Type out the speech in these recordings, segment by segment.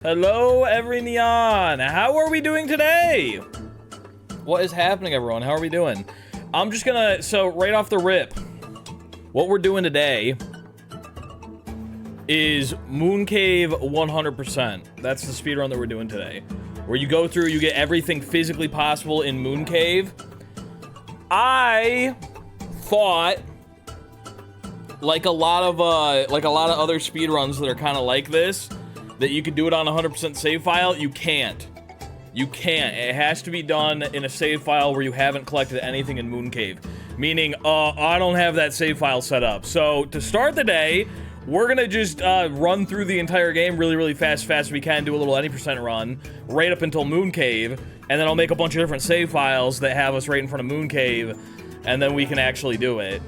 Hello, every neon. How are we doing today? What is happening, everyone? How are we doing? I'm just gonna, so right off the rip, what we're doing today is Moon Cave 100%. That's the speedrun that we're doing today. Where you go through, you get everything physically possible in Moon Cave. I thought, like a lot of other speedruns that are kind of like this, that you could do it on a 100% save file. You can't. You can't. It has to be done in a save file where you haven't collected anything in Moon Cave. Meaning, I don't have that save file set up. So, to start the day, we're gonna just run through the entire game really fast as we can, do a little any percent run, right up until Moon Cave, and then I'll make a bunch of different save files that have us right in front of Moon Cave, and then we can actually do it.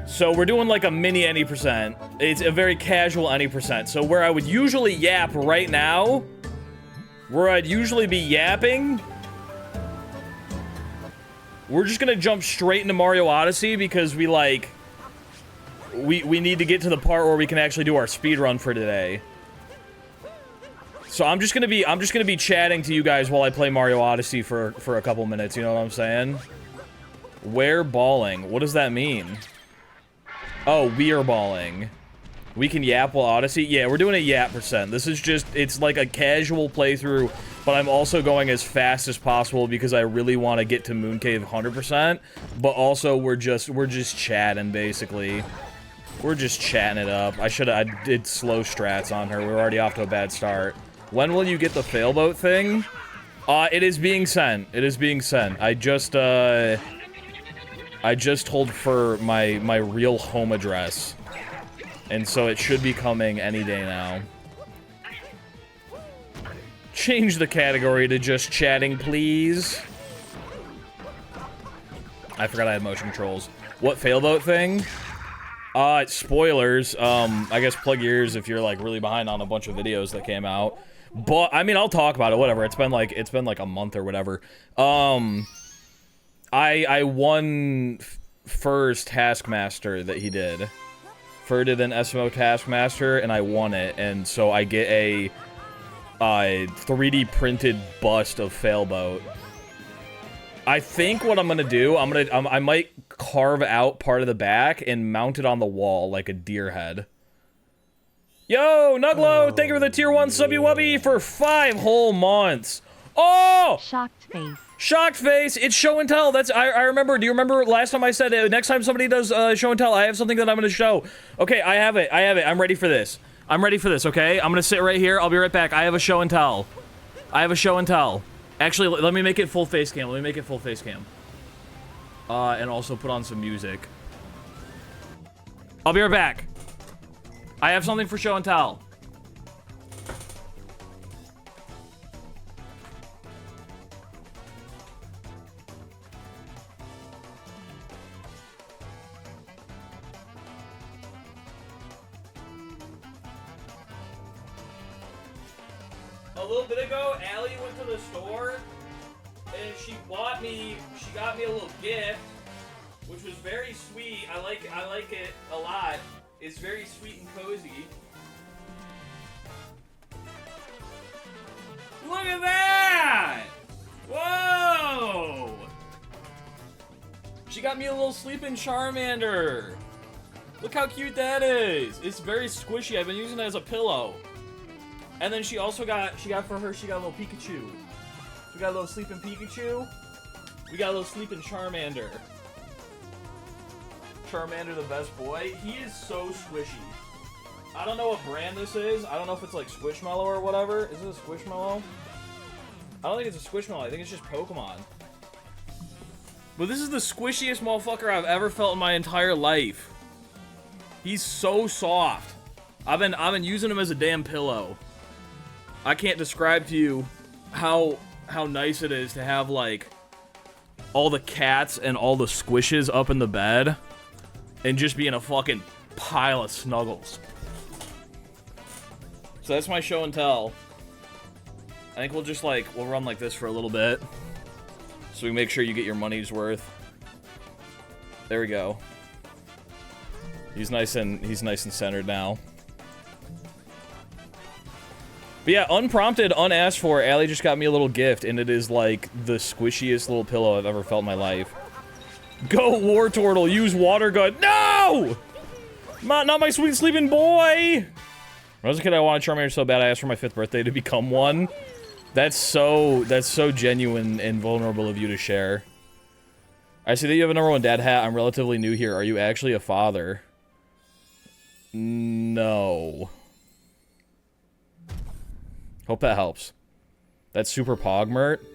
So we're doing like a mini any percent. It's a very casual any percent. So where I would usually yap right now, where I'd usually be yapping, we're just gonna jump straight into Mario Odyssey because we need to get to the part where we can actually do our speed run for today. So I'm just gonna be chatting to you guys while I play Mario Odyssey for a couple minutes, you know what I'm saying? Where balling? What does that mean? Oh, we are balling. We can yap while Odyssey? Yeah, we're doing a yap percent. This is just, it's like a casual playthrough, but I'm also going as fast as possible because I really want to get to Moon Cave 100%, but also we're just chatting, basically. We're just chatting it up. I did slow strats on her. We're already off to a bad start. When will you get the failboat thing? It is being sent. It is being sent. I just told Fur my real home address. And so it should be coming any day now. Change the category to just chatting, please. I forgot I had motion controls. What failboat thing? Spoilers. I guess plug your ears if you're like really behind on a bunch of videos that came out. But I mean, I'll talk about it, whatever. It's been like a month or whatever. I won Fur's Taskmaster that he did. Fur did an SMO Taskmaster, and I won it, and so I get a 3D printed bust of Failboat. I think what I'm gonna do, I might carve out part of the back and mount it on the wall like a deer head. Yo, Nuglo, thank you for the tier 1 subby wubby for 5 whole months. Oh! Shocked face. Shocked face, it's show and tell. That's, I remember, do you remember last time I said, next time somebody does show and tell, I have something that I'm gonna show. Okay, I have it, I'm ready for this. I'm ready for this, okay? I'm gonna sit right here, I'll be right back. I have a show and tell. I have a show and tell. Actually, let me make it full face cam, and also put on some music. I'll be right back. I have something for show and tell. A little bit ago, Allie went to the store, and she got me a little gift, which was very sweet. I like it a lot. It's very sweet and cozy. Look at that! Whoa! She got me a little sleeping Charmander. Look how cute that is. It's very squishy. I've been using it as a pillow. And then she also got a little Pikachu. We got a little sleeping Pikachu. We got a little sleeping Charmander. Charmander the best boy. He is so squishy. I don't know what brand this is. I don't know if it's like Squishmallow or whatever. Is it a Squishmallow? I don't think it's a Squishmallow. I think it's just Pokemon. But this is the squishiest motherfucker I've ever felt in my entire life. He's so soft. I've been using him as a damn pillow. I can't describe to you how nice it is to have, like, all the cats and all the squishes up in the bed and just be in a fucking pile of snuggles. So that's my show and tell. I think we'll just, like, we'll run like this for a little bit so we make sure you get your money's worth. There we go. He's nice and centered now. But yeah, unprompted, unasked for, Allie just got me a little gift, and it is like the squishiest little pillow I've ever felt in my life. Go, War Turtle, use water gun. No! Not my sweet sleeping boy! When I was a kid, I wanted Charmander so bad I asked for my 5th birthday to become one. That's so genuine and vulnerable of you to share. I see that you have a #1 dad hat. I'm relatively new here. Are you actually a father? No. Hope that helps. That's super Pogmert.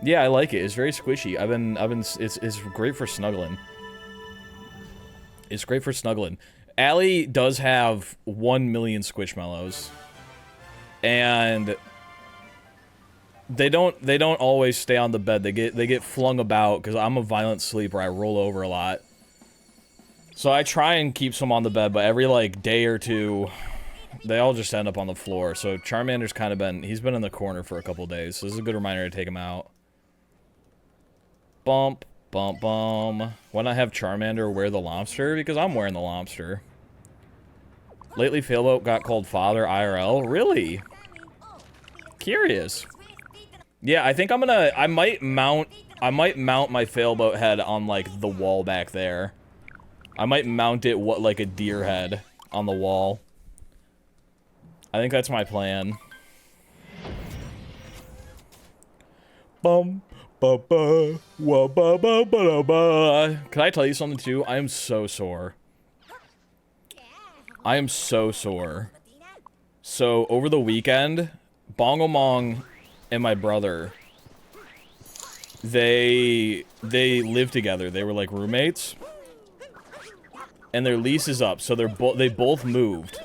Yeah, I like it. It's very squishy. It's great for snuggling. It's great for snuggling. Allie does have 1 million Squishmallows. And they don't always stay on the bed. They get flung about because I'm a violent sleeper. I roll over a lot. So I try and keep some on the bed, but every like day or two they all just end up on the floor. So Charmander's kind of he's been in the corner for a couple days. So this is a good reminder to take him out. Bump, bump, bum. Why not have Charmander wear the lobster? Because I'm wearing the lobster. Lately, Failboat got called father IRL. Really? Curious. Yeah, I think I might mount my Failboat head on, like, the wall back there. I might mount it, like a deer head on the wall. I think that's my plan. Bum, ba, ba, wa, ba, ba, ba, da, ba. Can I tell you something, too? I am so sore. I am so sore. So, over the weekend, Bongomong and my brother, they lived together. They were like roommates. And their lease is up, so they both moved.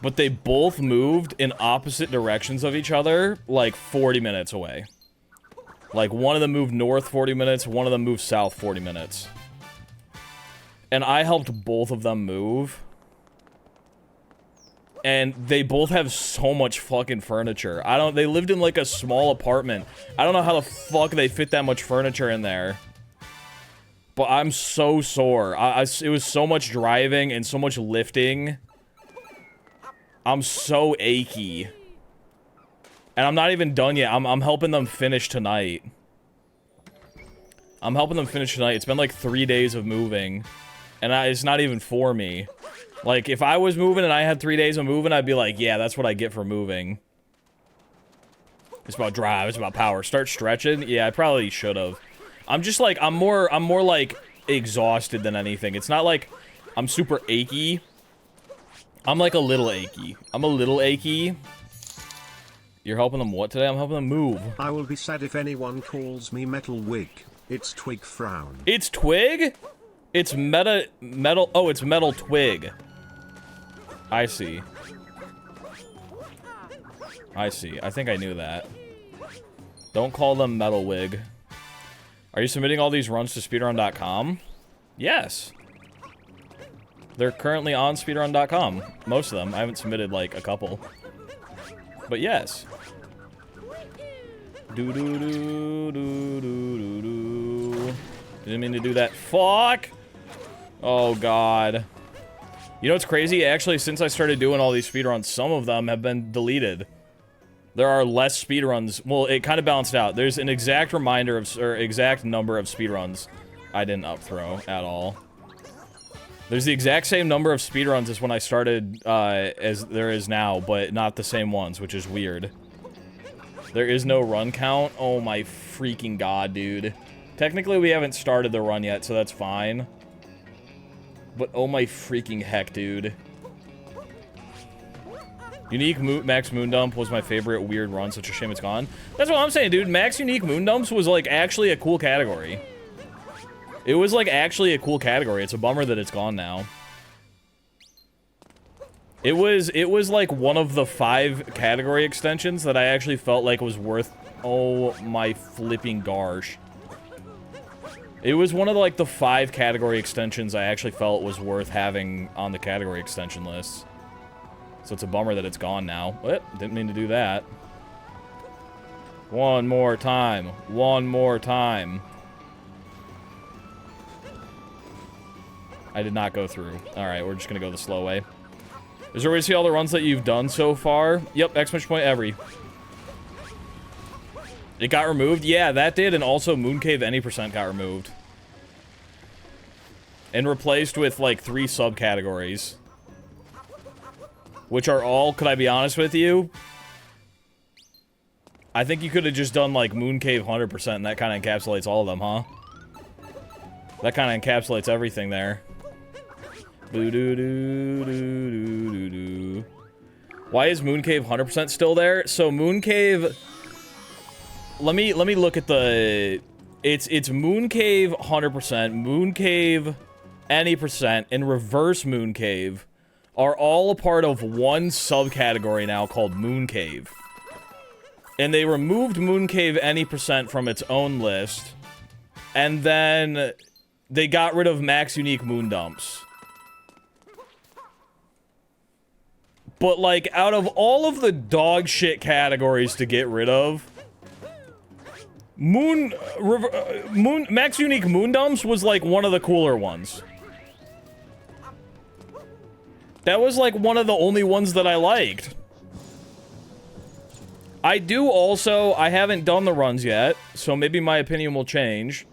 But they both moved in opposite directions of each other, like 40 minutes away. Like, one of them moved north 40 minutes, one of them moved south 40 minutes. And I helped both of them move. And they both have so much fucking furniture. They lived in like a small apartment. I don't know how the fuck they fit that much furniture in there. But I'm so sore. It was so much driving and so much lifting. I'm so achy. And I'm not even done yet. I'm helping them finish tonight. It's been like 3 days of moving. And it's not even for me. Like, if I was moving and I had 3 days of moving, I'd be like, yeah, that's what I get for moving. It's about drive, it's about power. Start stretching? Yeah, I probably should have. I'm just like, I'm more like exhausted than anything. It's not like I'm super achy. I'm like a little achy. I'm a little achy. You're helping them what today? I'm helping them move. I will be sad if anyone calls me Metal Wig. It's Twig Frown. It's Twig? It's metal. Oh, it's Metal Twig. I see. I see. I think I knew that. Don't call them Metal Wig. Are you submitting all these runs to speedrun.com? Yes. They're currently on speedrun.com. Most of them. I haven't submitted, like, a couple. But yes. Do-do-do-do-do-do-do. Didn't mean to do that. Fuck! Oh, God. You know what's crazy? Actually, since I started doing all these speedruns, some of them have been deleted. There are less speedruns. Well, it kind of balanced out. There's an exact reminder of, or exact number of speedruns I didn't upthrow at all. There's the exact same number of speedruns as when I started, as there is now, but not the same ones, which is weird. There is no run count. Oh my freaking god, dude. Technically, we haven't started the run yet, so that's fine. But oh my freaking heck, dude. Unique Max Moondump was my favorite weird run. Such a shame it's gone. That's what I'm saying, dude. Max Unique Moondumps was, like, actually a cool category. It was, like, actually a cool category. It's a bummer that it's gone now. It was, like, one of the 5 category extensions that I actually felt like was worth... Oh, my flipping gosh. It was one of, like, the 5 category extensions I actually felt was worth having on the category extension list. So it's a bummer that it's gone now. What? Didn't mean to do that. One more time. One more time. I did not go through. Alright, we're just gonna go the slow way. Is there a way to see all the runs that you've done so far? Yep, exclamation point every. It got removed? Yeah, that did, and also Mooncave any percent got removed. And replaced with, like, 3 subcategories. Which are all, could I be honest with you? I think you could have just done, like, Mooncave 100%, and that kind of encapsulates all of them, huh? That kind of encapsulates everything there. Boo-doo-doo-doo-doo-doo-doo. Why is Mooncave 100% still there? So Mooncave... Let me look at the... It's Mooncave 100%, Mooncave any percent, and Reverse Mooncave are all a part of one subcategory now called Mooncave. And they removed Mooncave any percent from its own list, and then they got rid of Max Unique Moon Dumps. But, like, out of all of the dog shit categories to get rid of, Max Unique Moon Dumps was, like, one of the cooler ones. That was, like, one of the only ones that I liked. I do also, I haven't done the runs yet, so maybe my opinion will change.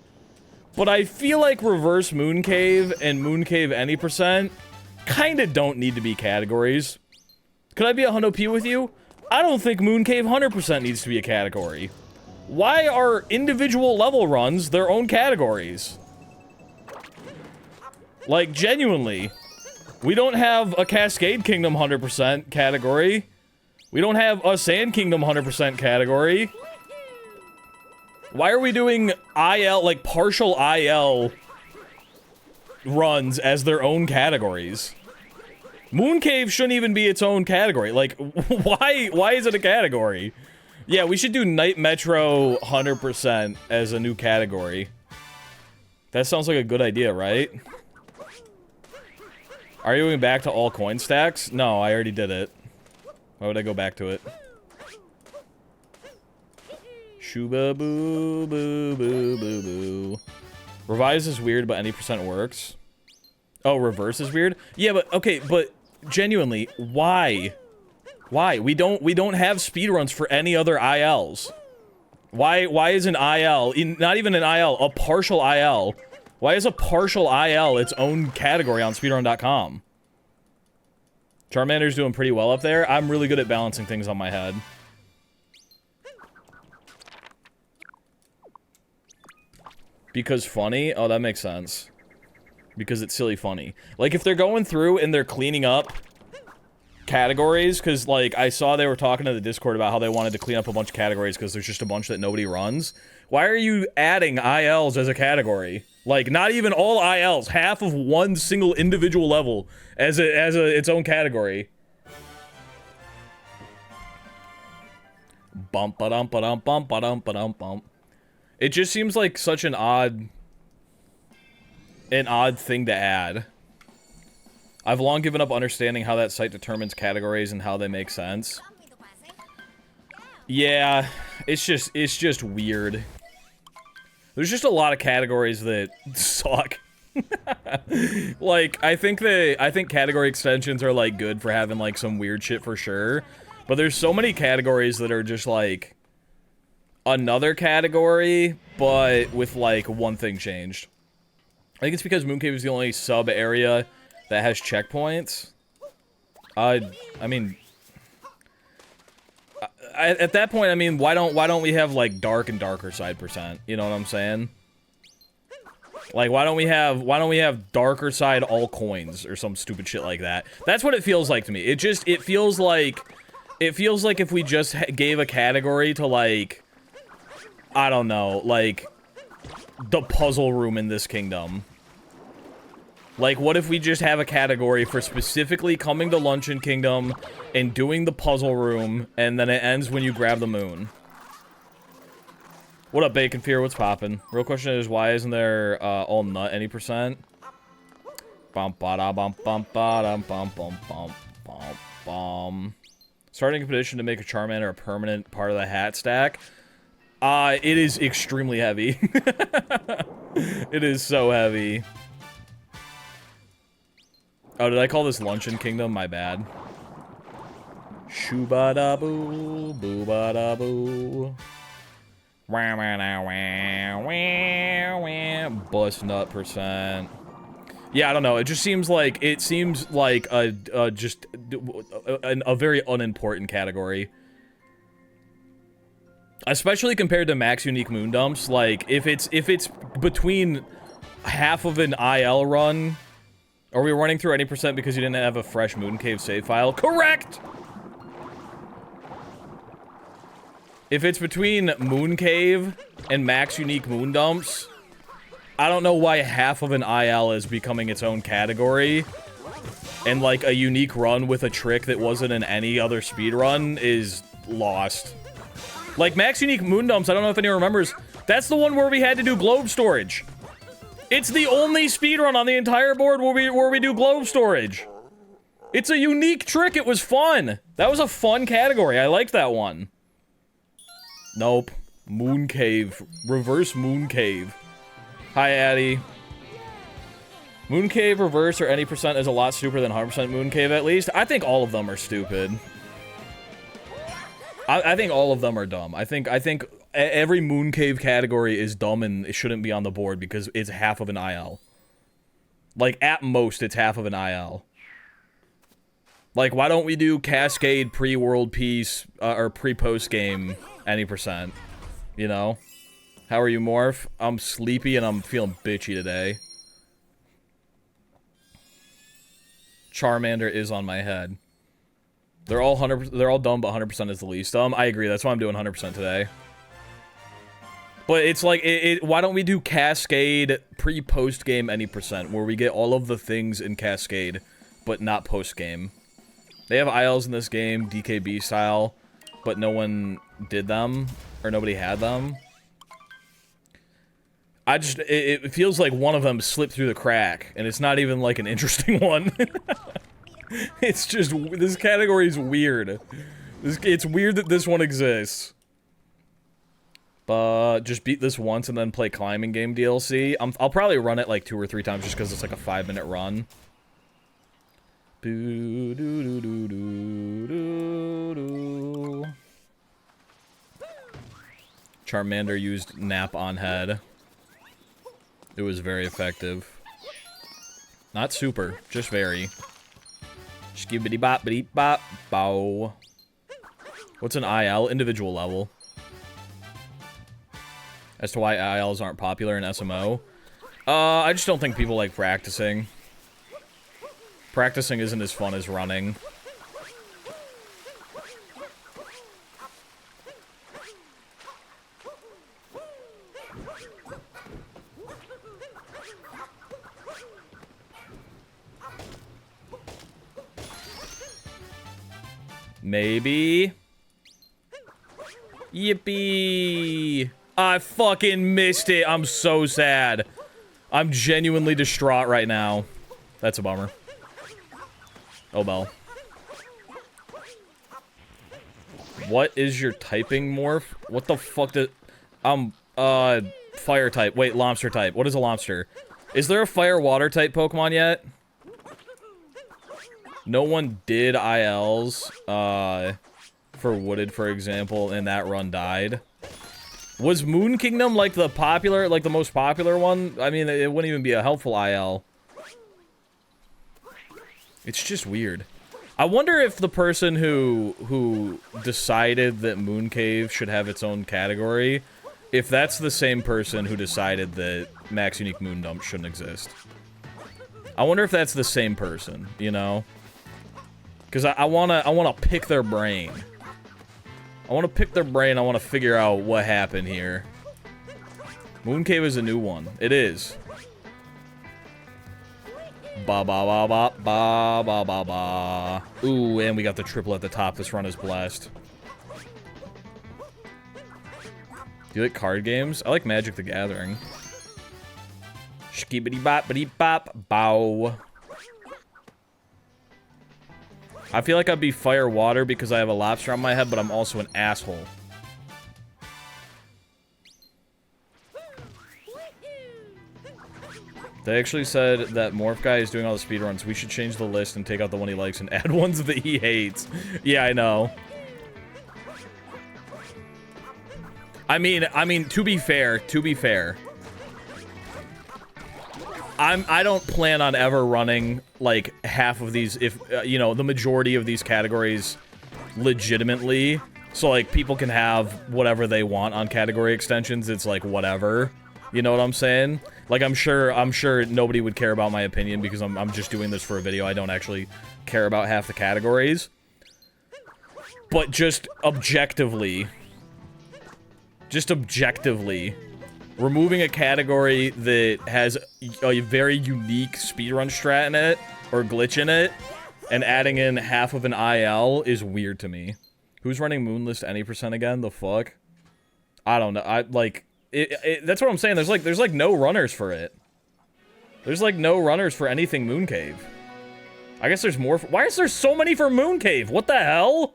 But I feel like Reverse Mooncave and Mooncave any percent kinda don't need to be categories. Could I be a hundo P with you? I don't think Mooncave 100% needs to be a category. Why are individual level runs their own categories? Like, genuinely. We don't have a Cascade Kingdom 100% category. We don't have a Sand Kingdom 100% category. Why are we doing IL, like, partial IL runs as their own categories? Mooncave shouldn't even be its own category. Like, why is it a category? Yeah, we should do Night Metro 100% as a new category. That sounds like a good idea, right? Are you going back to all coin stacks? No, I already did it. Why would I go back to it? Shooba boo boo boo boo boo. Revise is weird, but any percent works. Oh, reverse is weird? Yeah, but okay, but genuinely, why? Why? We don't have speedruns for any other ILs. Why is an IL, not even an IL, a partial IL? Why is a partial IL its own category on speedrun.com? Charmander's doing pretty well up there. I'm really good at balancing things on my head. Because funny? Oh, that makes sense. Because it's silly funny. Like, if they're going through and they're cleaning up categories, because, like, I saw they were talking to the Discord about how they wanted to clean up a bunch of categories because there's just a bunch that nobody runs. Why are you adding ILs as a category? Like, not even all ILs, half of one single individual level as its own category. Bump ba dum ba dum bump ba dum ba dum bump. It just seems like such an odd thing to add. I've long given up understanding how that site determines categories and how they make sense. Yeah, it's just weird. There's just a lot of categories that suck. Like, I think category extensions are, like, good for having, like, some weird shit for sure. But there's so many categories that are just, like, another category, but with, like, one thing changed. I think it's because Mooncave is the only sub-area that has checkpoints. I mean... at that point, I mean, why don't we have, like, dark and darker side percent? You know what I'm saying? Like, why don't we have darker side all coins or some stupid shit like that? That's what it feels like to me. It feels like if we just gave a category to, like, I don't know, like, the puzzle room in this kingdom. Like, what if we just have a category for specifically coming to Luncheon Kingdom and doing the puzzle room, and then it ends when you grab the moon? What up, Bacon Fear? What's poppin'? Real question is, why isn't there all nut any percent? Bump ba da bump bump ba dum bump bump bump bump bum. Starting a petition to make a Charmander a permanent part of the hat stack. It is extremely heavy. It is so heavy. Oh, did I call this Luncheon Kingdom? My bad. Shoo-ba-da-boo, boo-ba-da-boo. Wah, wah, wah, wah, wah, wah. Bust nut percent. Yeah, I don't know. It just seems like a very unimportant category. Especially compared to max unique moon dumps. Like, if it's between half of an IL run, are we running through any percent because you didn't have a fresh Mooncave save file? Correct! If it's between Mooncave and max unique moon dumps, I don't know why half of an IL is becoming its own category, and like a unique run with a trick that wasn't in any other speedrun is lost. Like max unique moon dumps, I don't know if anyone remembers, that's the one where we had to do globe storage. It's the only speedrun on the entire board where we do globe storage. It's a unique trick, it was fun. That was a fun category, I liked that one. Nope. Mooncave. Reverse Mooncave. Hi, Addy. Mooncave reverse or any percent is a lot stupider than 100% Mooncave, at least. I think all of them are stupid. I think all of them are dumb. I think every Mooncave category is dumb and it shouldn't be on the board because it's half of an IL. Like, at most, it's half of an IL. Like, why don't we do Cascade pre-World Peace, or pre-post game any percent? You know? How are you, Morph? I'm sleepy and I'm feeling bitchy today. Charmander is on my head. They're all dumb, but 100% is the least dumb. I agree, that's why I'm doing 100% today. But it's like, why don't we do Cascade pre-post game any percent, where we get all of the things in Cascade, but not post-game. They have ILs in this game, DKB style, but no one did them, or nobody had them. It feels like one of them slipped through the crack, and it's not even like an interesting one. It's just, this category is weird. It's weird that this one exists. But just beat this once and then play climbing game DLC. I'll probably run it like 2 or 3 times just because it's like a 5-minute run. Boo doo doo doo doo doo doo. Charmander used nap on head. It was very effective. Not super, just very. Skibbity bop bitty bop bow. What's an IL? Individual level. As to why ILs aren't popular in SMO. I just don't think people like practicing. Practicing isn't as fun as running. Maybe. Yippee! I fucking missed it. I'm so sad. I'm genuinely distraught right now. That's a bummer. Oh well. What is your typing, Morph? What the fuck did... fire type. Wait, lobster type. What is a lobster? Is there a fire water type Pokemon yet? No one did ILs, for Wooded, for example, and that run died. Was Moon Kingdom, like, the most popular one? I mean, it wouldn't even be a helpful IL. It's just weird. I wonder if the person who decided that Mooncave should have its own category, if that's the same person who decided that Max Unique Moon Dump shouldn't exist. I wonder if that's the same person, you know? Because I wanna pick their brain. I wanna pick their brain, I wanna figure out what happened here. Mooncave is a new one. It is. Ba ba ba ba ba ba ba ba. Ooh, and we got the triple at the top. This run is blessed. Do you like card games? I like Magic the Gathering. Skibbity bop bitty bop bow. I feel like I'd be fire water because I have a lobster on my head, but I'm also an asshole. They actually said that Morph Guy is doing all the speedruns. We should change the list and take out the one he likes and add ones that he hates. Yeah, I know. I mean, to be fair, I don't plan on ever running, like, half of these, if, you know, the majority of these categories legitimately. So, like, people can have whatever they want on category extensions. It's, like, whatever. You know what I'm saying? Like, I'm sure nobody would care about my opinion because I'm just doing this for a video. I don't actually care about half the categories. But just objectively, removing a category that has a very unique speedrun strat in it, or glitch in it, and adding in half of an IL is weird to me. Who's running Moonlist any % again? The fuck? I don't know. That's what I'm saying. There's like no runners for it. There's like no runners for anything Mooncave. I guess there's more. Why is there so many for Mooncave? What the hell?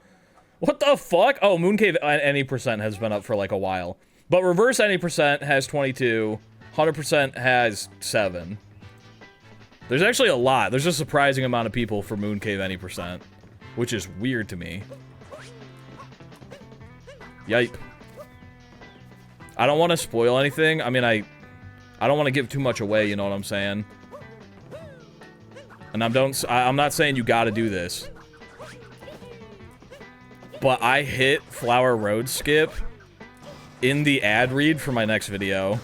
What the fuck? Oh, Mooncave any % has been up for like a while. But reverse any % has 22. 100% has 7. There's actually a lot. There's a surprising amount of people for Mooncave any %, which is weird to me. Yipe. I don't want to spoil anything. I mean, I don't want to give too much away, you know what I'm saying? And I'm not saying you gotta do this. But I hit Flower Road skip in the ad read for my next video.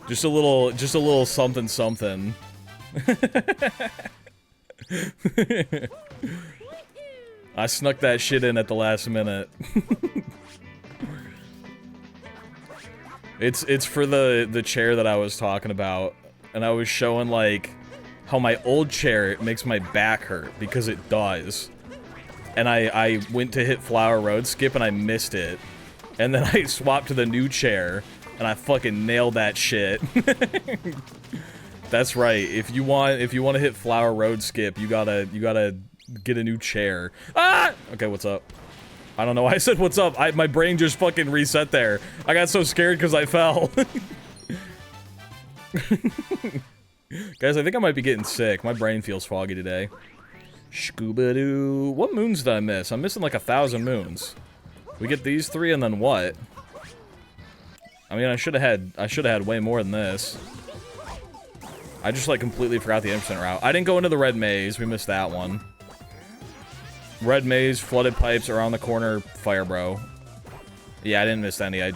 Just a little something something. I snuck that shit in at the last minute. It's for the chair that I was talking about, and I was showing like how my old chair makes my back hurt because it does. And I went to hit Flower Road skip and I missed it. And then I swapped to the new chair and I fucking nailed that shit. That's right. If you want to hit Flower Road skip, you gotta get a new chair. Ah! Okay, what's up? I don't know why I said what's up. My brain just fucking reset there. I got so scared because I fell. Guys, I think I might be getting sick. My brain feels foggy today. Scooba-doo. What moons did I miss? I'm missing like 1,000 moons. We get these 3 and then what? I mean, I should have had way more than this. I just like completely forgot the instant route. I didn't go into the red maze. We missed that one. Red maze, flooded pipes, around the corner, fire bro. Yeah, I didn't miss any. I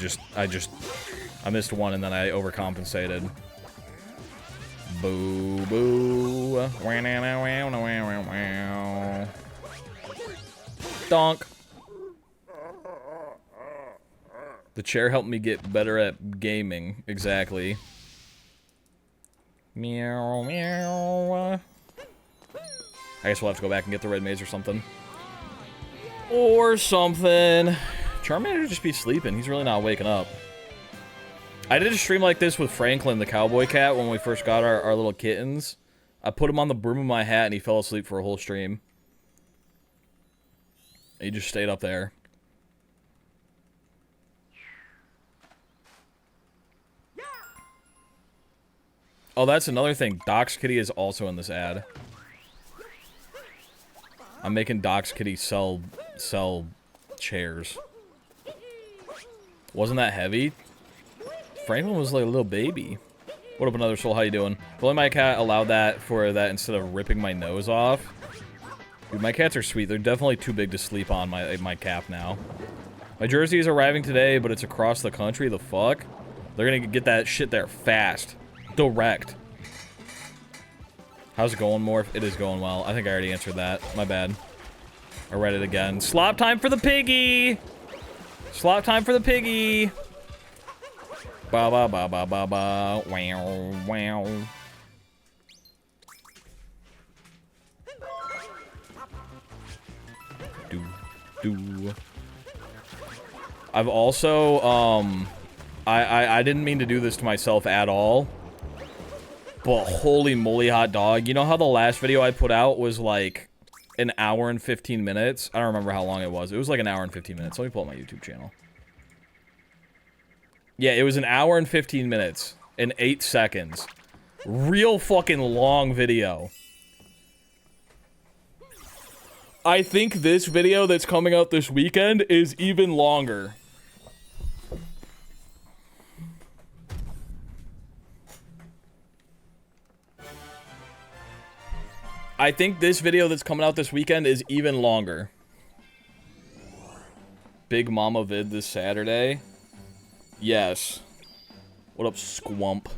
missed one and then I overcompensated. Boo boo. Donk. The chair helped me get better at gaming. Exactly. Meow meow. I guess we'll have to go back and get the red maze or something. Or something. Charmander would just be sleeping. He's really not waking up. I did a stream like this with Franklin, the cowboy cat, when we first got our little kittens. I put him on the brim of my hat and he fell asleep for a whole stream. He just stayed up there. Oh, that's another thing. Doc's Kitty is also in this ad. I'm making Doc's Kitty sell chairs. Wasn't that heavy? Franklin was like a little baby. What up, another soul? How you doing? If only my cat allowed that for that instead of ripping my nose off. Dude, my cats are sweet. They're definitely too big to sleep on my cap now. My jersey is arriving today, but it's across the country. The fuck? They're gonna get that shit there fast. Direct. How's it going, Morph? It is going well. I think I already answered that. My bad. I read it again. Slop time for the piggy! Slop time for the piggy! Ba ba ba ba ba ba. Wow, wow. Do. I've also, I didn't mean to do this to myself at all. But holy moly hot dog. You know how the last video I put out was like an hour and 15 minutes? I don't remember how long it was. It was like an hour and 15 minutes. Let me pull up my YouTube channel. Yeah, it was an hour and 15 minutes and 8 seconds. Real fucking long video. I think this video that's coming out this weekend is even longer. I think this video that's coming out this weekend is even longer. Big Mama vid this Saturday. Yes. What up, Squump?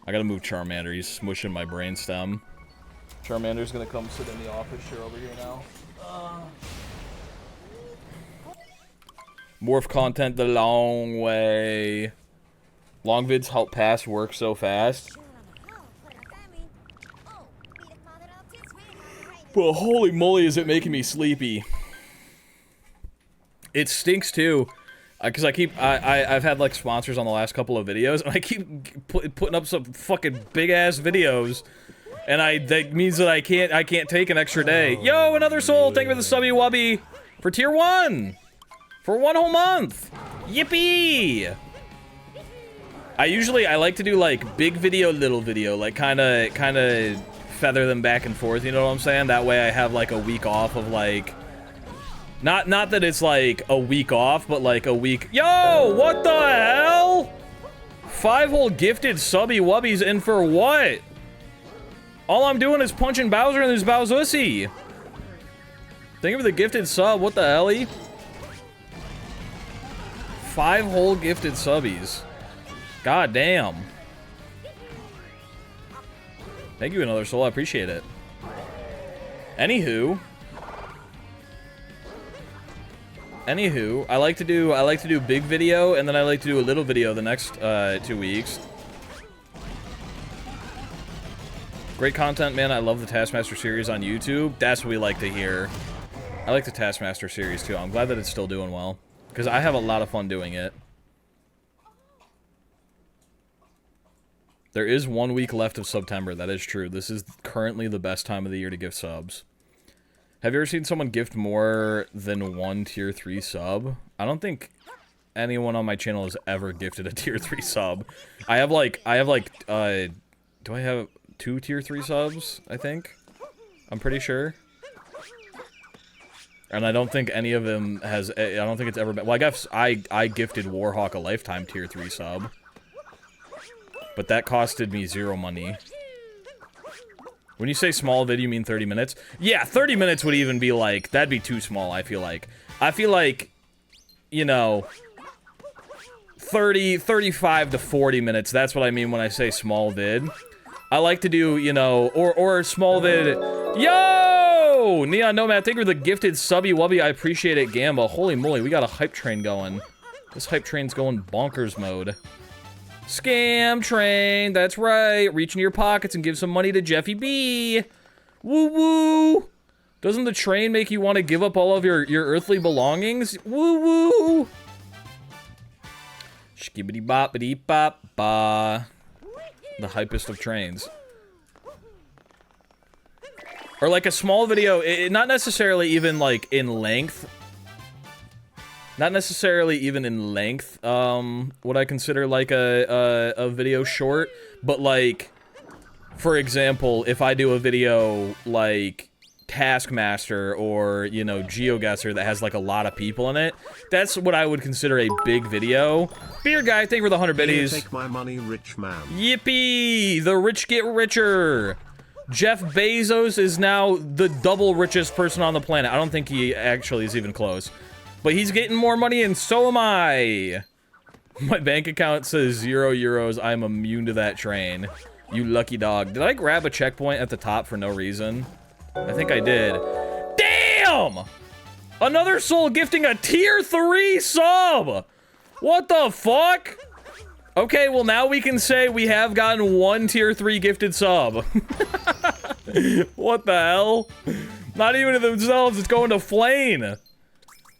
I gotta move Charmander. He's smushing my brainstem. Charmander's gonna come sit in the office chair over here now. Morph content the long way. Long vids help pass work so fast. But holy moly, is it making me sleepy. It stinks too, because I've had like sponsors on the last couple of videos, and I keep putting up some fucking big ass videos, and that means that I can't take an extra day. Yo, another soul! Thank you for the subby wubby for tier 1 for 1 whole month. Yippee! I like to do like big video, little video, like kind of feather them back and forth. You know what I'm saying? That way I have like a week off of like. Not that it's like a week off, but like a week. Yo, what the hell? 5 whole gifted subby wubbies in for what? All I'm doing is punching Bowser in his Bowsussy. Thank you for the gifted sub. What the hell-y? 5 whole gifted subbies. God damn. Thank you, another soul. I appreciate it. Anywho, I like to do big video, and then I like to do a little video the next 2 weeks. Great content, man. I love the Taskmaster series on YouTube. That's what we like to hear. I like the Taskmaster series too. I'm glad that it's still doing well, because I have a lot of fun doing it. There is 1 week left of September. That is true. This is currently the best time of the year to gift subs. Have you ever seen someone gift more than 1 tier 3 sub? I don't think anyone on my channel has ever gifted a tier 3 sub. do I have 2 tier 3 subs, I think? I'm pretty sure. And I don't think any of them has, I don't think it's ever been, well, I guess I gifted Warhawk a lifetime tier 3 sub. But that costed me 0 money. When you say small vid, you mean 30 minutes? Yeah, 30 minutes would even be like, that'd be too small, I feel like. I feel like, you know, 35 to 40 minutes, that's what I mean when I say small vid. I like to do, you know, or small vid. Yo! Neon Nomad, thank you for the gifted subby wubby. I appreciate it, Gamba. Holy moly, we got a hype train going. This hype train's going bonkers mode. Scam train, that's right. Reach into your pockets and give some money to Jeffy B. Woo woo. Doesn't the train make you want to give up all of your earthly belongings? Woo woo. Skibbity boppity bop ba. The hypest of trains. Or like a small video, not necessarily even like in length. Not necessarily even in length, what I consider like a video short, but like, for example, if I do a video like Taskmaster or, you know, GeoGuessr that has like a lot of people in it, that's what I would consider a big video. Beer guy, thank you for the 100 biddies. Take my money, rich man. Yippee! The rich get richer. Jeff Bezos is now the double richest person on the planet. I don't think he actually is even close. But he's getting more money, and so am I. My bank account says 0 euros. I'm immune to that train. You lucky dog. Did I grab a checkpoint at the top for no reason? I think I did. Damn! Another soul gifting a tier 3 sub! What the fuck? Okay, well now we can say we have gotten 1 tier 3 gifted sub. What the hell? Not even to themselves, it's going to Flane.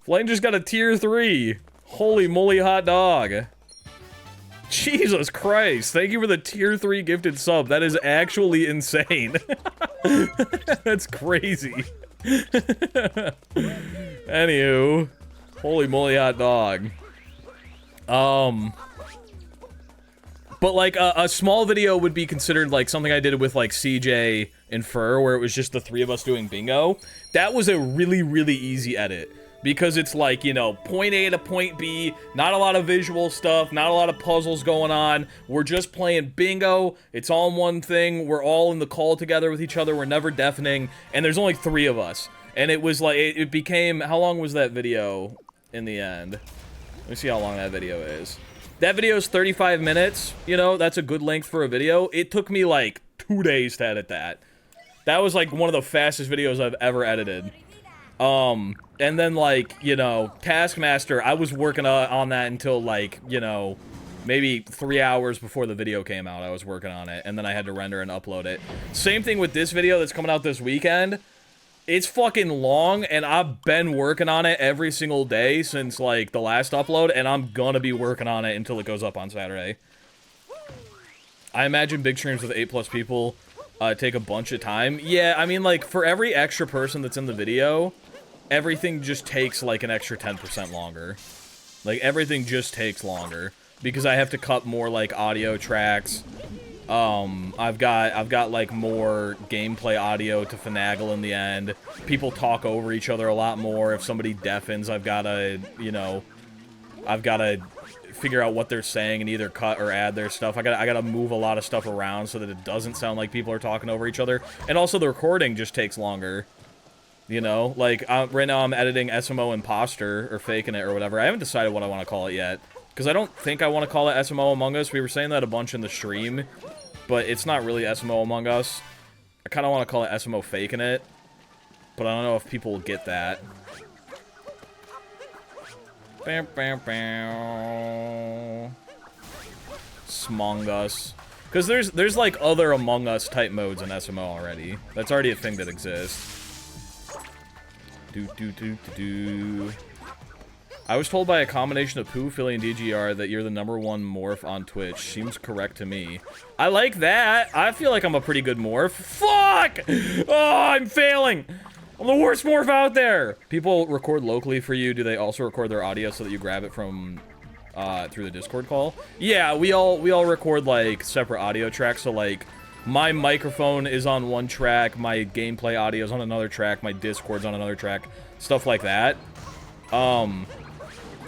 Flane just got a tier 3. Holy moly hot dog. Jesus Christ. Thank you for the tier 3 gifted sub. That is actually insane. That's crazy. Anywho. Holy moly hot dog. But, like, a small video would be considered, like, something I did with, like, CJ and Fur, where it was just the three of us doing bingo. That was a really, really easy edit. Because it's like, you know, point A to point B, not a lot of visual stuff, not a lot of puzzles going on. We're just playing bingo. It's all in one thing. We're all in the call together with each other. We're never deafening. And there's only 3 of us. And it was like, it became, how long was that video in the end? Let me see how long that video is. That video is 35 minutes, you know, that's a good length for a video. It took me like 2 days to edit that. That was like one of the fastest videos I've ever edited. And then like, you know, Taskmaster, I was working on that until like, you know, maybe 3 hours before the video came out, I was working on it. And then I had to render and upload it. Same thing with this video that's coming out this weekend. It's fucking long, and I've been working on it every single day since, like, the last upload, and I'm gonna be working on it until it goes up on Saturday. I imagine big streams with 8+ people take a bunch of time. Yeah, I mean, like, for every extra person that's in the video, everything just takes, like, an extra 10% longer. Like, everything just takes longer. Because I have to cut more, like, audio tracks. I've got like more gameplay audio to finagle in the end. People talk over each other a lot more. If somebody deafens, I've gotta, you know, I've gotta figure out what they're saying and either cut or add their stuff. I gotta move a lot of stuff around so that it doesn't sound like people are talking over each other. And also the recording just takes longer. You know, like, right now I'm editing SMO Imposter, or Faking It, or whatever. I haven't decided what I want to call it yet. Because I don't think I want to call it SMO Among Us. We were saying that a bunch in the stream. But it's not really SMO Among Us. I kind of want to call it SMO Faking It. But I don't know if people will get that. Bam, bam, bam. Smong Us. Because there's like other Among Us type modes in SMO already. That's already a thing that exists. Do. I was told by a combination of Pooh, Philly, and DGR that you're the #1 morph on Twitch. Seems correct to me. I like that. I feel like I'm a pretty good morph. Fuck! Oh, I'm failing! I'm the worst morph out there! People record locally for you. Do they also record their audio so that you grab it from, through the Discord call? Yeah, we all record, like, separate audio tracks. So, like, my microphone is on one track, my gameplay audio is on another track, my Discord's on another track. Stuff like that.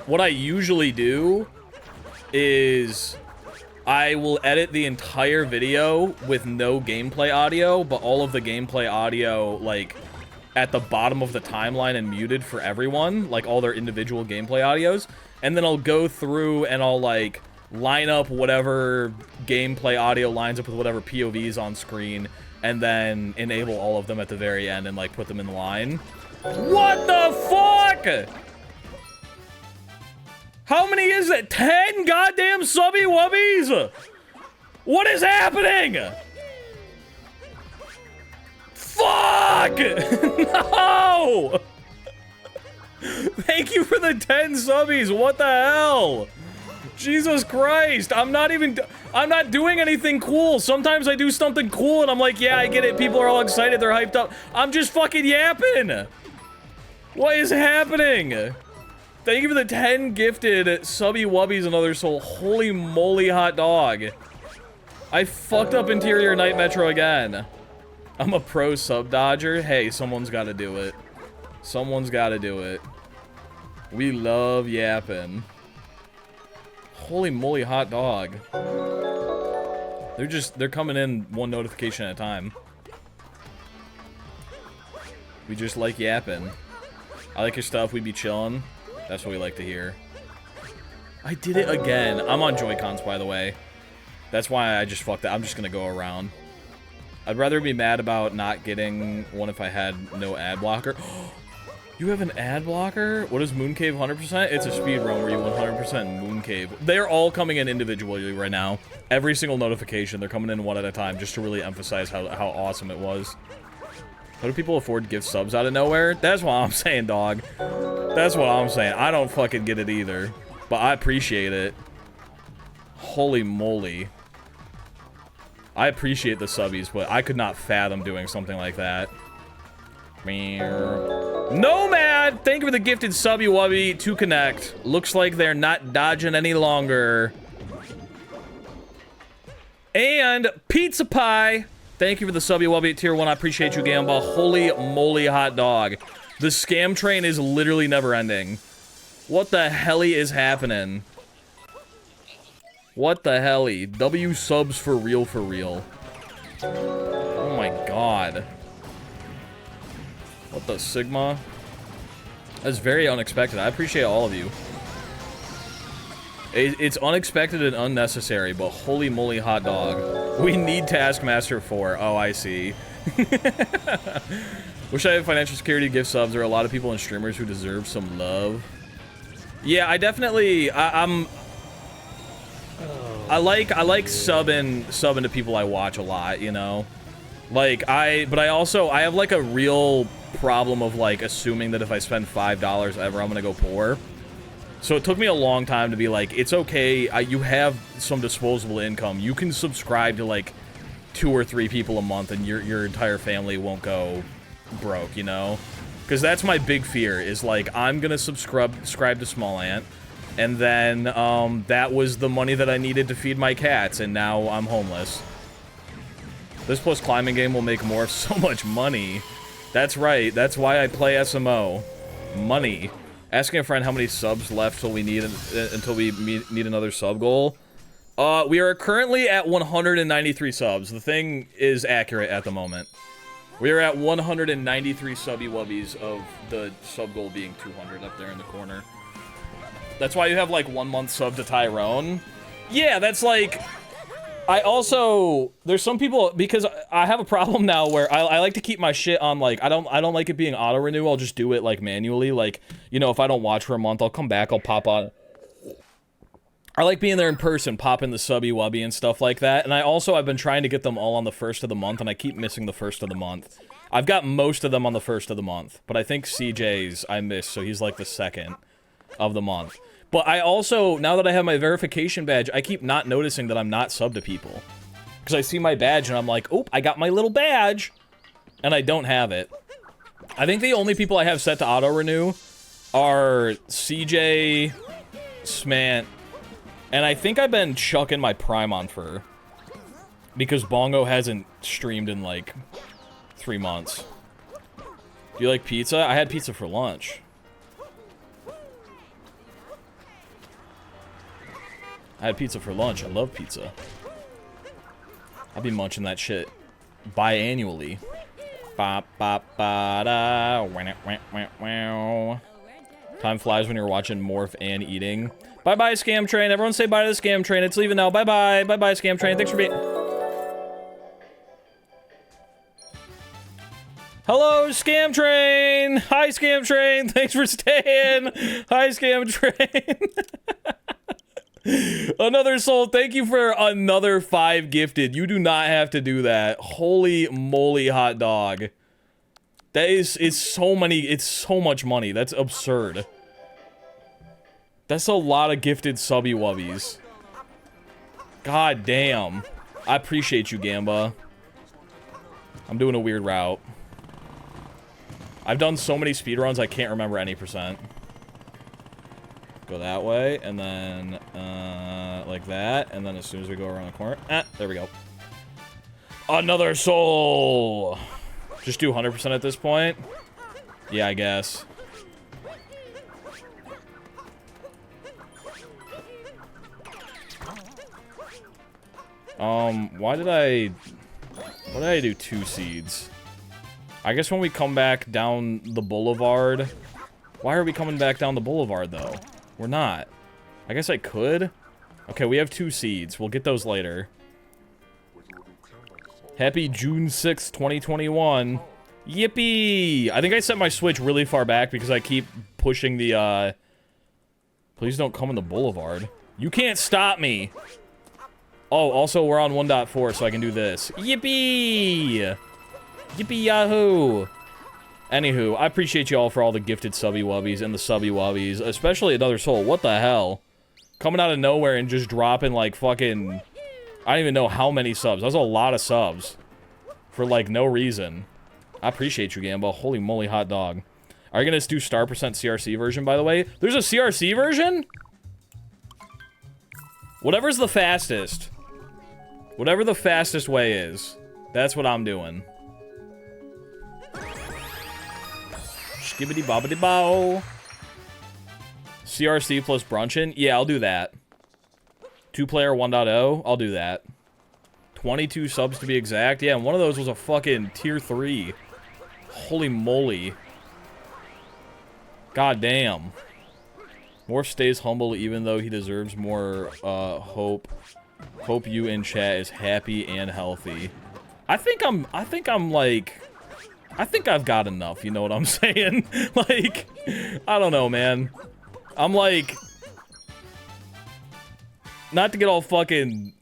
What I usually do is I will edit the entire video with no gameplay audio, but all of the gameplay audio, like, at the bottom of the timeline and muted for everyone, like, all their individual gameplay audios, and then I'll go through and I'll, like, line up whatever gameplay audio lines up with whatever POVs on screen, and then enable all of them at the very end and, like, put them in line. What the fuck?! How many is it? 10 goddamn subby wubbies? What is happening? Fuck! No! Thank you for the 10 subbies. What the hell? Jesus Christ. I'm not doing anything cool. Sometimes I do something cool and I'm like, yeah, I get it. People are all excited. They're hyped up. I'm just fucking yapping. What is happening? Thank you for the 10 gifted subby wubbies, another soul. Holy moly, hot dog. I fucked up Interior Night Metro again. I'm a pro sub dodger. Hey, someone's got to do it. Someone's got to do it. We love yapping. Holy moly, hot dog. They're coming in one notification at a time. We just like yapping. I like your stuff. We be chilling. That's what we like to hear. I did it again. I'm on Joy-Cons, by the way. That's why I just fucked that. I'm just gonna go around. I'd rather be mad about not getting one if I had no ad blocker. You have an ad blocker? What is Mooncave 100%? It's a speedrun where you 100% Mooncave. They're all coming in individually right now. Every single notification, they're coming in one at a time just to really emphasize how awesome it was. How do people afford gift subs out of nowhere? That's what I'm saying, dog. That's what I'm saying. I don't fucking get it either. But I appreciate it. Holy moly. I appreciate the subbies, but I could not fathom doing something like that. Meow. Nomad, thank you for the gifted subby wubby to connect. Looks like they're not dodging any longer. And Pizza Pie, thank you for the subby wubby at tier 1. I appreciate you, Gamba. Holy moly hot dog. The scam train is literally never ending. What the helly is happening? What the helly? W subs for real, for real. Oh my god. What the Sigma? That's very unexpected. I appreciate all of you. It's unexpected and unnecessary, but holy moly hot dog. We need Taskmaster 4. Oh, I see. Wish I had financial security gift subs. There are a lot of people and streamers who deserve some love. Yeah, I definitely... I like subbing to people I watch a lot, you know? Like, but I have like a real problem of like assuming that if I spend $5 ever, I'm gonna go poor. So it took me a long time to be like, it's okay, you have some disposable income. You can subscribe to like 2 or 3 people a month and your entire family won't go broke, you know? Because that's my big fear, is like, I'm gonna subscribe to Small Ant, and then that was the money that I needed to feed my cats, and now I'm homeless. This plus climbing game will make more so much money. That's right, that's why I play SMO. Money. Asking a friend how many subs left till we need until we need another sub goal. We are currently at 193 subs. The thing is accurate at the moment. We are at 193 subby wubbies of the sub goal being 200 up there in the corner. That's why you have like 1 month sub to Tyrone. Yeah, that's like... there's some people, because I have a problem now where I like to keep my shit on, like, I don't like it being auto-renew. I'll just do it, like, manually. Like, you know, if I don't watch for a month, I'll come back, I'll pop on. I like being there in person, popping the subby wubby and stuff like that. And I've been trying to get them all on the 1st of the month, and I keep missing the 1st of the month. I've got most of them on the 1st of the month, but I think CJ's I missed, so he's like the 2nd of the month. But I also, now that I have my verification badge, I keep not noticing that I'm not subbed to people. Because I see my badge and I'm like, oh, I got my little badge. And I don't have it. I think the only people I have set to auto-renew are CJ, Smant, and I think I've been chucking my Prime on for. Because Bongo hasn't streamed in like 3 months. Do you like pizza? I had pizza for lunch. I had pizza for lunch. I love pizza. I'll be munching that shit biannually. Ba ba ba da. Wow. Time flies when you're watching Morph and eating. Bye bye, Scam Train. Everyone say bye to the Scam Train. It's leaving now. Bye bye. Bye bye, Scam Train. Thanks for being. Hello, Scam Train. Hi, Scam Train. Thanks for staying. Hi, Scam Train. Another soul, thank you for another 5 gifted. You do not have to do that. Holy moly hot dog. That is so many, it's so much money. That's absurd. That's a lot of gifted subby wubbies. God damn. I appreciate you, Gamba. I'm doing a weird route. I've done so many speedruns, I can't remember any percent. Go that way, and then, like that, and then as soon as we go around the corner, there we go. Another soul! Just do 100% at this point? Yeah, I guess. Why did I do 2 seeds? I guess when we come back down the boulevard... Why are we coming back down the boulevard, though? We're not. I guess I could? Okay, we have 2 seeds. We'll get those later. Happy June 6th, 2021. Yippee! I think I set my Switch really far back because I keep pushing the, Please don't come in the boulevard. You can't stop me! Oh, also, we're on 1.4, so I can do this. Yippee! Yippee yahoo! Anywho, I appreciate you all for all the gifted subby wubbies and the subby wubbies, especially Another Soul. What the hell? Coming out of nowhere and just dropping, like, fucking... I don't even know how many subs. That was a lot of subs. For, like, no reason. I appreciate you, Gamba. Holy moly hot dog. Are you gonna do star percent CRC version, by the way? There's a CRC version? Whatever's the fastest. Whatever the fastest way is. That's what I'm doing. Skibbity bobbity bow. CRC plus brunchin'? Yeah, I'll do that. 2-player 1.0? I'll do that. 22 subs to be exact. Yeah, and one of those was a fucking tier 3. Holy moly. God damn. Morph stays humble even though he deserves more hope. Hope you in chat is happy and healthy. I think I've got enough, you know what I'm saying? Like, I don't know, man. I'm like, not to get all fucking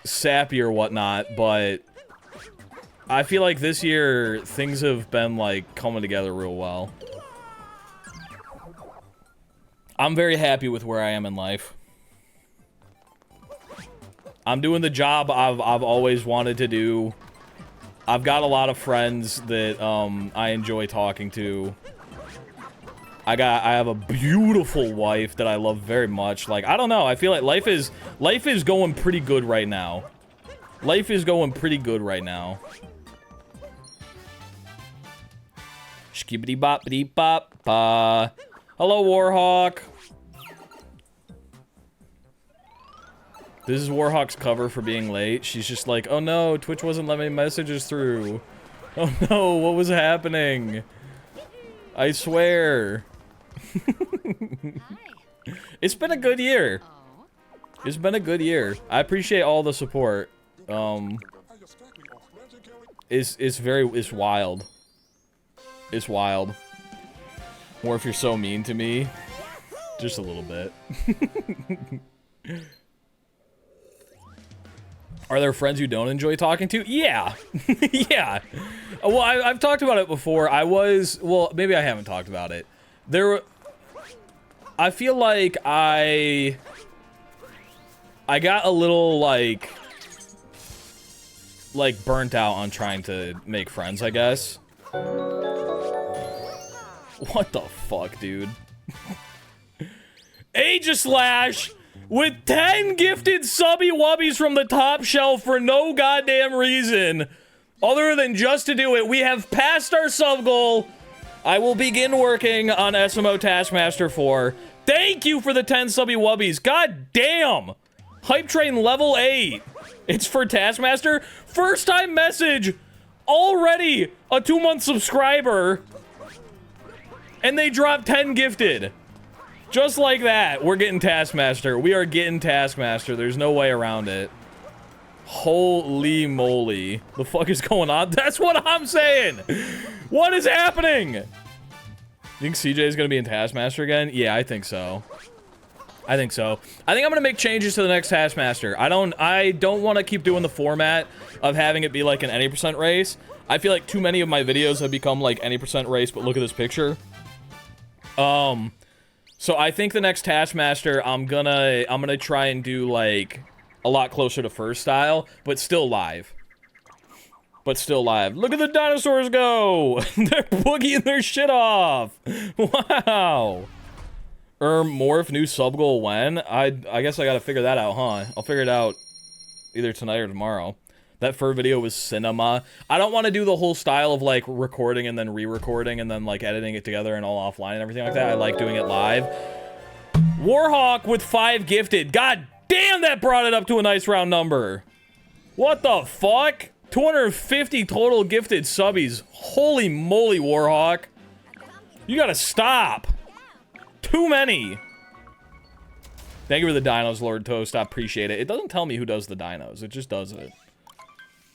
sappy or whatnot, but I feel like this year things have been like coming together real well. I'm very happy with where I am in life. I'm doing the job I've always wanted to do. I've got a lot of friends that I enjoy talking to. I have a beautiful wife that I love very much. Like, I don't know, I feel like life is going pretty good right now. Life is going pretty good right now. Skibbity boppity bop ba. Hello, Warhawk. This is Warhawk's cover for being late. She's just like, oh no, Twitch wasn't letting me messages through. Oh no, what was happening? I swear. It's been a good year. It's been a good year. I appreciate all the support. It's wild. It's wild. Or if you're so mean to me, just a little bit. Are there friends you don't enjoy talking to? Yeah. Yeah. Well, I've talked about it before. Well, maybe I haven't talked about it. I feel like I got a little, like burnt out on trying to make friends, I guess. What the fuck, dude? Aegislash with 10 gifted subby wubbies from the top shelf for no goddamn reason other than just to do it. We have passed our sub goal. I will begin working on SMO Taskmaster 4. Thank you for the 10 subby wubbies. God damn. Hype train level 8. It's for Taskmaster. First time message. Already a 2-month subscriber. And they dropped 10 gifted. Just like that, we're getting Taskmaster. We are getting Taskmaster. There's no way around it. Holy moly. The fuck is going on? That's what I'm saying. What is happening? You think CJ is going to be in Taskmaster again? Yeah, I think so. I think so. I think I'm going to make changes to the next Taskmaster. I don't want to keep doing the format of having it be like an any percent race. I feel like too many of my videos have become like any percent race, but look at this picture. So I think the next Taskmaster, I'm gonna try and do like a lot closer to first style, but still live. Look at the dinosaurs go! They're boogieing their shit off! Wow! Morph new sub goal when? I guess I gotta figure that out, huh? I'll figure it out either tonight or tomorrow. That fur video was cinema. I don't want to do the whole style of like recording and then re-recording and then like editing it together and all offline and everything like that. I like doing it live. Warhawk with 5 gifted. God damn, that brought it up to a nice round number. What the fuck? 250 total gifted subbies. Holy moly, Warhawk. You gotta stop. Too many. Thank you for the dinos, Lord Toast. I appreciate it. It doesn't tell me who does the dinos. It just does it.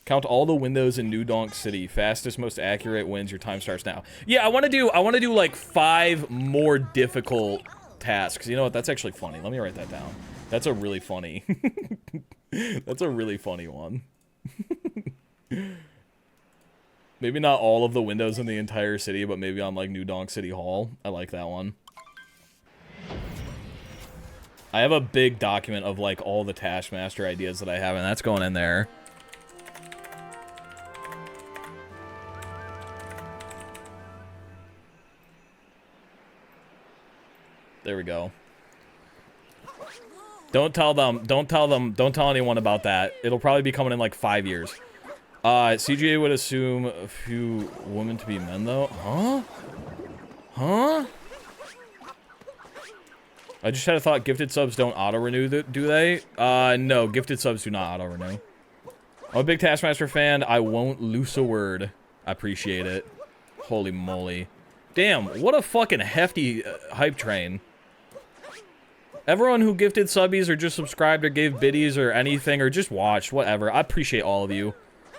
Count all the windows in New Donk City. Fastest, most accurate wins. Your time starts now. Yeah, I want to do like 5 more difficult tasks. You know what? That's actually funny. Let me write that down. That's a really funny. That's a really funny one. Maybe not all of the windows in the entire city, but maybe on like New Donk City Hall. I like that one. I have a big document of like all the Taskmaster ideas that I have, and that's going in there. There we go. Don't tell them. Don't tell anyone about that. It'll probably be coming in like 5 years. CGA would assume a few women to be men, though. Huh? Huh? I just had a thought, gifted subs don't auto-renew, do they? No, gifted subs do not auto-renew. I'm a big Taskmaster fan. I won't loose a word. I appreciate it. Holy moly. Damn, what a fucking hefty hype train. Everyone who gifted subbies or just subscribed or gave biddies or anything or just watched, whatever. I appreciate all of you.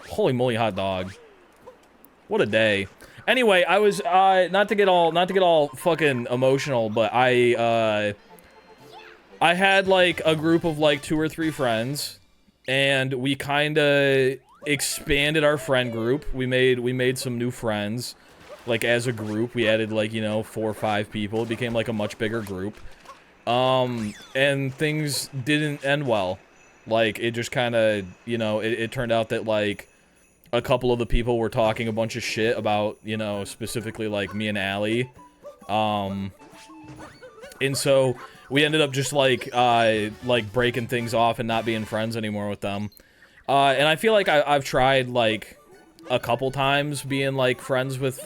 Holy moly hot dog. What a day. Anyway, I was, not to get all fucking emotional, but I had, like, a group of, like, 2 or 3 friends, and we kinda expanded our friend group. We made some new friends. Like, as a group, we added, like, you know, 4 or 5 people. It became, like, a much bigger group. And things didn't end well. Like, it just kinda, you know, it turned out that, like, a couple of the people were talking a bunch of shit about, you know, specifically, like, me and Allie. And so we ended up just, like, breaking things off and not being friends anymore with them. And I feel like I've tried, like, a couple times being, like, friends with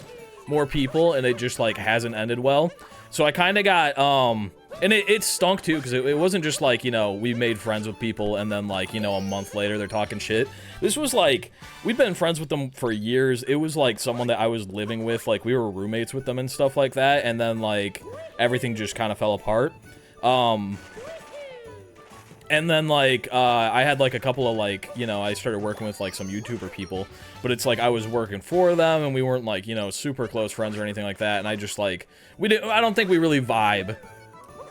more people, and it just, like, hasn't ended well. So I kind of got, and it stunk, too, because it wasn't just, like, you know, we made friends with people, and then, like, you know, a month later, they're talking shit. This was, like, we'd been friends with them for years. It was, like, someone that I was living with. Like, we were roommates with them and stuff like that, and then, like, everything just kind of fell apart. And then, like, I had, like, a couple of, like, you know, I started working with, like, some YouTuber people, but it's, like, I was working for them, and we weren't, like, you know, super close friends or anything like that, and I just, like, I don't think we really vibe,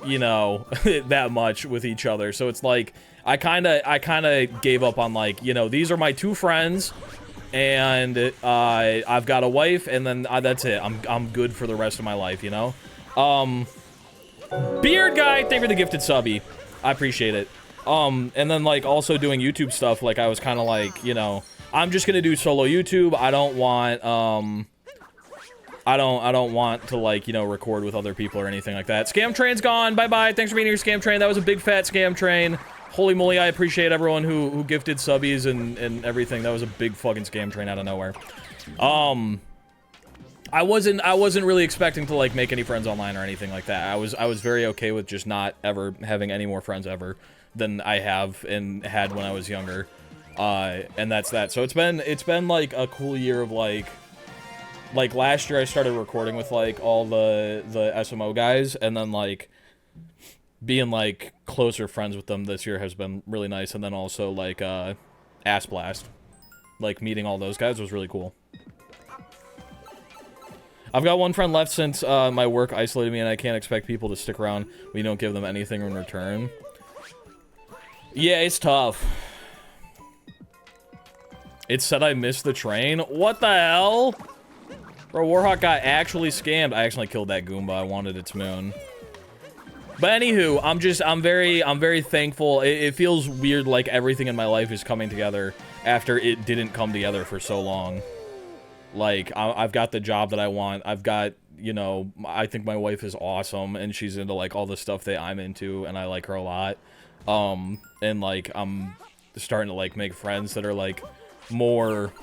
you know, that much with each other, so it's, like, I kinda gave up on, like, you know, these are my 2 friends, and, I've got a wife, and then, that's it, I'm good for the rest of my life, you know? Beard Guy, thank you for the gifted subby. I appreciate it. And then, like, also doing YouTube stuff, like, I was kind of like, you know, I'm just gonna do solo YouTube. I don't want, I don't want to, like, you know, record with other people or anything like that. Scam Train's gone. Bye-bye. Thanks for being here, Scam Train. That was a big fat Scam Train. Holy moly, I appreciate everyone who gifted subbies and everything. That was a big fucking Scam Train out of nowhere. I wasn't really expecting to, like, make any friends online or anything like that. I was very okay with just not ever having any more friends ever than I have and had when I was younger. And that's that. So it's been like a cool year of, like last year I started recording with, like, all the SMO guys, and then, like, being, like, closer friends with them this year has been really nice. And then also, like, Ass Blast, like, meeting all those guys was really cool. I've got one friend left since my work isolated me, and I can't expect people to stick around. We don't give them anything in return. Yeah, it's tough. It said I missed the train? What the hell? Bro, Warhawk got actually scammed. I actually killed that Goomba. I wanted its moon. But anywho, I'm very thankful. It feels weird, like everything in my life is coming together after it didn't come together for so long. Like, I've got the job that I want. I've got, you know, I think my wife is awesome, and she's into, like, all the stuff that I'm into, and I like her a lot. And, like, I'm starting to, like, make friends that are, like, more,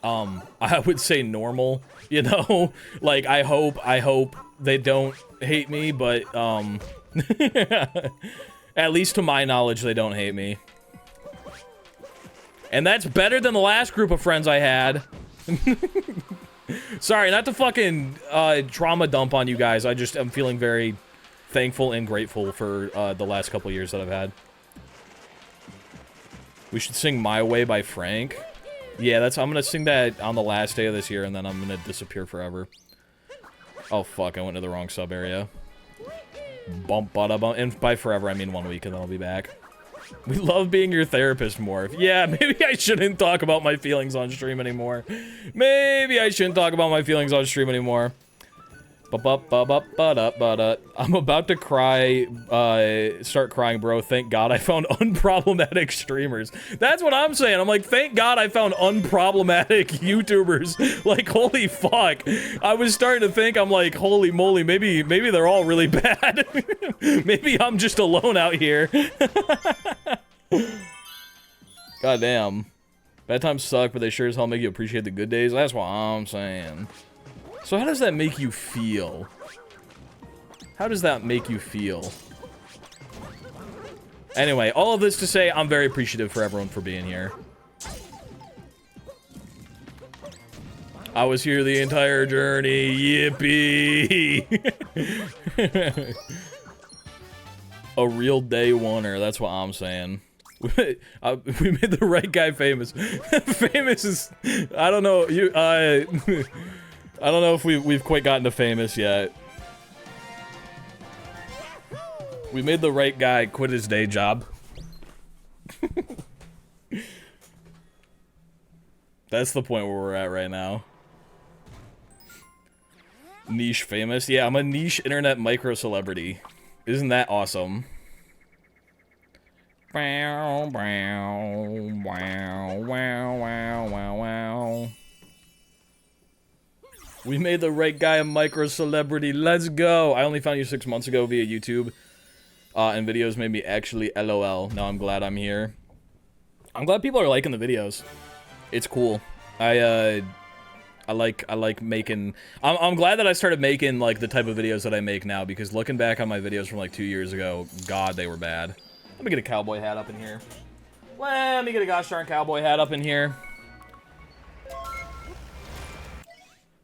I would say normal, you know? Like, I hope they don't hate me, but, at least to my knowledge, they don't hate me. And that's better than the last group of friends I had. Sorry, not to fucking trauma dump on you guys. I just am feeling very thankful and grateful for the last couple years that I've had. We should sing My Way by Frank. Yeah, I'm gonna sing that on the last day of this year, and then I'm gonna disappear forever. Oh fuck, I went to the wrong sub area. Bump bada bump, and by forever I mean 1 week, and then I'll be back. We love being your therapist, Morph. Yeah, maybe I shouldn't talk about my feelings on stream anymore. Maybe I shouldn't talk about my feelings on stream anymore. I'm about to cry, start crying, bro. Thank God I found unproblematic streamers. That's what I'm saying. I'm like, thank God I found unproblematic YouTubers. Like, holy fuck. I was starting to think, I'm like, holy moly, maybe they're all really bad. Maybe I'm just alone out here. God damn. Bad times suck, but they sure as hell make you appreciate the good days. That's what I'm saying. So how does that make you feel? How does that make you feel? Anyway, all of this to say, I'm very appreciative for everyone for being here. I was here the entire journey. Yippee! A real day oneer. That's what I'm saying. We made the right guy famous. Famous is... I don't know. I don't know if we've quite gotten to famous yet. We made the right guy quit his day job. That's the point where we're at right now. Niche famous? Yeah, I'm a niche internet micro celebrity. Isn't that awesome? Wow, wow, wow, wow, wow, wow, wow. We made the right guy a micro celebrity. Let's go. I only found you 6 months ago via YouTube. And videos made me actually LOL. Now I'm glad I'm here. I'm glad people are liking the videos. It's cool. I like making... I'm glad that I started making, like, the type of videos that I make now, because looking back on my videos from, like, 2 years ago, God, they were bad. Let me get a cowboy hat up in here. Let me get a gosh darn cowboy hat up in here.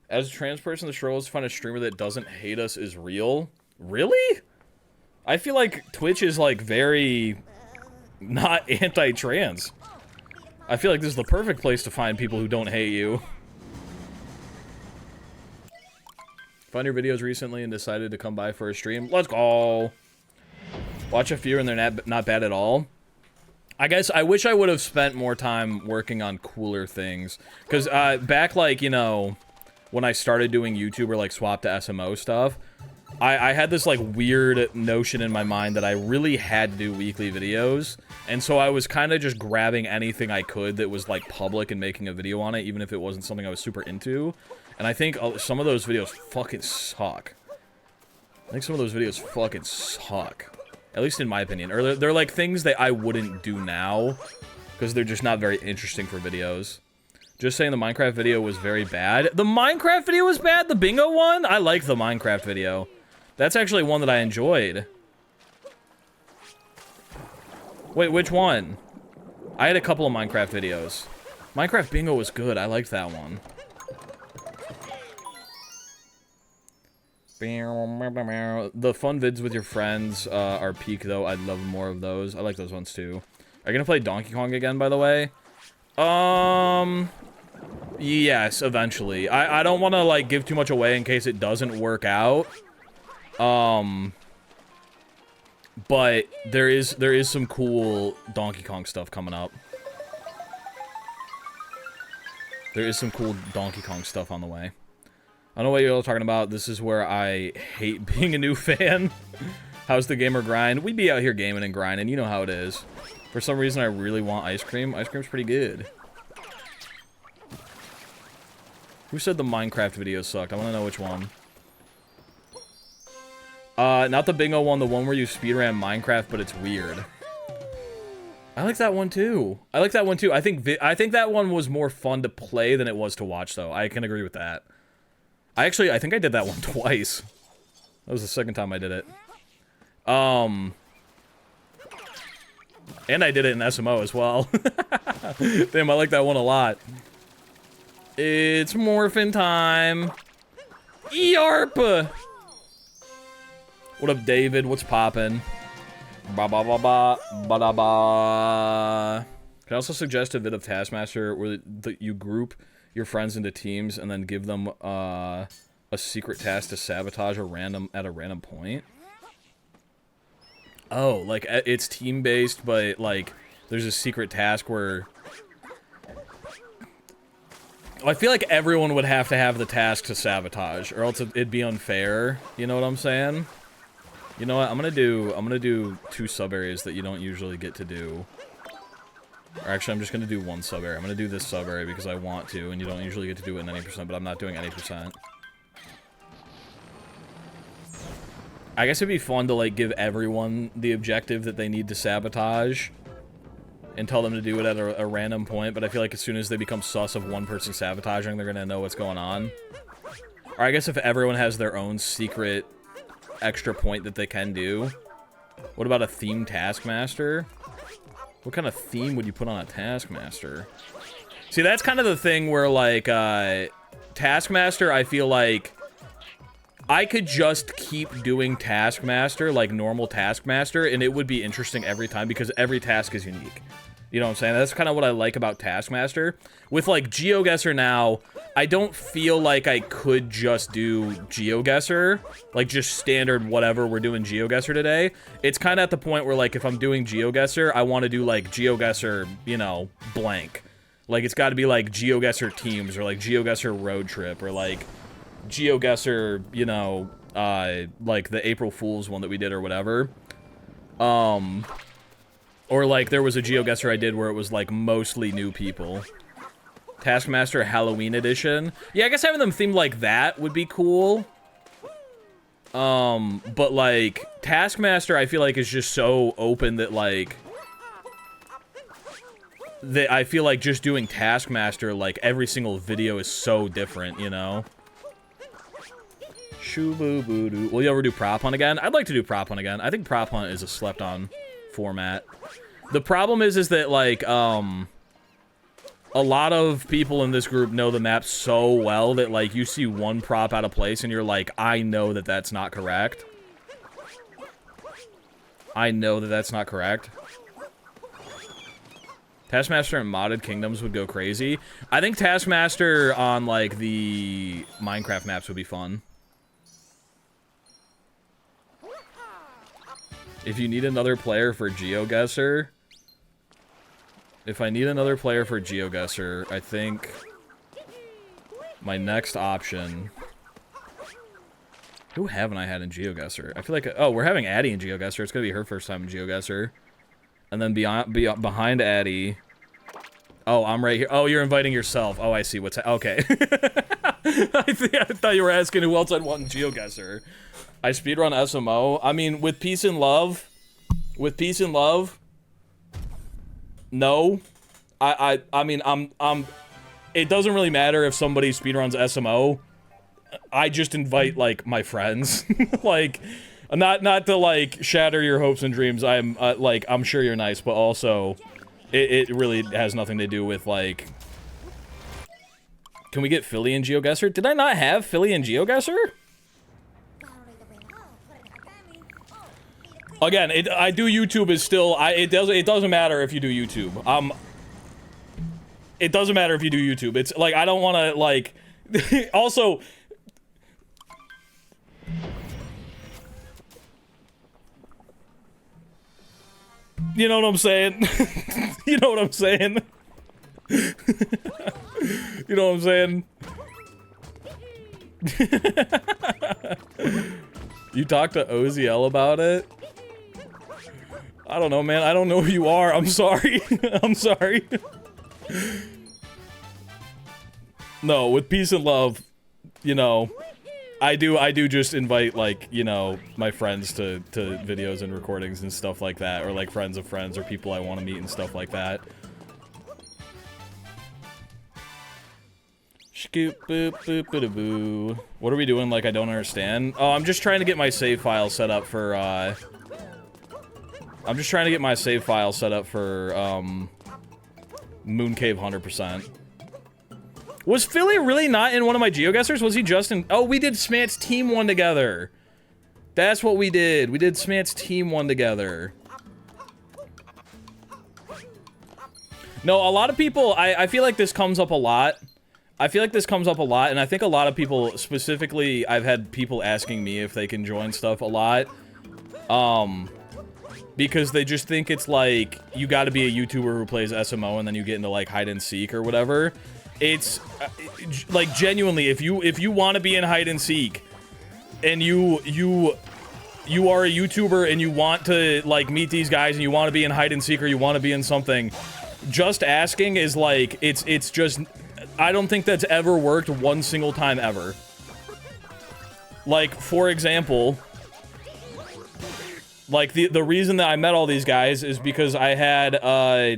As a trans person, the struggle is to find a streamer that doesn't hate us is real. Really? I feel like Twitch is, like, very not anti-trans. I feel like this is the perfect place to find people who don't hate you. Found your videos recently and decided to come by for a stream. Let's go! Watch a few and they're not bad at all. I guess I wish I would have spent more time working on cooler things. Because, back, like, you know... when I started doing YouTube or, like, swap to SMO stuff, I had this, like, weird notion in my mind that I really had to do weekly videos, and so I was kind of just grabbing anything I could that was, like, public and making a video on it, even if it wasn't something I was super into, and I think some of those videos fucking suck. I think some of those videos fucking suck. At least in my opinion. Or they're like, things that I wouldn't do now, because they're just not very interesting for videos. Just saying the Minecraft video was very bad. The Minecraft video was bad? The bingo one? I like the Minecraft video. That's actually one that I enjoyed. Wait, which one? I had a couple of Minecraft videos. Minecraft bingo was good. I liked that one. The fun vids with your friends are peak, though. I'd love more of those. I like those ones, too. Are you gonna play Donkey Kong again, by the way? Yes, eventually. I don't want to, like, give too much away in case it doesn't work out. But there is some cool Donkey Kong stuff coming up. There is some cool Donkey Kong stuff on the way. I don't know what you're all talking about. This is where I hate being a new fan. How's the gamer grind? We'd be out here gaming and grinding. You know how it is. For some reason, I really want ice cream. Ice cream's pretty good. Who said the Minecraft video sucked? I want to know which one. Not the bingo one, the one where you speedran Minecraft, but it's weird. I like that one too. I like that one too. I think that one was more fun to play than it was to watch, though. I can agree with that. I think I did that one twice. That was the second time I did it. And I did it in SMO as well. Damn, I like that one a lot. It's morphin' time. Yarp! What up, David? What's poppin'? Ba ba ba ba ba da ba. Can I also suggest a vid of Taskmaster where you group your friends into teams and then give them a secret task to sabotage at a random point? Oh, like it's team based, but like there's a secret task where I feel like everyone would have to have the task to sabotage, or else it'd be unfair. You know what I'm saying? You know what? I'm gonna do 2 sub areas that you don't usually get to do. Or actually, I'm just gonna do 1 sub area. I'm gonna do this sub area because I want to, and you don't usually get to do it in any percent, but I'm not doing any percent. I guess it'd be fun to, like, give everyone the objective that they need to sabotage and tell them to do it at a random point, but I feel like as soon as they become sus of one person sabotaging, they're gonna know what's going on. Or I guess if everyone has their own secret extra point that they can do. What about a themed Taskmaster? What kind of theme would you put on a Taskmaster? See, that's kind of the thing where, like, Taskmaster, I feel like I could just keep doing Taskmaster, like normal Taskmaster, and it would be interesting every time because every task is unique. You know what I'm saying? That's kind of what I like about Taskmaster. With, like, GeoGuessr now, I don't feel like I could just do GeoGuessr, like, just standard whatever we're doing GeoGuessr today. It's kind of at the point where, like, if I'm doing GeoGuessr, I want to do, like, GeoGuessr, you know, blank. Like, it's got to be, like, GeoGuessr teams, or, like, GeoGuessr road trip, or, like, GeoGuessr, you know, like, the April Fool's one that we did, or whatever. Or, like, there was a GeoGuessr I did where it was, like, mostly new people. Taskmaster Halloween Edition. Yeah, I guess having them themed like that would be cool. But, like, Taskmaster, I feel like, is just so open that, like... that I feel like just doing Taskmaster, like, every single video is so different, you know? Shoo-boo-boo-doo. Will you ever do Prop Hunt again? I'd like to do Prop Hunt again. I think Prop Hunt is a slept-on format. The problem is that, like, a lot of people in this group know the map so well that, like, you see one prop out of place and you're like, I know that that's not correct. I know that that's not correct. Taskmaster and modded kingdoms would go crazy. I think Taskmaster on, like, the Minecraft maps would be fun. If you need another player for GeoGuessr... If I need another player for GeoGuessr, I think my next option... Who haven't I had in GeoGuessr? I feel like... Oh, we're having Addie in GeoGuessr. It's gonna be her first time in GeoGuessr. And then behind Addie... Oh, I'm right here. Oh, you're inviting yourself. Oh, I see what's... Okay. I thought you were asking who else I'd want in GeoGuessr. I speedrun SMO. I mean, with peace and love... With peace and love... No, I mean, it doesn't really matter if somebody speedruns SMO. I just invite, like, my friends. Like, not to, like, shatter your hopes and dreams. I'm, like, I'm sure you're nice, but also, it really has nothing to do with, like... Can we get Philly in GeoGuessr? Did I not have Philly in GeoGuessr? Again, I do YouTube is still it doesn't matter if you do YouTube. It doesn't matter if you do YouTube. It's like I don't want to like also you know what I'm saying? You know what I'm saying? You know what I'm saying? You talked to OZL about it? I don't know, man. I don't know who you are. I'm sorry. I'm sorry. No, with peace and love, you know, I do just invite, like, you know, my friends to videos and recordings and stuff like that, or, like, friends of friends, or people I want to meet and stuff like that. Scoop, boop, boop, boop, boo. What are we doing, like, I don't understand? Oh, I'm just trying to get my save file set up for, I'm just trying to get my save file set up for, Mooncave 100%. Was Philly really not in one of my GeoGuessrs? Was he just in... Oh, we did Smant's Team 1 together. That's what we did. We did Smant's Team 1 together. No, a lot of people... I feel like this comes up a lot. I feel like this comes up a lot, and I think a lot of people, specifically, I've had people asking me if they can join stuff a lot. Because they just think it's like, you gotta be a YouTuber who plays SMO and then you get into like hide and seek or whatever. It's like genuinely, if you want to be in hide and seek, and you are a YouTuber and you want to like meet these guys and you want to be in hide and seek or you want to be in something, just asking is like it's just, I don't think that's ever worked one single time ever. Like, for example, like the reason that I met all these guys is because I had a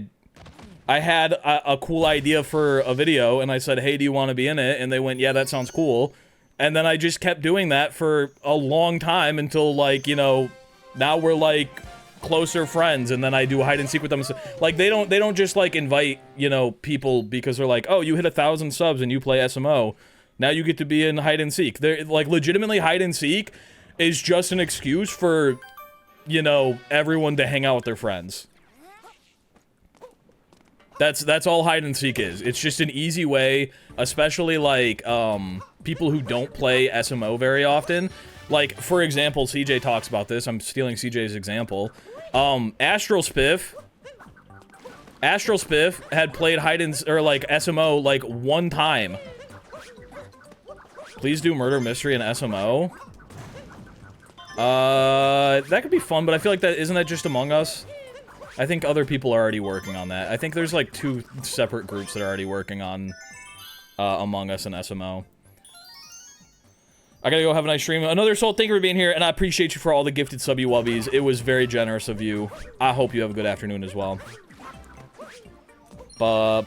cool idea for a video, and I said, hey, do you want to be in it? And they went, yeah, that sounds cool. And then I just kept doing that for a long time until, like, you know, now we're, like, closer friends, and then I do hide and seek with them. Like, they don't just, like, invite, you know, people because they're like, oh, you hit 1,000 subs and you play SMO. Now you get to be in hide and seek. They're, like, legitimately hide and seek is just an excuse for, you know, everyone to hang out with their friends. That's all hide and seek is. It's just an easy way, especially like people who don't play SMO very often. Like, for example, CJ talks about this. I'm stealing CJ's example. Astral Spiff had played hide and or like SMO like one time. Please do murder mystery and SMO. That could be fun, but I feel like that isn't that just Among Us? I think other people are already working on that. I think there's like 2 separate groups that are already working on Among Us and SMO. I gotta go have a nice stream. Another Soul, thank you for being here, and I appreciate you for all the gifted subby wubbies. It was very generous of you. I hope you have a good afternoon as well. Bye.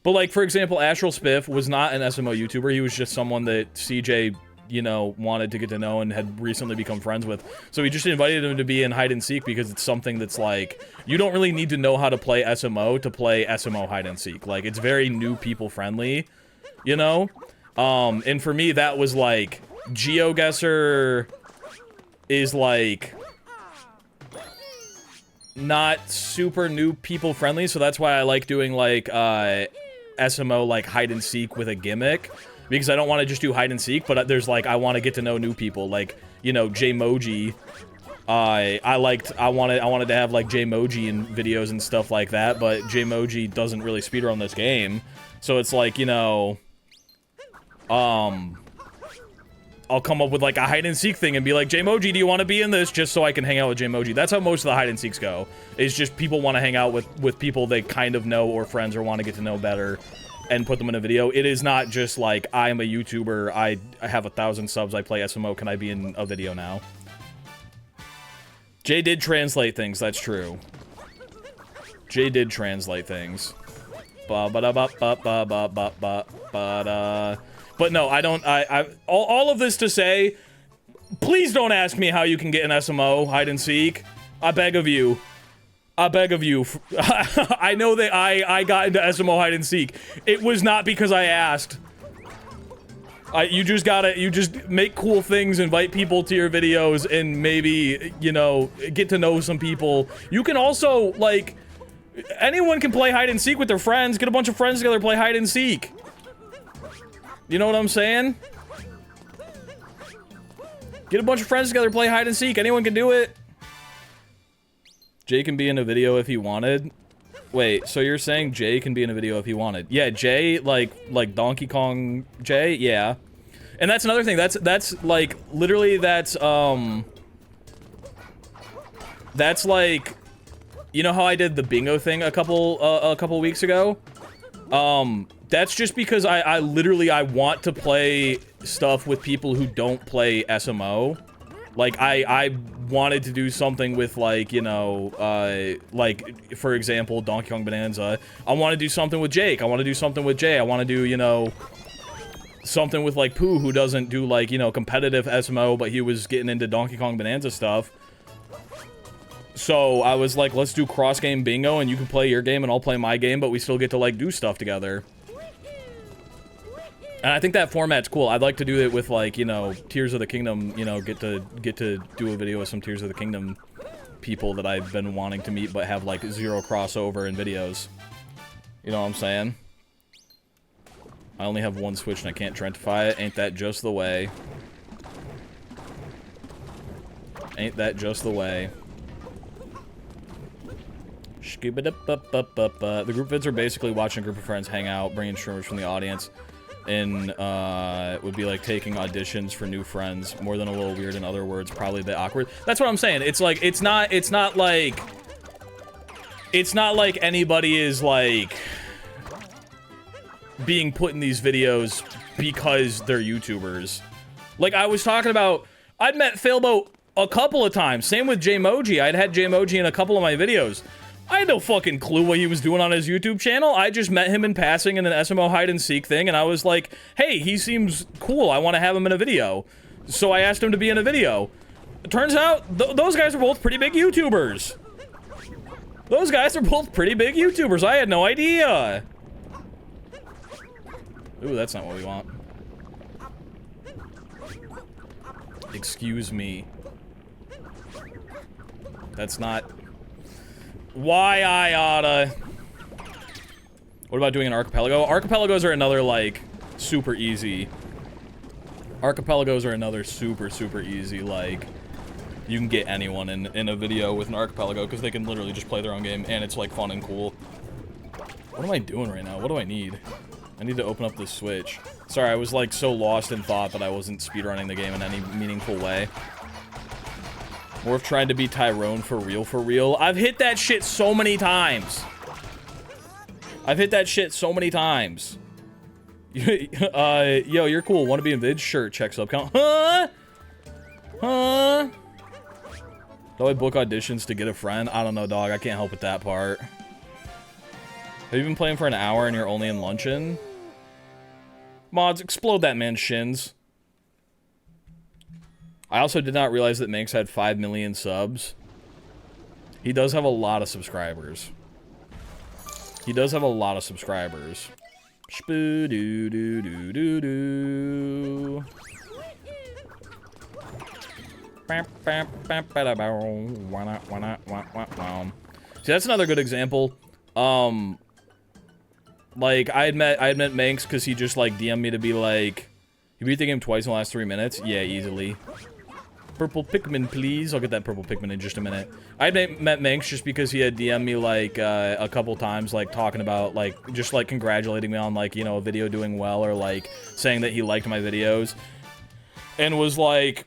But like, for example, Astral Spiff was not an SMO YouTuber. He was just someone that CJ, you know, wanted to get to know and had recently become friends with. So he just invited him to be in hide and seek because it's something that's like, you don't really need to know how to play SMO to play SMO hide and seek. Like, it's very new people friendly, you know? And for me, that was like, GeoGuessr is like not super new people friendly, so that's why I like doing like SMO like hide and seek with a gimmick. Because I don't want to just do hide and seek, but there's like, I want to get to know new people. Like, you know, Jmoji. I wanted to have like Jmoji in videos and stuff like that, but Jmoji doesn't really speedrun this game. So it's like, you know, I'll come up with like a hide and seek thing and be like, Jmoji, do you want to be in this? Just so I can hang out with Jmoji. That's how most of the hide and seeks go. It's just people want to hang out with people they kind of know or friends or want to get to know better and put them in a video. It is not just like, I am a YouTuber, I have 1,000 subs, I play SMO, can I be in a video now? Jay did translate things, that's true. Jay did translate things. But no, I don't, all of this to say, please don't ask me how you can get an SMO, hide and seek. I beg of you. I beg of you. I know that I got into SMO hide and seek. It was not because I asked. You just make cool things, invite people to your videos, and maybe, you know, get to know some people. You can also, like, anyone can play hide and seek with their friends. Get a bunch of friends together, play hide and seek. You know what I'm saying? Get a bunch of friends together, play hide and seek. Anyone can do it. Jay can be in a video if he wanted. Wait, so you're saying Jay can be in a video if he wanted? Yeah, Jay, like Donkey Kong Jay, yeah. And that's another thing. That's like literally that's like, you know how I did the bingo thing a couple weeks ago? That's just because I literally want to play stuff with people who don't play SMO. Like, I wanted to do something with, like, you know, like, for example, Donkey Kong Bonanza. I want to do something with Jake. I want to do something with Jay. I want to do, you know, something with, like, Pooh, who doesn't do, like, you know, competitive SMO, but he was getting into Donkey Kong Bonanza stuff. So, I was like, let's do cross-game bingo, and you can play your game, and I'll play my game, but we still get to, like, do stuff together. And I think that format's cool. I'd like to do it with, like, you know, Tears of the Kingdom, you know, get to do a video with some Tears of the Kingdom people that I've been wanting to meet but have, like, zero crossover in videos. You know what I'm saying? I only have one Switch and I can't Trentify it. Ain't that just the way? Ain't that just the way? The group vids are basically watching a group of friends hang out, bringing streamers from the audience, and it would be like taking auditions for new friends. More than a little weird, in other words, probably a bit awkward. That's what I'm saying. It's like it's not like anybody is like being put in these videos because they're YouTubers. Like I was talking about, I'd met Failboat a couple of times. Same with Jmoji. I'd had Jmoji in a couple of my videos. I had no fucking clue what he was doing on his YouTube channel. I just met him in passing in an SMO hide and seek thing, and I was like, hey, he seems cool. I want to have him in a video. So I asked him to be in a video. It turns out those guys are both pretty big YouTubers. Those guys are both pretty big YouTubers. I had no idea. Ooh, that's not what we want. Excuse me. That's not... Why I oughta... What about doing an archipelago? Archipelagos are another, like, super easy. Archipelagos are another super easy, like... You can get anyone in a video with an archipelago, because they can literally just play their own game, and it's, like, fun and cool. What am I doing right now? What do I need? I need to open up this Switch. Sorry, I was, like, so lost in thought that I wasn't speedrunning the game in any meaningful way. Or trying to be Tyrone for real. I've hit that shit so many times. I've hit that shit so many times. Yo, you're cool. Want to be in vid? Sure, check sub count. Huh? Huh? Do I book auditions to get a friend? I don't know, dog. I can't help with that part. Have you been playing for an hour and you're only in luncheon? Mods, explode that man's shins. I also did not realize that Manx had 5 million subs. He does have a lot of subscribers. He does have a lot of subscribers. Spoo-doo-doo-doo-doo-doo. See, that's another good example. Like, I had met Manx because he just, like, DM'd me to be like, you beat the game twice in the last 3 minutes? Yeah, easily. Purple Pikmin, please. I'll get that purple Pikmin in just a minute. I met Manx just because he had DM'd me, like, a couple times, like, talking about, like, just, like, congratulating me on, like, you know, a video doing well, or, like, saying that he liked my videos. And was like,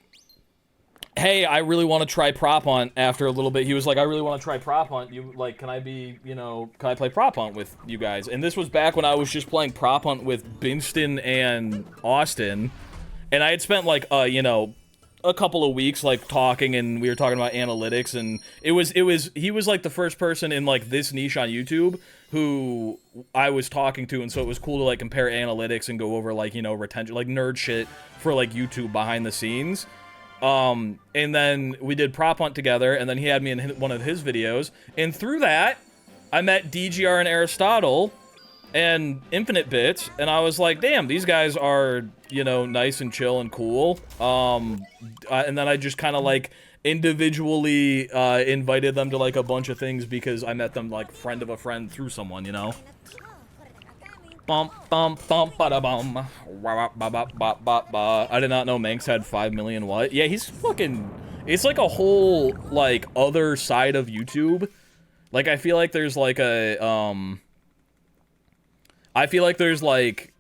hey, I really want to try Prop Hunt after a little bit. He was like, I really want to try Prop Hunt. You, like, can I be, you know, can I play Prop Hunt with you guys? And this was back when I was just playing Prop Hunt with Binston and Austin. And I had spent, like, you know, a couple of weeks, like, talking, and we were talking about analytics, and he was, like, the first person in, like, this niche on YouTube who I was talking to, and so it was cool to, like, compare analytics and go over, like, you know, retention, like, nerd shit for, like, YouTube behind the scenes. And then we did Prop Hunt together, and then he had me in one of his videos, and through that, I met DGR and Aristotle, and Infinite Bits, and I was like, damn, these guys are, you know, nice and chill and cool. And then I just kind of, like, individually, invited them to, like, a bunch of things because I met them, like, friend of a friend through someone, you know? Bum, bum, bum, bada bum. I did not know Manx had 5 million what? Yeah, he's fucking... It's like a whole, like, other side of YouTube. Like, I feel like there's, like, I feel like there's, like,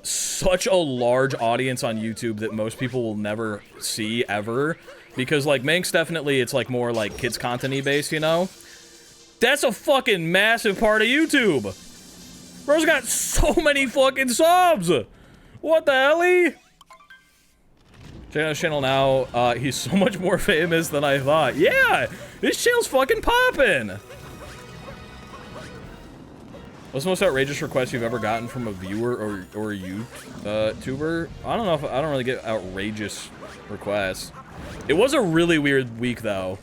such a large audience on YouTube that most people will never see, ever. Because, like, Manx definitely, it's, like, more, like, kids content-y based, you know? That's a fucking massive part of YouTube! Bro's got so many fucking subs! What the hell-y? Check out his channel now. He's so much more famous than I thought. Yeah! This channel's fucking poppin'! What's the most outrageous request you've ever gotten from a viewer or a YouTuber? I don't know if I don't really get outrageous requests. It was a really weird week though.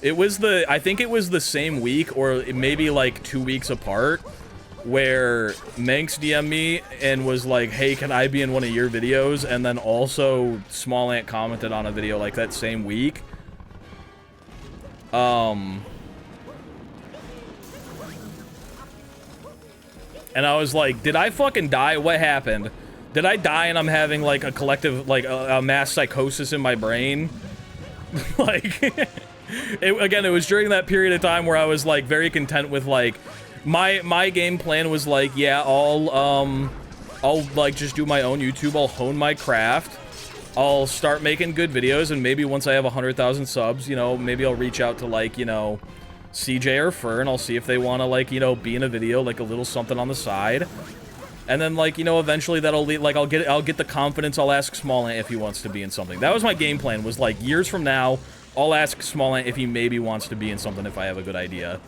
It was I think it was the same week or maybe like 2 weeks apart where Manx DM'd me and was like, hey, can I be in one of your videos? And then also Small Ant commented on a video like that same week. And I was like, did I fucking die? What happened? Did I die and I'm having, like, a collective, like, a mass psychosis in my brain? Like, Again, it was during that period of time where I was like very content with like my game plan was like, yeah, I'll like just do my own YouTube, I'll hone my craft, I'll start making good videos, and maybe once I have 100,000 subs, you know, maybe I'll reach out to like, you know, CJ or Fern, I'll see if they want to like, you know, be in a video, like a little something on the side. And then, like, you know, eventually that'll lead, like, I'll get the confidence, I'll ask Small Ant if he wants to be in something. That was my game plan, was, like, years from now, I'll ask Small Ant if he maybe wants to be in something if I have a good idea.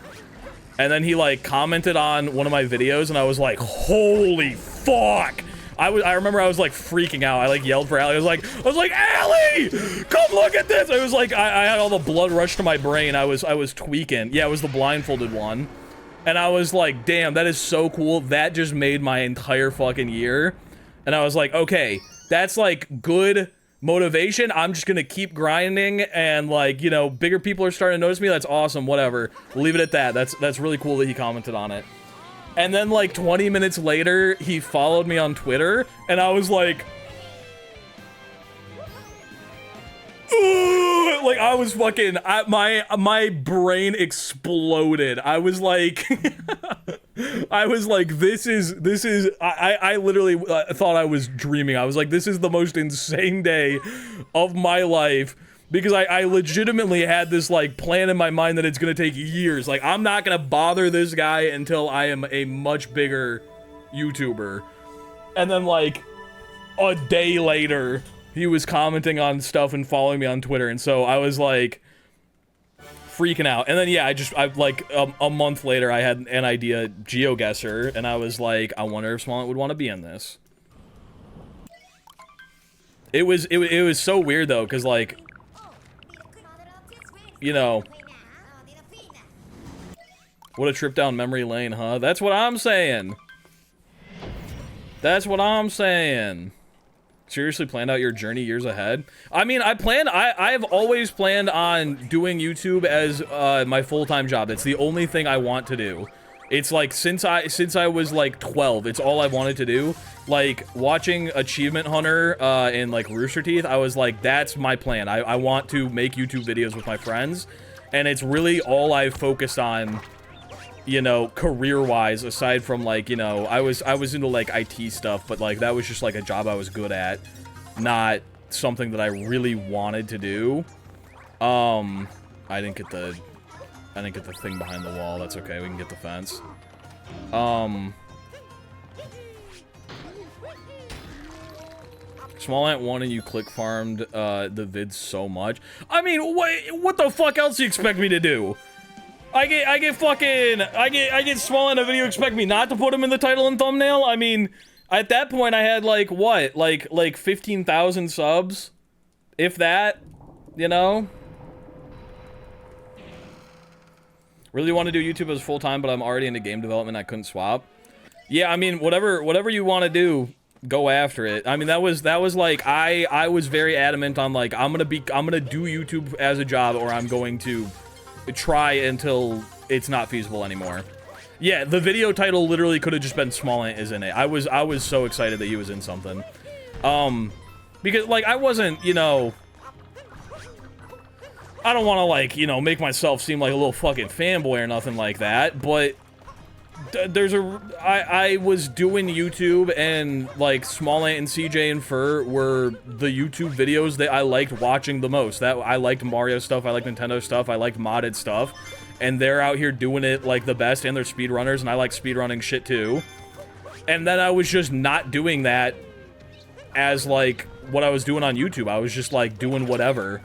And then he, like, commented on one of my videos, and I was like, holy fuck! I remember I was, like, freaking out. I, like, yelled for Allie. I was like, Allie! Come look at this! I was like, I had all the blood rush to my brain. I was tweaking. Yeah, it was the blindfolded one. And I was like, damn, that is so cool. That just made my entire fucking year. And I was like, okay, that's like good motivation. I'm just gonna keep grinding, and like, you know, bigger people are starting to notice me. That's awesome, whatever. We'll leave it at that. That's really cool that he commented on it. And then like 20 minutes later, he followed me on Twitter, and I was like, like, I was fucking, my brain exploded. I was like, this is, I literally thought I was dreaming. I was like, this is the most insane day of my life, because I legitimately had this, like, plan in my mind that it's gonna take years. Like, I'm not gonna bother this guy until I am a much bigger YouTuber. And then, like, a day later, he was commenting on stuff and following me on Twitter, and so I was like freaking out. And then yeah, I like a month later, I had an idea, GeoGuessr, and I was like, I wonder if Small would want to be in this. It was so weird though, because like, you know, what a trip down memory lane, huh? That's what I'm saying. That's what I'm saying. Seriously planned out your journey years ahead? I mean, I've always planned on doing YouTube as my full-time job. It's the only thing I want to do. It's like, since I was like 12, it's all I wanted to do. Like, watching Achievement Hunter and like Rooster Teeth, I was like, that's my plan. I want to make YouTube videos with my friends, and it's really all I've focused on, you know, career-wise, aside from, like, you know, I was into, like, IT stuff, but, like, that was just, like, a job I was good at, not something that I really wanted to do. I didn't get the thing behind the wall. That's okay, we can get the fence. Small Ant 1 and you click farmed the vids so much. I mean, what the fuck else do you expect me to do? I get Small in a video, expect me not to put him in the title and thumbnail? I mean, at that point I had like, what? Like 15,000 subs? If that, you know? Really want to do YouTube as full-time, but I'm already into game development, I couldn't swap. Yeah, I mean, whatever you want to do, go after it. I mean, that was like, I was very adamant on like, I'm gonna do YouTube as a job, or I'm going to try until it's not feasible anymore. Yeah, the video title literally could have just been Small Ant is in it. I was so excited that he was in something. Because like, I wasn't, you know, I don't want to like, you know, make myself seem like a little fucking fanboy or nothing like that, but I was doing YouTube, and like Small Ant and CJ and Fur were the YouTube videos that I liked watching the most. That I liked Mario stuff, I liked Nintendo stuff, I liked modded stuff, and they're out here doing it like the best, and they're speedrunners, and I like speedrunning shit too. And then I was just not doing that as like what I was doing on YouTube. I was just like doing whatever.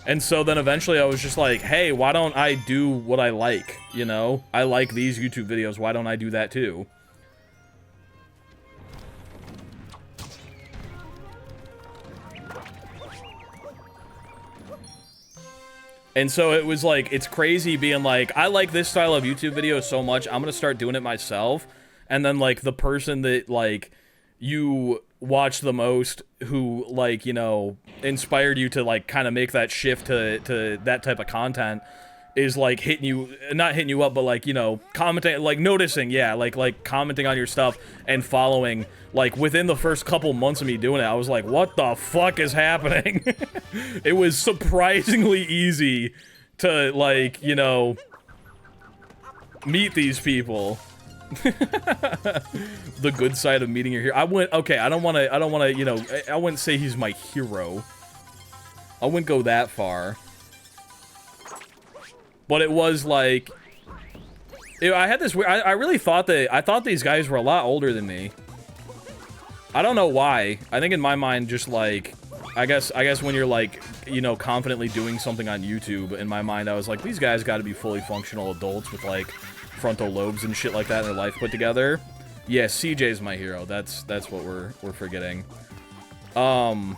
And so then eventually I was just like, hey, why don't I do what I like, you know? I like these YouTube videos, why don't I do that too? And so it was like, it's crazy being like, I like this style of YouTube video so much, I'm gonna start doing it myself. And then like the person that like you watch the most, who like, you know, inspired you to like kind of make that shift to that type of content, is like hitting you, not hitting you up, but like, you know, commenting, like noticing, yeah, like commenting on your stuff and following. Like within the first couple months of me doing it, I was like, what the fuck is happening? It was surprisingly easy to, like, you know, meet these people. The good side of meeting your hero. Okay, I don't want to, you know, I wouldn't say he's my hero. I wouldn't go that far. But it was like, I had this, I really thought I thought these guys were a lot older than me. I don't know why. I think in my mind, just like, I guess when you're like, you know, confidently doing something on YouTube, in my mind, I was like, these guys got to be fully functional adults with like frontal lobes and shit like that in their life put together. Yeah, CJ's my hero. That's what we're forgetting. Because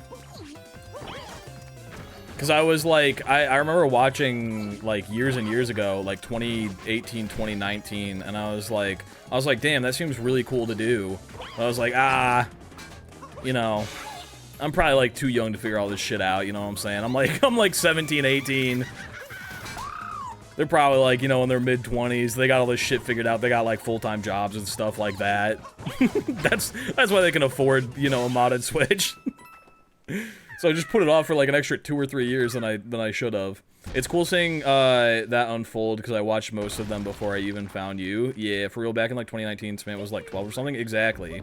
I was like, I remember watching like years and years ago, like 2018, 2019, and I was like, damn, that seems really cool to do. I was like, you know, I'm probably like too young to figure all this shit out, you know what I'm saying? I'm like 17, 18. They're probably like, you know, in their mid-20s. They got all this shit figured out. They got like full-time jobs and stuff like that. That's why they can afford, you know, a modded Switch. So I just put it off for like an extra 2 or 3 years than I should have. It's cool seeing that unfold because I watched most of them before I even found you. Yeah, for real, back in like 2019, Smant was like 12 or something. Exactly.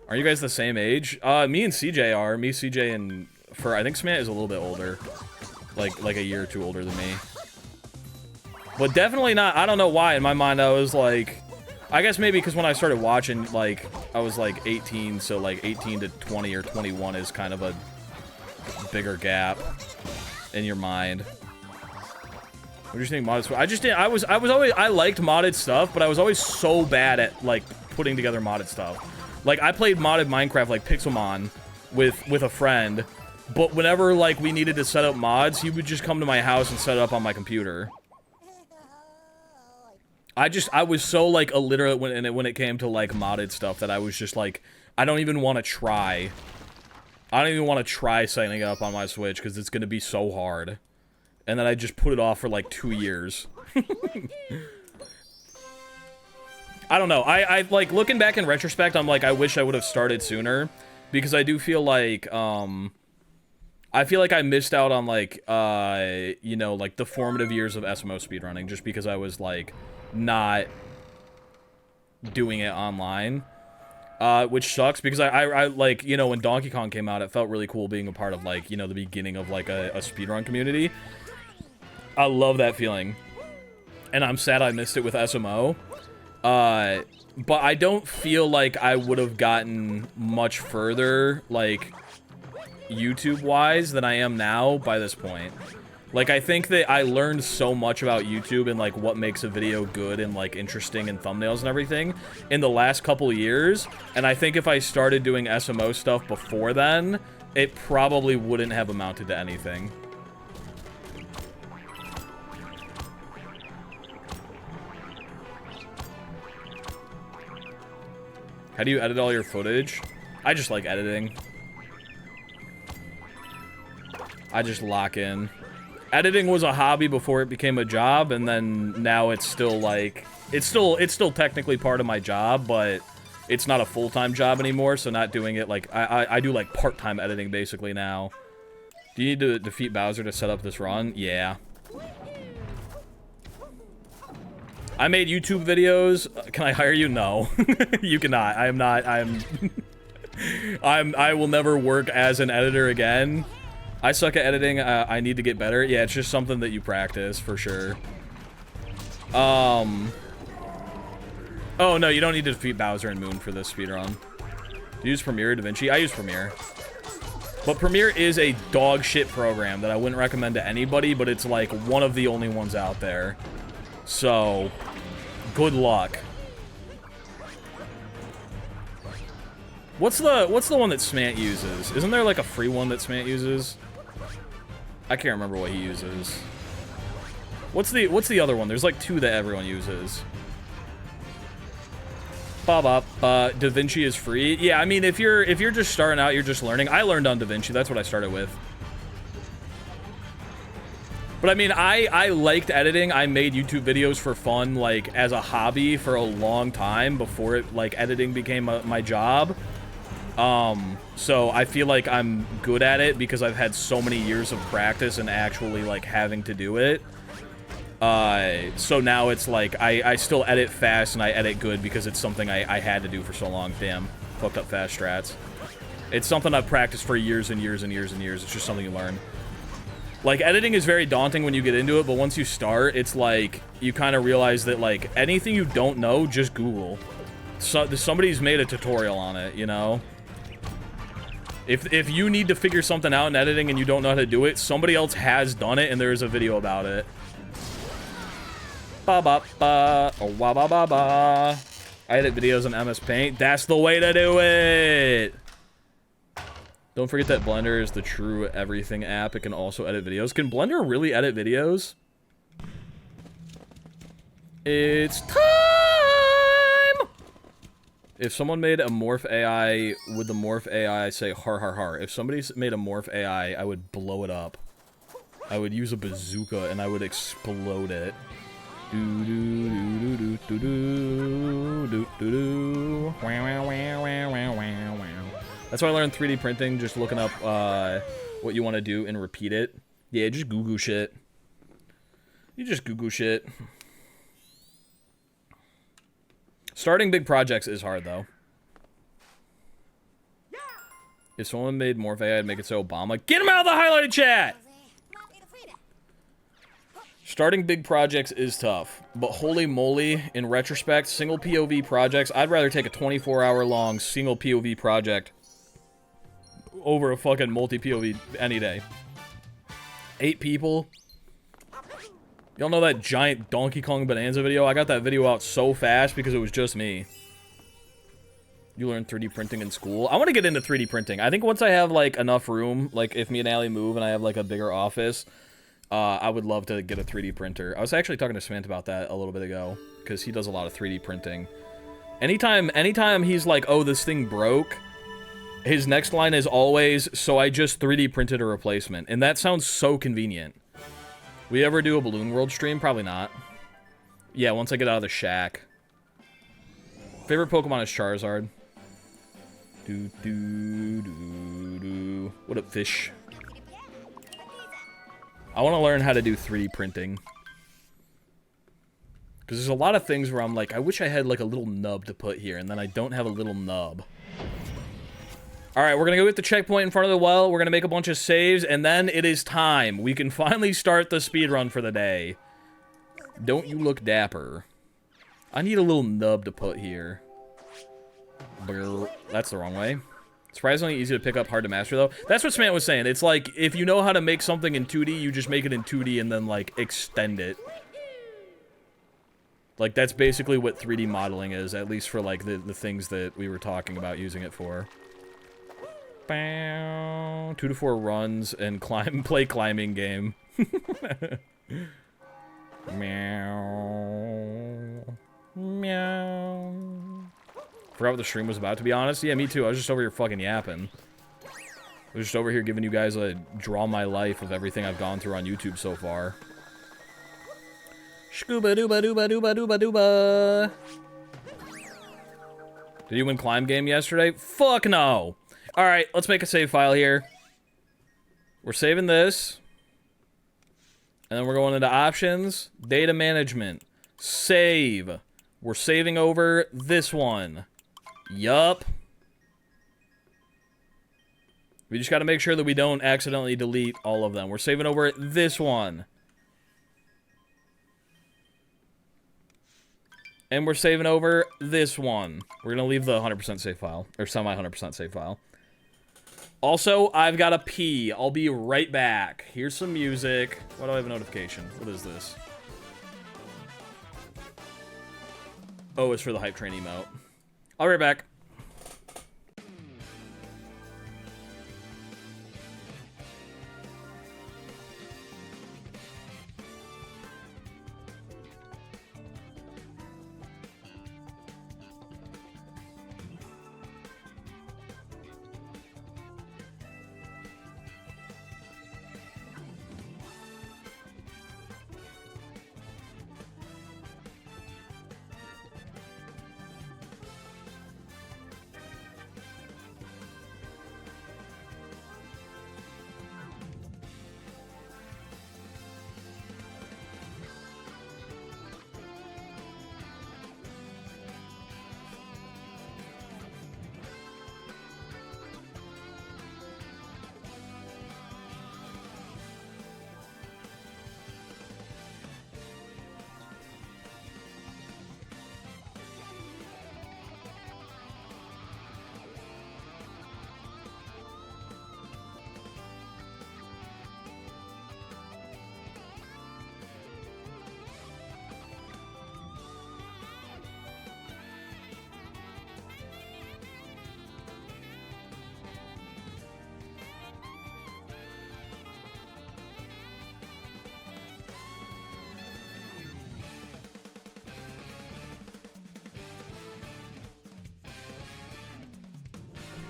Are you guys the same age? Me and CJ are. Me, CJ, and I think Smant is a little bit older. Like a year or two older than me. But definitely not, I don't know why, in my mind I was like, I guess maybe because when I started watching, like, I was like 18, so like 18 to 20 or 21 is kind of a bigger gap in your mind. What do you think modded stuff? I just didn't, I liked modded stuff, but I was always so bad at, like, putting together modded stuff. Like, I played modded Minecraft, like Pixelmon, with a friend, but whenever, like, we needed to set up mods, he would just come to my house and set it up on my computer. I was so, like, illiterate when it came to, like, modded stuff that I was just, like, I don't even want to try. I don't even want to try setting it up on my Switch, because it's going to be so hard. And then I just put it off for, like, 2 years. I don't know. I like, looking back in retrospect, I'm like, I wish I would have started sooner. Because I do feel like, I feel like I missed out on, like, you know, like, the formative years of SMO speedrunning, just because I was, like, not doing it online, which sucks because I like, you know, when Donkey Kong came out, it felt really cool being a part of, like, you know, the beginning of, like, a speedrun community. I love that feeling, and I'm sad I missed it with SMO, but I don't feel like I would have gotten much further, like, YouTube-wise than I am now by this point. Like, I think that I learned so much about YouTube and, like, what makes a video good and, like, interesting and thumbnails and everything in the last couple of years, and I think if I started doing SMO stuff before then, it probably wouldn't have amounted to anything. How do you edit all your footage? I just like editing. I just lock in. Editing was a hobby before it became a job, and then now it's still like, it's still technically part of my job, but it's not a full-time job anymore, so not doing it, like, I do like part-time editing basically now. Do you need to defeat Bowser to set up this run? Yeah. I made YouTube videos. Can I hire you? No. You cannot. I am not, I will never work as an editor again. I suck at editing. I need to get better. Yeah, it's just something that you practice, for sure. Oh, no, you don't need to defeat Bowser and Moon for this speedrun. Do you use Premiere or DaVinci? I use Premiere. But Premiere is a dog shit program that I wouldn't recommend to anybody, but it's, like, one of the only ones out there. So, good luck. What's the one that Smant uses? Isn't there, like, a free one that Smant uses? I can't remember what he uses. What's the other one? There's like 2 that everyone uses. DaVinci is free. Yeah, I mean, if you're just starting out, you're just learning. I learned on DaVinci. That's what I started with. But I mean, I liked editing. I made YouTube videos for fun, like, as a hobby for a long time before it, like, editing became my job. So I feel like I'm good at it because I've had so many years of practice and actually, like, having to do it. So now it's like, I still edit fast and I edit good because it's something I had to do for so long. Damn. Fucked up fast strats. It's something I've practiced for years and years and years and years. It's just something you learn. Like, editing is very daunting when you get into it, but once you start, it's like, you kind of realize that, like, anything you don't know, just Google. Somebody's made a tutorial on it, you know? If you need to figure something out in editing and you don't know how to do it, somebody else has done it and there's a video about it. Ba ba ba, oh, wa ba ba ba. I edit videos in MS Paint. That's the way to do it! Don't forget that Blender is the true everything app. It can also edit videos. Can Blender really edit videos? It's time! If someone made a morph AI, would the morph AI say har har har? If somebody made a morph AI, I would blow it up. I would use a bazooka and I would explode it. Do do do do do do do do do. Wow wow wow wow wow wow. That's why I learned 3D printing, just looking up what you want to do and repeat it. Yeah, just Google shit. You just Google shit. Starting big projects is hard, though. If someone made Morphe, I'd make it so Obama. Get him out of the highlighted chat! Starting big projects is tough, but holy moly, in retrospect, single POV projects, I'd rather take a 24-hour-long single POV project over a fucking multi-POV any day. 8 people. Y'all know that giant Donkey Kong Bonanza video? I got that video out so fast because it was just me. You learned 3D printing in school? I want to get into 3D printing. I think once I have, like, enough room, like, if me and Allie move and I have, like, a bigger office, I would love to get a 3D printer. I was actually talking to Samantha about that a little bit ago, because he does a lot of 3D printing. Anytime he's like, oh, this thing broke, his next line is always, so I just 3D printed a replacement. And that sounds so convenient. We ever do a Balloon World stream? Probably not. Yeah, once I get out of the shack. Favorite Pokemon is Charizard. Do, do, do, do. What up, fish? I want to learn how to do 3D printing. Because there's a lot of things where I'm like, I wish I had like a little nub to put here, and then I don't have a little nub. Alright, we're going to go hit the checkpoint in front of the well, we're going to make a bunch of saves, and then it is time. We can finally start the speedrun for the day. Don't you look dapper. I need a little nub to put here. Brr, that's the wrong way. Surprisingly easy to pick up, hard to master, though. That's what Samantha was saying. It's like, if you know how to make something in 2D, you just make it in 2D and then, like, extend it. Like, that's basically what 3D modeling is, at least for, like, the things that we were talking about using it for. 2 to 4 runs and play climbing game. Meow. Meow. Forgot what the stream was about, to be honest. Yeah, me too. I was just over here fucking yapping. I was just over here giving you guys a draw my life of everything I've gone through on YouTube so far. Scooba dooba dooba dooba dooba dooba. Did you win climb game yesterday? Fuck no. Alright, let's make a save file here. We're saving this. And then we're going into options, data management, save. We're saving over this one. Yup. We just got to make sure that we don't accidentally delete all of them. We're saving over this one. And we're saving over this one. We're going to leave the 100% save file. Or semi-100% save file. Also, I've got to pee. I'll be right back. Here's some music. Why do I have a notification? What is this? Oh, it's for the hype train emote. I'll be right back.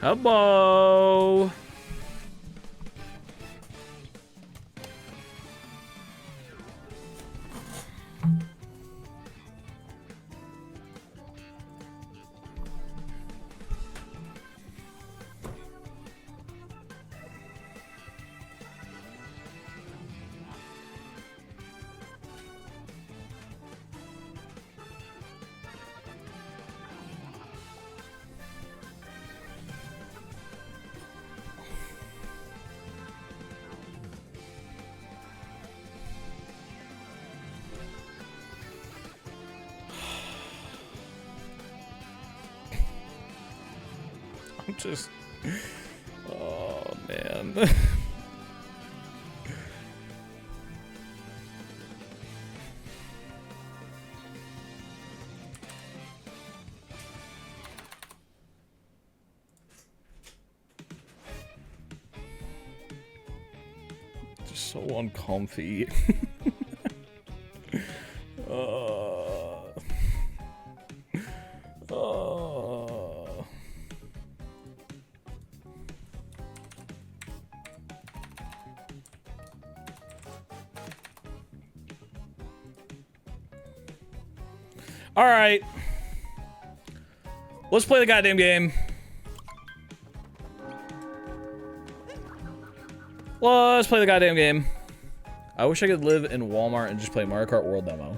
Hello. Just, oh man. Just so uncomfy. All right. Let's play the goddamn game. Let's play the goddamn game. I wish I could live in Walmart and just play Mario Kart World Demo.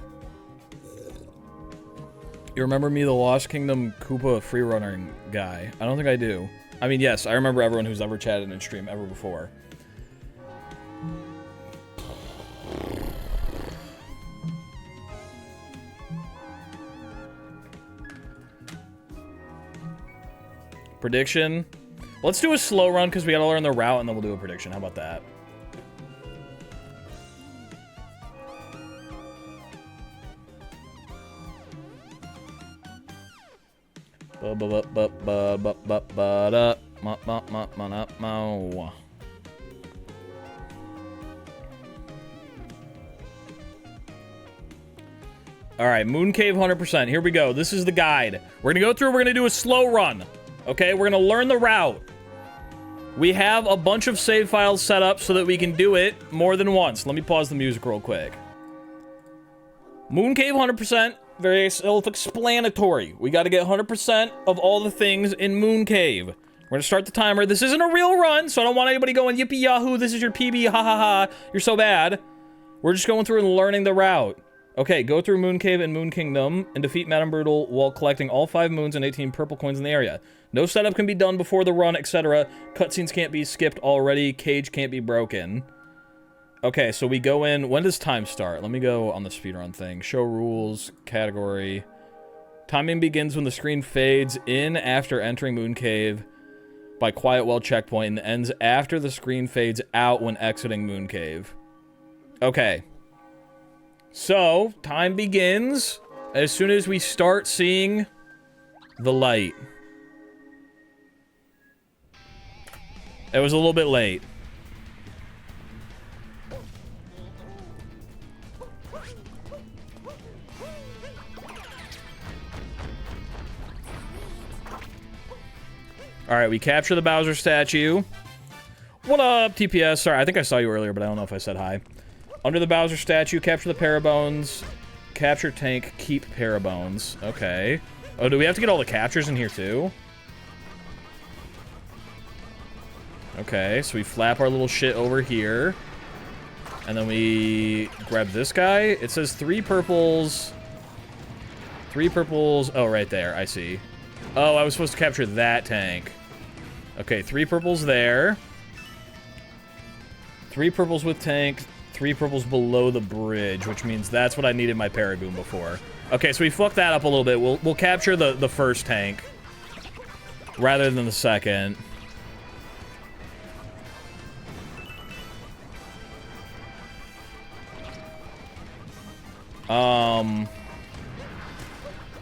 You remember me, the Lost Kingdom Koopa freerunning guy? I don't think I do. I mean, yes, I remember everyone who's ever chatted in stream ever before. Prediction. Let's do a slow run because we gotta learn the route and then we'll do a prediction. How about that? Alright, Moon Cave 100%. Here we go. This is the guide. We're gonna go through, we're gonna do a slow run. Okay, we're gonna learn the route. We have a bunch of save files set up so that we can do it more than once. Let me pause the music real quick. Moon Cave 100%, very self-explanatory. We gotta get 100% of all the things in Moon Cave. We're gonna start the timer. This isn't a real run, so I don't want anybody going, yippee yahoo, this is your PB, ha ha ha, you're so bad. We're just going through and learning the route. Okay, go through Moon Cave and Moon Kingdom and defeat Madame Brutal while collecting all 5 moons and 18 purple coins in the area. No setup can be done before the run, etc. Cutscenes can't be skipped already. Cage can't be broken. Okay, so we go in. When does time start? Let me go on the speedrun thing. Show rules, category. Timing begins when the screen fades in after entering Moon Cave by Quiet Well checkpoint and ends after the screen fades out when exiting Moon Cave. Okay. So, time begins as soon as we start seeing the light. It was a little bit late. Alright, we capture the Bowser statue. What up, TPS? Sorry, I think I saw you earlier, but I don't know if I said hi. Under the Bowser statue, capture the Parabones. Capture tank, keep Parabones. Okay. Oh, do we have to get all the captures in here, too? Okay, so we flap our little shit over here. And then we grab this guy. It says 3 purples. 3 purples. Oh, right there. I see. Oh, I was supposed to capture that tank. Okay, 3 purples there. 3 purples with tank. 3 purples below the bridge, which means that's what I needed my Paraboom before. Okay, so we fucked that up a little bit. We'll capture the first tank rather than the second.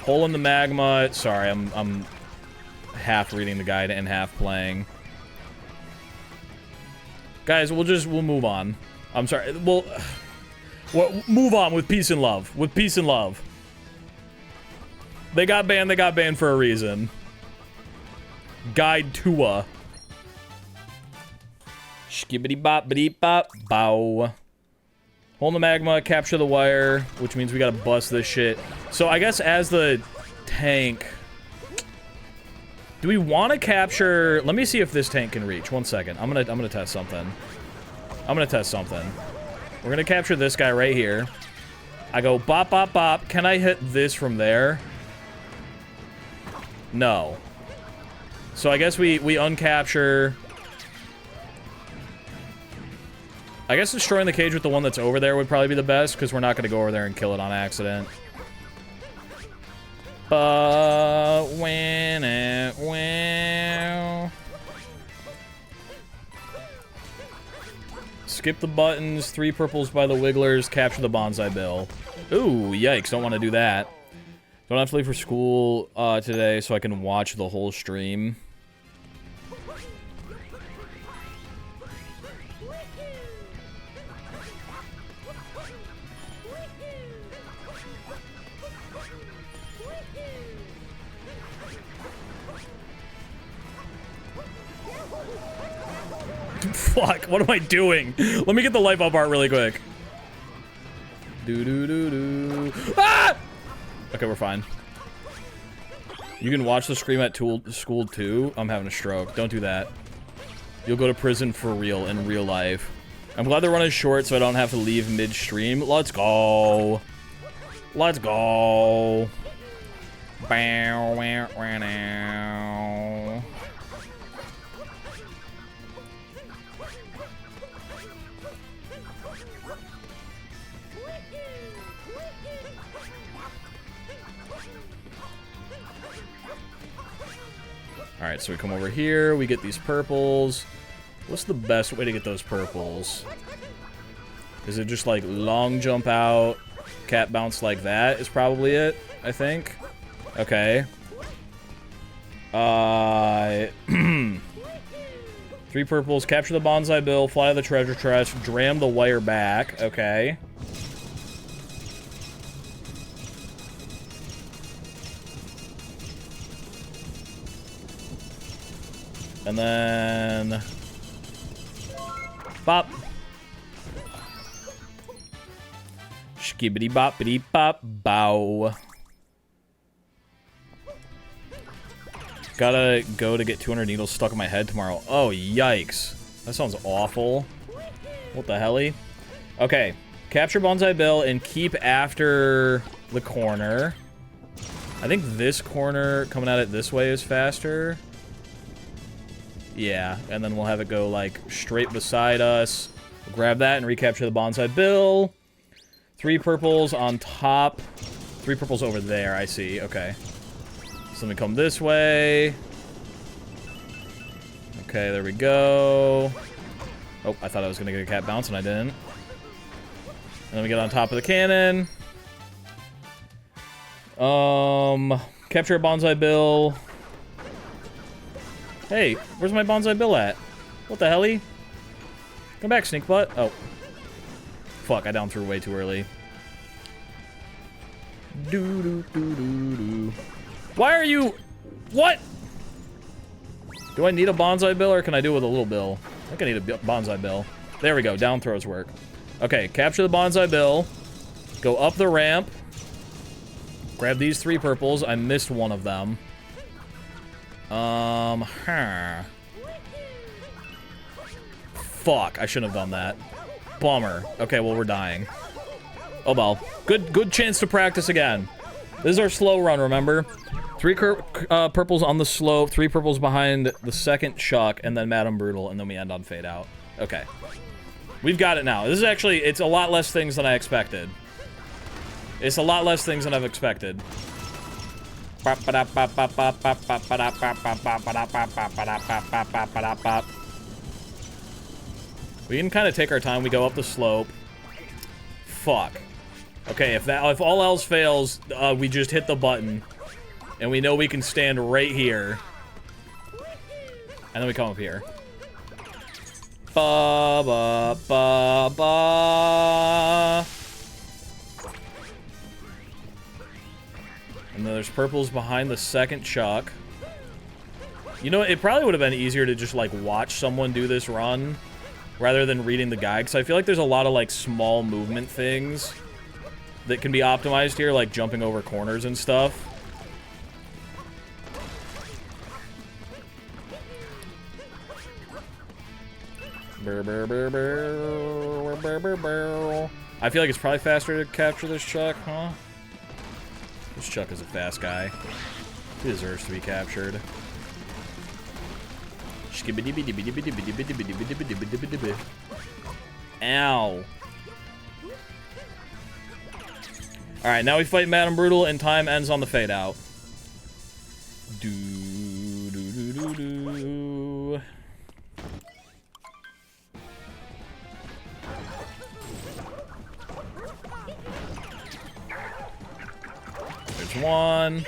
Hole in the magma. Sorry, I'm half reading the guide and half playing. Guys, we'll move on. I'm sorry. We'll move on with peace and love. With peace and love. They got banned for a reason. Guide Tua. Skibbity bop biddy bop bow. Hold the magma, capture the wire, which means we gotta bust this shit. So I guess as the tank, do we want to capture? Let me see if this tank can reach. 1 second. I'm gonna test something. We're gonna capture this guy right here. I go bop bop bop. Can I hit this from there? No. So I guess we uncapture. I guess destroying the cage with the one that's over there would probably be the best, because we're not going to go over there and kill it on accident. But when it will. Skip the buttons, 3 purples by the wigglers, capture the bonsai bill. Ooh, yikes, don't want to do that. Don't have to leave for school today so I can watch the whole stream. Fuck, what am I doing? Let me get the light bulb art really quick. Do. Ah! Okay, we're fine. You can watch the stream at school too. I'm having a stroke. Don't do that. You'll go to prison for real in real life. I'm glad the run is short so I don't have to leave mid-stream. Let's go. Let's go. Bow, wow, wow, now. Alright, so we come over here, we get these purples. What's the best way to get those purples? Is it just like long jump out, cat bounce like that is probably it, I think. Okay. 3 purples, capture the bonsai bill, fly to the treasure chest, dram the wire back, okay. And then... Bop. Skibbity bop biddy bop bow. Gotta go to get 200 needles stuck in my head tomorrow. Oh, yikes. That sounds awful. What the helly? Okay. Capture Bonsai Bill and keep after the corner. I think this corner coming at it this way is faster. Yeah, and then we'll have it go, like, straight beside us. We'll grab that and recapture the Bonsai Bill. 3 purples on top. 3 purples over there, I see. Okay. So let me come this way. Okay, there we go. Oh, I thought I was going to get a cat bounce, and I didn't. And then we get on top of the cannon. Capture a Bonsai Bill. Hey, where's my Bonsai Bill at? What the helly? Come back, sneak butt. Oh. Fuck, I down threw way too early. Do. Why are you... What? Do I need a Bonsai Bill, or can I do it with a little bill? I think I need a Bonsai Bill. There we go, down throws work. Okay, capture the Bonsai Bill. Go up the ramp. Grab these 3 purples. I missed one of them. Fuck, I shouldn't have done that. Bummer. Okay, well, we're dying. Oh, well. Good chance to practice again. This is our slow run, remember? 3 purples on the slope, 3 purples behind the second chuck, and then Madame Brutal, and then we end on Fade Out. Okay. We've got it now. This is actually, it's a lot less things than I expected. It's a lot less things than I've expected. We can kind of take our time. We go up the slope. Fuck. Okay, if all else fails, we just hit the button. And we know we can stand right here. And then we come up here. Ba ba ba ba. And then there's purples behind the second chuck. You know, it probably would have been easier to just, like, watch someone do this run rather than reading the guide, because I feel like there's a lot of, like, small movement things that can be optimized here, like jumping over corners and stuff. I feel like it's probably faster to capture this Chuck, huh? This Chuck is a fast guy. He deserves to be captured. Ow. Alright, now we fight Madame Brutal, and time ends on the fade out. There's one.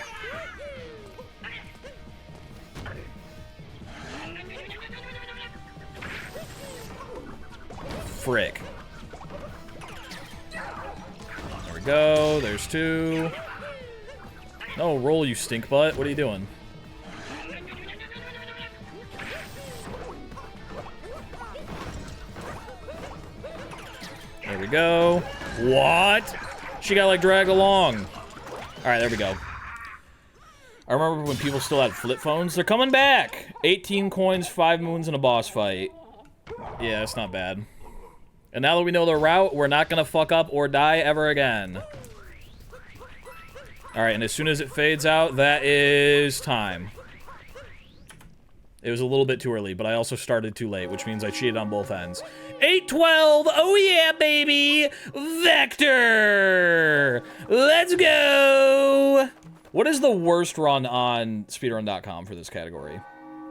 Frick. There we go. There's two. No, roll, you stink butt. What are you doing? There we go. What? She got, like, dragged along. Alright, there we go. I remember when people still had flip phones. They're coming back! 18 coins, 5 moons, and a boss fight. Yeah, that's not bad. And now that we know the route, we're not gonna fuck up or die ever again. Alright, and as soon as it fades out, that is time. It was a little bit too early, but I also started too late, which means I cheated on both ends. 8-12! Oh yeah, baby! Vector! Let's go! What is the worst run on speedrun.com for this category?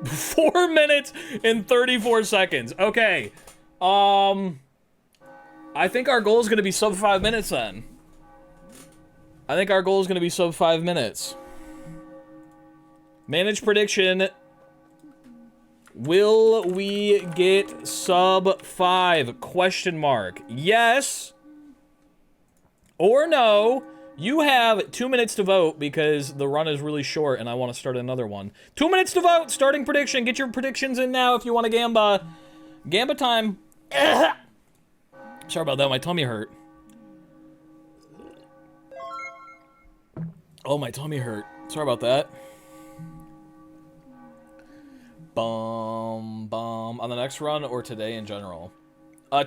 4 minutes and 34 seconds. Okay. I think our goal is going to be sub 5 minutes then. I think our goal is going to be sub 5 minutes. Manage prediction. Will we get sub 5? Question mark. Yes or no. You have 2 minutes to vote because the run is really short and I want to start another one. 2 minutes to vote. Starting prediction. Get your predictions in now if you want to gamba. Gamba time. Sorry about that. My tummy hurt. Oh, my tummy hurt. Sorry about that. On the next run or today in general?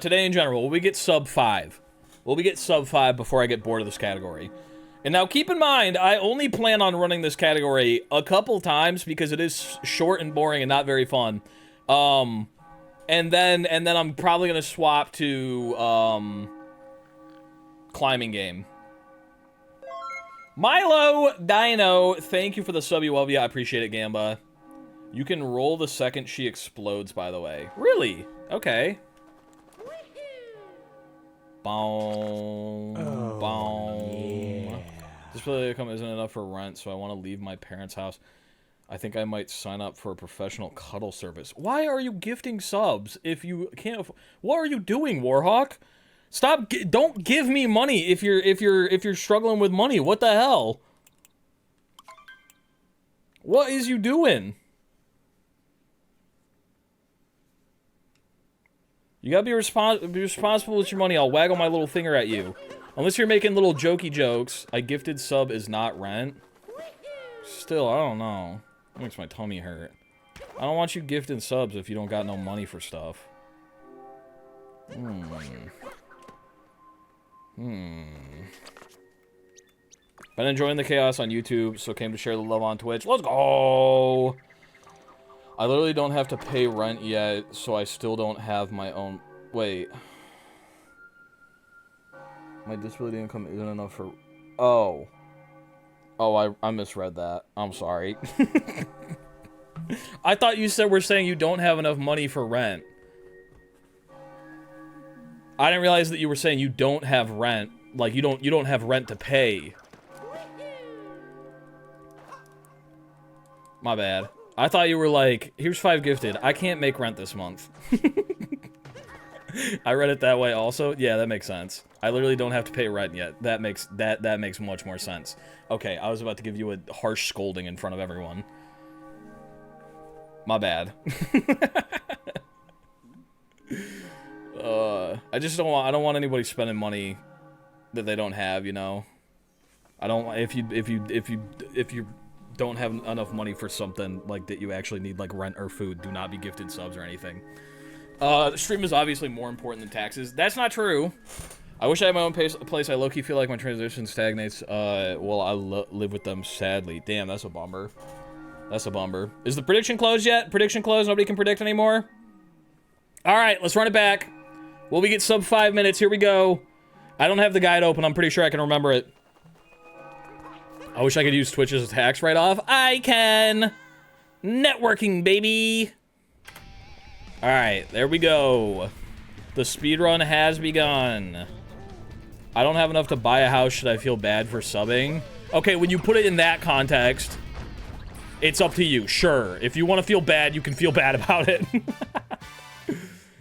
Today in general. Will we get sub 5? Will we get sub 5 before I get bored of this category? And now keep in mind, I only plan on running this category a couple times because it is short and boring and not very fun. And then I'm probably gonna swap to climbing game. Milo Dino, thank you for the sub, you love you. I appreciate it, Gamba. You can roll the second she explodes, by the way. Really? Okay. Boom. Oh, Boom. yeah. Disability income isn't enough for rent, so I want to leave my parents' house. I think I might sign up for a professional cuddle service. Why are you gifting subs if you can't? What are you doing, Warhawk? Stop! Don't give me money if you're struggling with money. What the hell? What is you doing? You gotta be responsible with your money. I'll waggle my little finger at you. Unless you're making little jokey jokes. A gifted sub is not rent. Still, I don't know. That makes my tummy hurt. I don't want you gifting subs if you don't got no money for stuff. Been enjoying the chaos on YouTube, so came to share the love on Twitch. Let's go! I literally don't have to pay rent yet, so I still don't have my own... Wait. My disability income isn't enough for... Oh. Oh, I misread that. I'm sorry. I thought you said we're saying you don't have enough money for rent. I didn't realize that you were saying you don't have rent. Like, you don't have rent to pay. My bad. I thought you were like, here's 5 gifted. I can't make rent this month. I read it that way also. Yeah, that makes sense. I literally don't have to pay rent yet. That makes much more sense. Okay, I was about to give you a harsh scolding in front of everyone. My bad. I just don't want anybody spending money that they don't have, you know. I don't if you don't have enough money for something like that you actually need, like rent or food, do not be gifted subs or anything. The stream is obviously more important than taxes. That's not true. I wish I had my own place. I low-key feel like my transition stagnates while I live with them, sadly. Damn, that's a bummer. That's a bummer. Is the prediction closed yet? Prediction closed? Nobody can predict anymore? Alright, let's run it back. Will we get sub 5 minutes? Here we go. I don't have the guide open. I'm pretty sure I can remember it. I wish I could use Twitch's tax write-off. I can! Networking, baby! Alright, there we go. The speedrun has begun. I don't have enough to buy a house. Should I feel bad for subbing? Okay, when you put it in that context, it's up to you. Sure. If you want to feel bad, you can feel bad about it.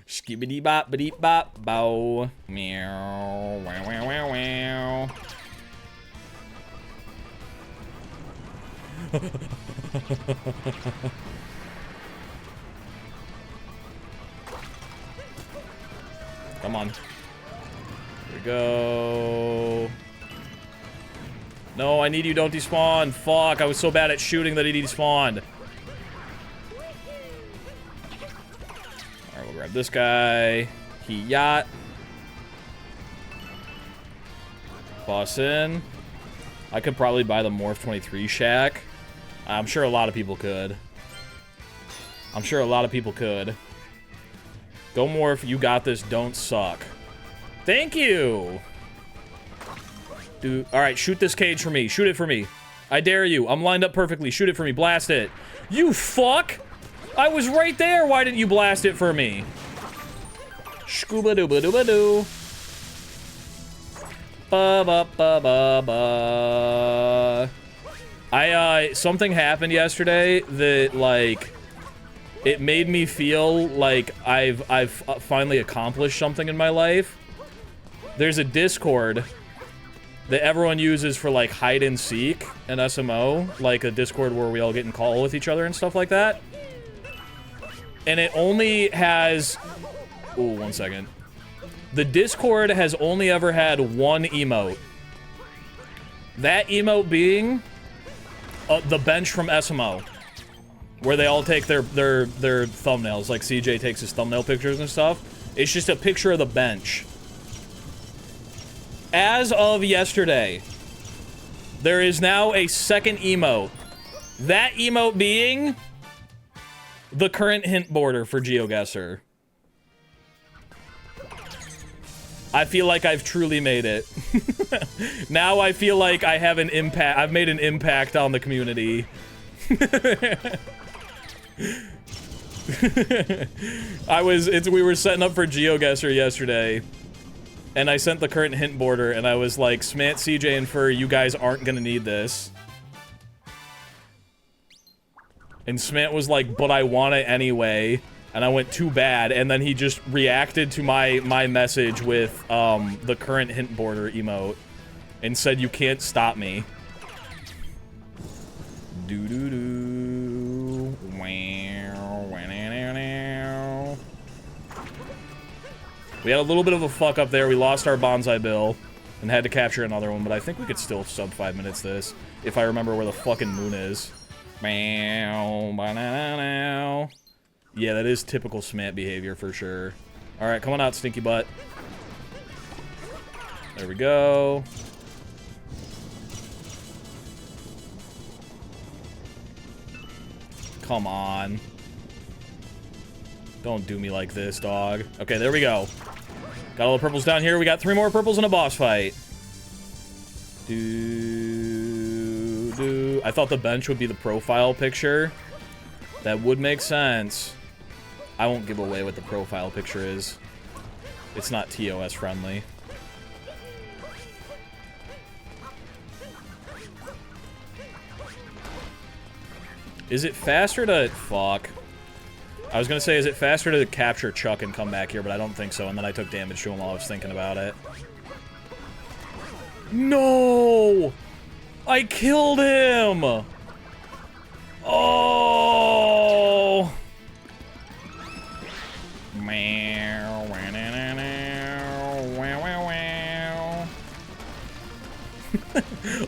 Skibbity bop, ba deep bop, bow. Meow, wow, wow, wow, wow. Come on. Here we go. No, I need you. Don't despawn. Fuck, I was so bad at shooting that he despawned. Alright, we'll grab this guy. He yacht. Boss in. I could probably buy the Morph 23 shack. I'm sure a lot of people could. I'm sure a lot of people could. Go Morph, you got this, don't suck. Thank you! Dude, alright, shoot this cage for me. Shoot it for me. I dare you. I'm lined up perfectly. Shoot it for me. Blast it. You fuck! I was right there. Why didn't you blast it for me? Scooba-dooba-dooba-doo. Ba-ba-ba-ba-ba. Something happened yesterday that, like, it made me feel like I've finally accomplished something in my life. There's a Discord that everyone uses for, like, hide and seek and SMO, like a Discord where we all get in call with each other and stuff like that. And it only has... Ooh, 1 second. The Discord has only ever had one emote. That emote being the bench from SMO, where they all take their thumbnails, like CJ takes his thumbnail pictures and stuff. It's just a picture of the bench. As of yesterday, there is now a second emote. That emote being the current hint border for GeoGuessr. I feel like I've truly made it. Now I feel like I have an impact. I've made an impact on the community. We were setting up for GeoGuessr yesterday, and I sent the current hint border, and I was like, Smant, CJ, and Fur, you guys aren't gonna need this. And Smant was like, but I want it anyway. And I went, too bad, and then he just reacted to my message with the current hint border emote and said, you can't stop me. Doo-doo-doo. Wow. Wow. We had a little bit of a fuck up there. We lost our bonsai bill and had to capture another one, but I think we could still sub 5 minutes this, if I remember where the fucking moon is. Meow. Ba-na-na-now. Yeah, that is typical Smant behavior for sure. Alright, come on out, stinky butt. There we go. Come on. Don't do me like this, dog. Okay, there we go. Got all the purples down here. We got 3 more purples in a boss fight. I thought the bench would be the profile picture. That would make sense. I won't give away what the profile picture is. It's not TOS friendly. Is it faster to... Fuck. I was gonna say, is it faster to capture Chuck and come back here, but I don't think so, and then I took damage to him while I was thinking about it. No! I killed him! Oh!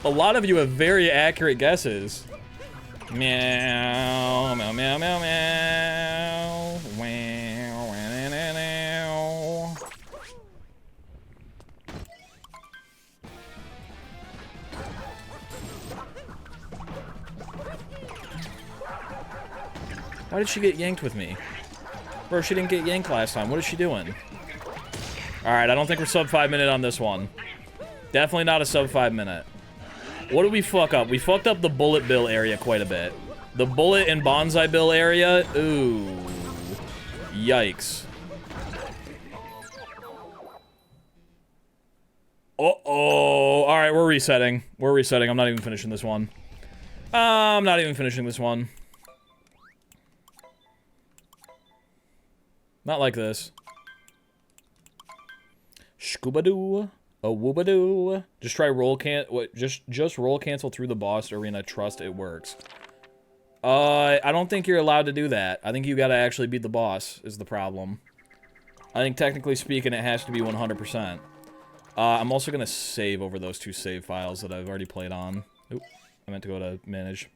A lot of you have very accurate guesses. Meow, meow, meow, meow, meow. Wow, wow, wow, wow. Why did she get yanked with me? Bro, she didn't get yanked last time. What is she doing? Alright, I don't think we're sub 5 minute on this one. Definitely not a sub 5 minute. What did we fuck up? We fucked up the bullet bill area quite a bit. The bullet and bonsai bill area? Ooh. Yikes. Uh-oh. Alright, we're resetting. We're resetting. I'm not even finishing this one. I'm not even finishing this one. Not like this. Scuba-doo. A whoobadoo. Just try roll just roll cancel through the boss arena. Trust it works. I don't think you're allowed to do that. I think you gotta actually beat the boss is the problem. I think technically speaking it has to be 100%. I'm also gonna save over those 2 save files that I've already played on. Oop, I meant to go to manage.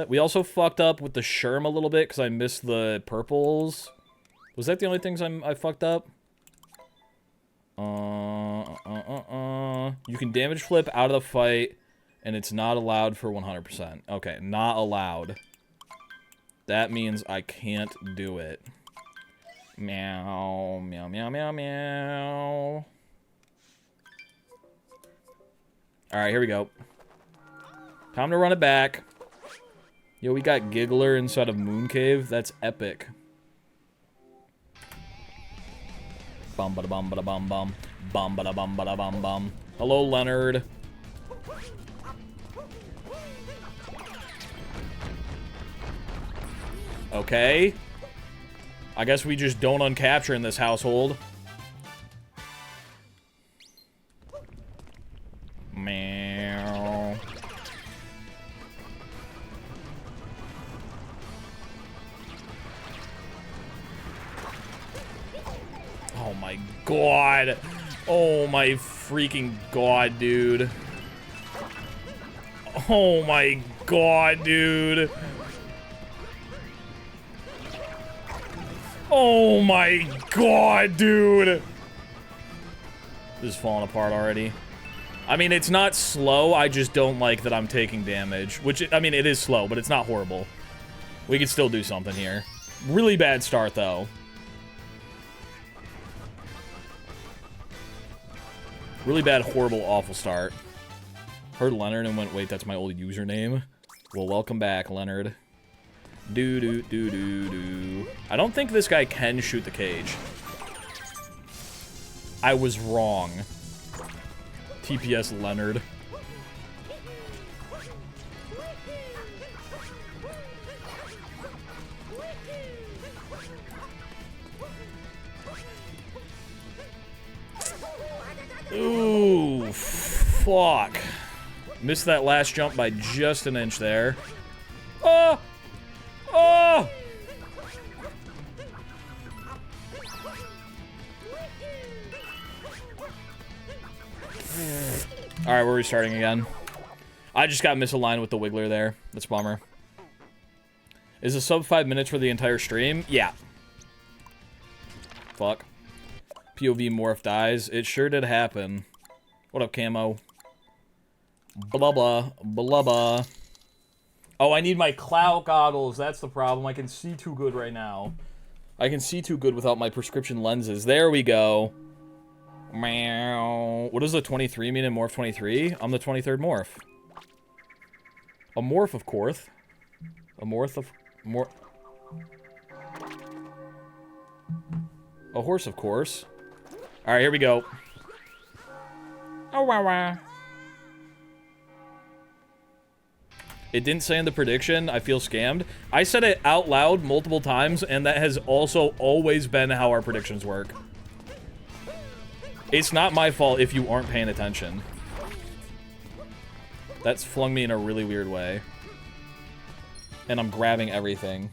We also fucked up with the Sherm a little bit because I missed the purples. Was that the only things I fucked up? You can damage flip out of the fight, and it's not allowed for 100%. Okay, not allowed. That means I can't do it. Meow, meow, meow, meow, meow. Alright, here we go. Time to run it back. Yo, we got Giggler inside of Moon Cave. That's epic. Bum bada bum bada bum bum. Bum bada bum bada bum bum. Hello, Leonard. Okay. I guess we just don't uncapture in this household. Meow. Oh my god. Oh my freaking god, dude. Oh my god, dude. Oh my god, dude. This is falling apart already. I mean, it's not slow. I just don't like that I'm taking damage. Which, I mean, it is slow, but it's not horrible. We can still do something here. Really bad start, though. Really bad, horrible, awful start. Heard Leonard and went, wait, that's my old username? Well, welcome back, Leonard. Do-do-do-do-do. I don't think this guy can shoot the cage. I was wrong. TPS Leonard. Ooh, fuck. Missed that last jump by just an inch there. Oh! Oh! Alright, we're restarting again. I just got misaligned with the Wiggler there. That's a bummer. Is a sub 5 minutes for the entire stream? Yeah. Fuck. POV morph dies. It sure did happen. What up, Camo? Blah blah. Blah blah. Oh, I need my cloud goggles. That's the problem. I can see too good right now. I can see too good without my prescription lenses. There we go. Meow. What does the 23 mean in Morph 23? I'm the 23rd Morph. A Morph, of course. A Morph of... A horse, of course. Alright, here we go. Oh, wow, wow. It didn't say in the prediction. I feel scammed. I said it out loud multiple times, and that has also always been how our predictions work. It's not my fault if you aren't paying attention. That's flung me in a really weird way. And I'm grabbing everything.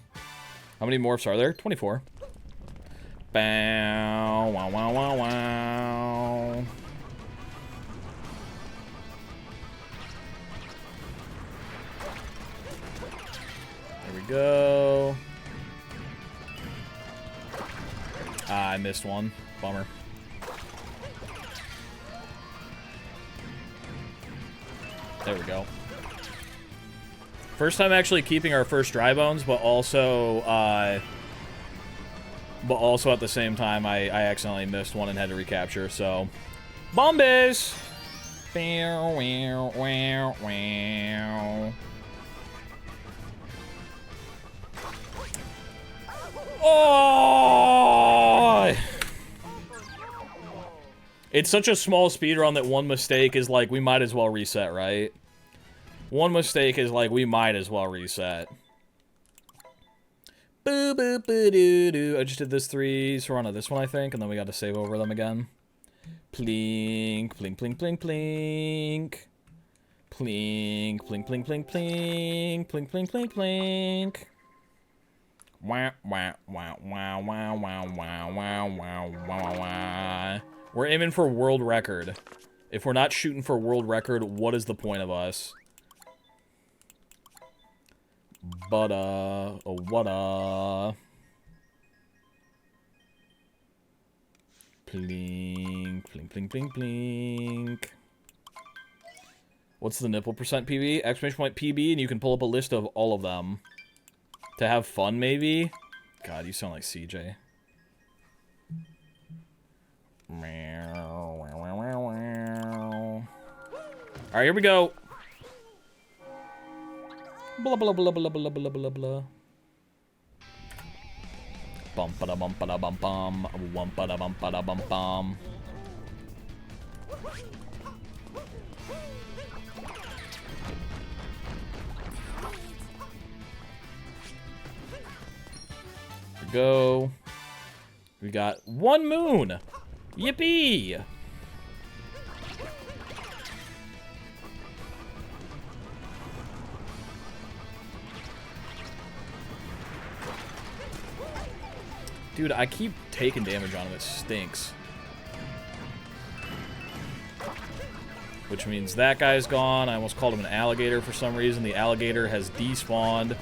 How many morphs are there? 24. Bow, wow, wow, wow, wow. go. Ah, I missed one. Bummer. There we go. First time actually keeping our first dry bones, but also at the same time I accidentally missed one and had to recapture, so Bombies! Oh! It's such a small speedrun that one mistake is like, we might as well reset, right? One mistake is like, we might as well reset. Boo boo boo doo doo. I just did this 3, so we're on to this one, I think, and then we got to save over them again. Plink, plink, plink, plink, plink. Plink, plink, plink, plink, plink. Plink, plink, plink, plink. Wah, wah, wah, wah, wah, wah, wah, wah, wah, wah, wah. We're aiming for world record. If we're not shooting for world record, what is the point of us? But, oh, what, Plink, plink, plink, plink, plink. What's the nipple percent PB? Exclamation point PB, and you can pull up a list of all of them. To have fun, maybe? God, you sound like CJ. Alright, here we go. Blah, blah, blah, blah, blah, blah, blah, blah. Bum ba da bum ba da bum bum. Bum ba da bum ba da bum bum. Here we go. We got 1 moon. Yippee! Dude, I keep taking damage on him. It stinks. Which means that guy's gone. I almost called him an alligator for some reason. The alligator has despawned.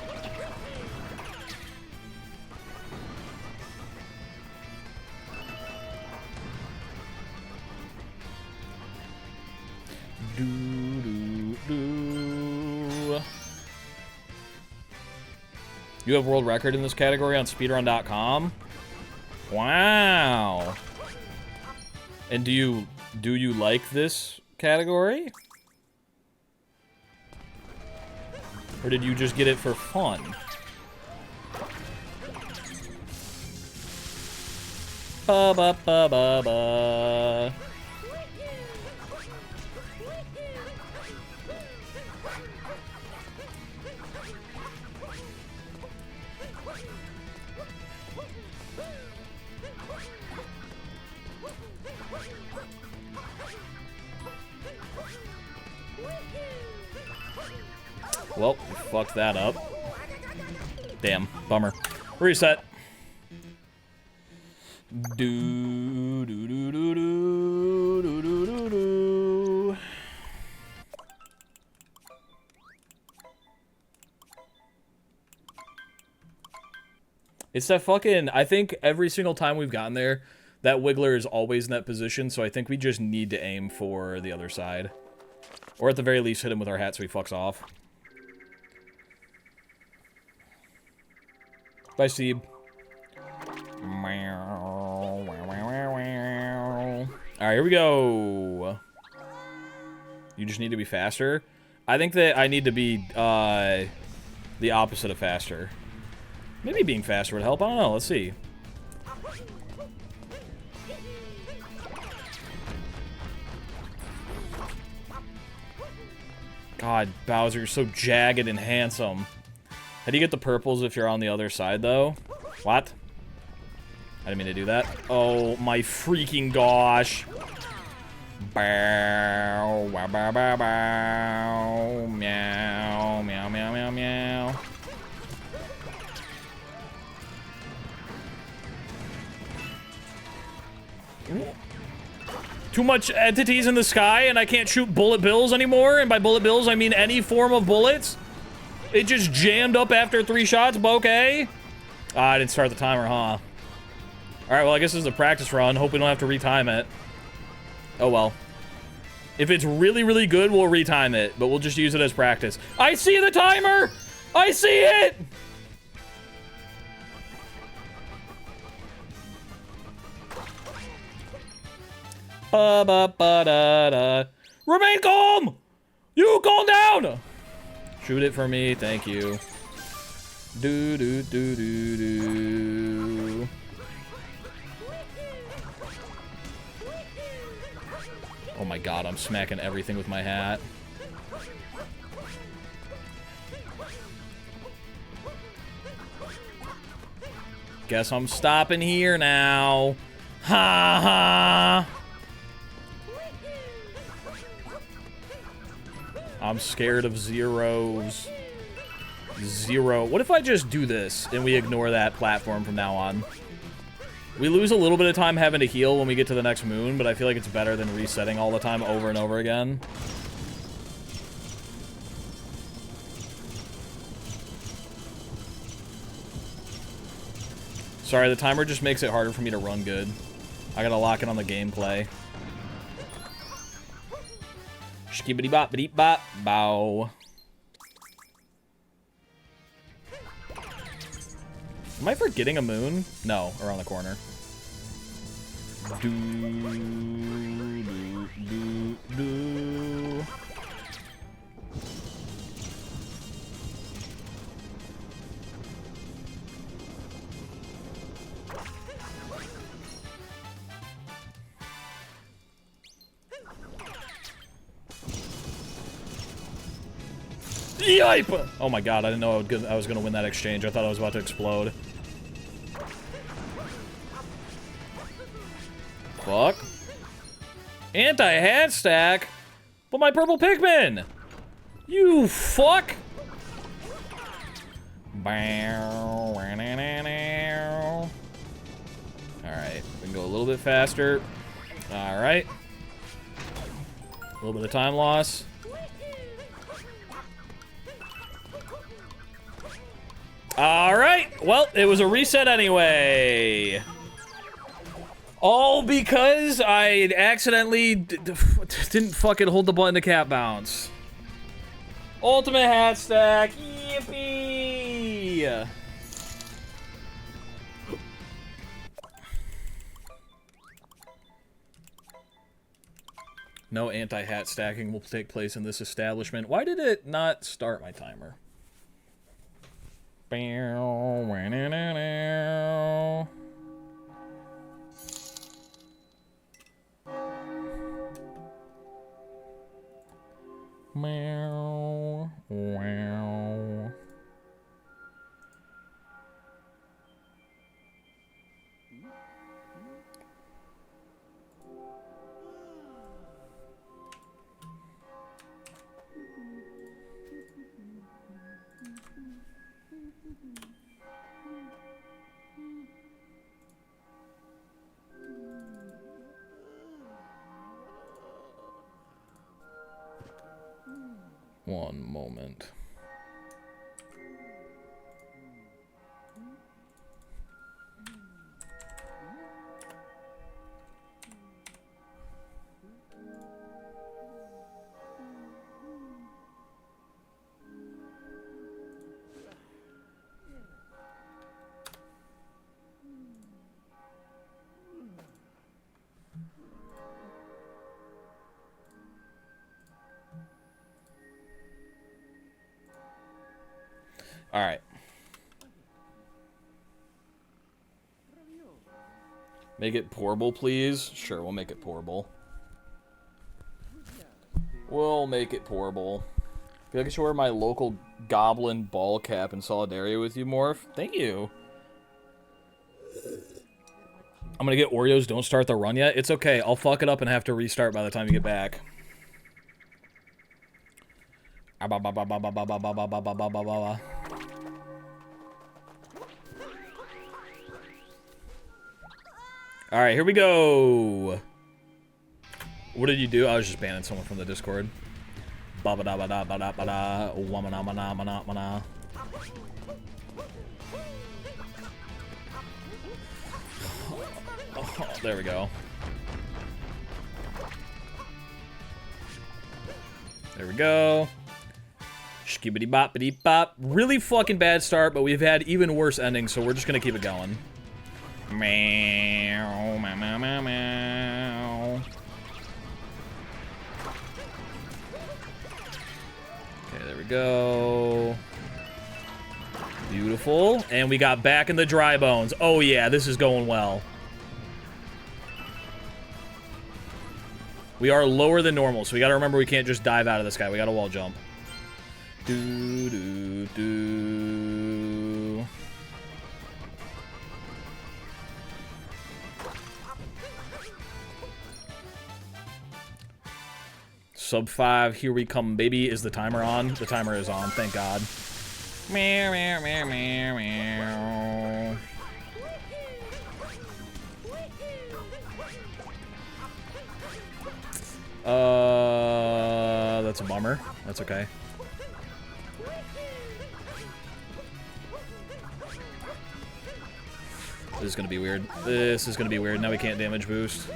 You have world record in this category on speedrun.com? Wow. And do you like this category? Or did you just get it for fun? Ba ba ba ba ba. Well, we fucked that up. Damn, bummer. Reset. Do do do do do do do do do. It's that fucking, I think every single time we've gotten there, that Wiggler is always in that position, so I think we just need to aim for the other side. Or at the very least hit him with our hat so he fucks off. Bye, Steve. Alright, here we go. You just need to be faster? I think that I need to be, the opposite of faster. Maybe being faster would help. I don't know. Let's see. God, Bowser, you're so jagged and handsome. How do you get the purples if you're on the other side, though? What? I didn't mean to do that. Oh, my freaking gosh. Bow, bow, bow, bow, bow. Meow, meow, meow, meow, meow. Too much entities in the sky and I can't shoot bullet bills anymore? And by bullet bills, I mean any form of bullets? It just jammed up after 3 shots, bokeh? Ah, I didn't start the timer, huh? Alright, well, I guess this is a practice run. Hope we don't have to retime it. Oh, well. If it's really, really good, we'll retime it, but we'll just use it as practice. I see the timer! I see it! Ba-ba-ba-da-da. Remain calm! You calm down! Shoot it for me, thank you. Do-do-do-do-do. Oh my god, I'm smacking everything with my hat. Guess I'm stopping here now. Ha ha! I'm scared of zeros. Zero. What if I just do this and we ignore that platform from now on? We lose a little bit of time having to heal when we get to the next moon, but I feel like it's better than resetting all the time over and over again. Sorry, the timer just makes it harder for me to run good. I gotta lock in on the gameplay. Skibbity bop beep bop bow. Am I forgetting a moon? No, around the corner. Do, do, do, do. Yipe! Oh my god, I didn't know I was gonna win that exchange. I thought I was about to explode. Fuck. Anti-hat stack? But my purple Pikmin! You fuck! Alright, we can go a little bit faster. Alright. A little bit of time loss. Alright, well, it was a reset anyway. All because I accidentally didn't fucking hold the button to cap bounce. Ultimate hat stack, yippee! No anti-hat stacking will take place in this establishment. Why did it not start my timer? Meow. Wow. One moment. All right. Make it pourable, please. Sure, we'll make it pourable. We'll make it pourable. I feel like I should wear my local goblin ball cap in solidarity with you, Morph. Thank you. I'm gonna get Oreos. Don't start the run yet. It's okay. I'll fuck it up and have to restart by the time you get back. All right, here we go. What did you do? I was just banning someone from the Discord. Ba ba da ba da ba da ba da. Wamana mana mana mana. Oh, there we go. There we go. Skibbity bop bitty bop. Really fucking bad start, but we've had even worse endings, so we're just gonna keep it going. Meow, meow, meow, meow, meow. Okay, there we go. Beautiful. And we got back in the dry bones. Oh yeah, this is going well. We are lower than normal, so we gotta remember we can't just dive out of this guy. We gotta wall jump. Do, do, do. Sub 5, here we come, baby. Is the timer on? The timer is on, thank God. Meow, meow, meow, meow, meow. That's a bummer. That's okay. This is gonna be weird. This is gonna be weird. Now we can't damage boost.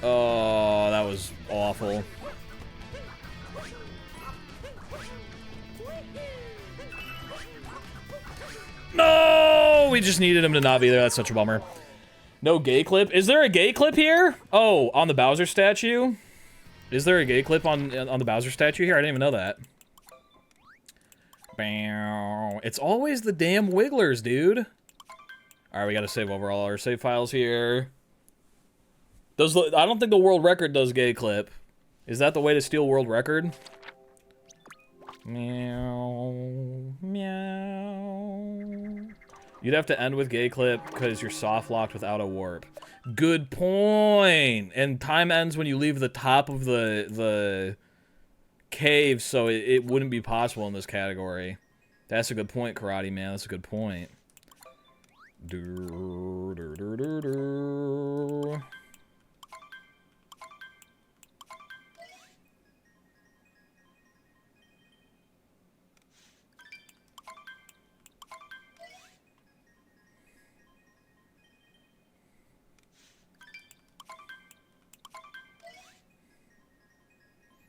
Oh, that was awful. No! We just needed him to not be there. That's such a bummer. No gay clip. Is there a gay clip here? Oh, on the Bowser statue? Is there a gay clip on the Bowser statue here? I didn't even know that. Bow. It's always the damn wigglers, dude. Alright, we gotta save over all our save files here. I don't think the world record does gay clip. Is that the way to steal world record? Meow. Meow. You'd have to end with gay clip because you're soft locked without a warp. Good point. And time ends when you leave the top of the cave, so it wouldn't be possible in this category. That's a good point, Karate Man. That's a good point.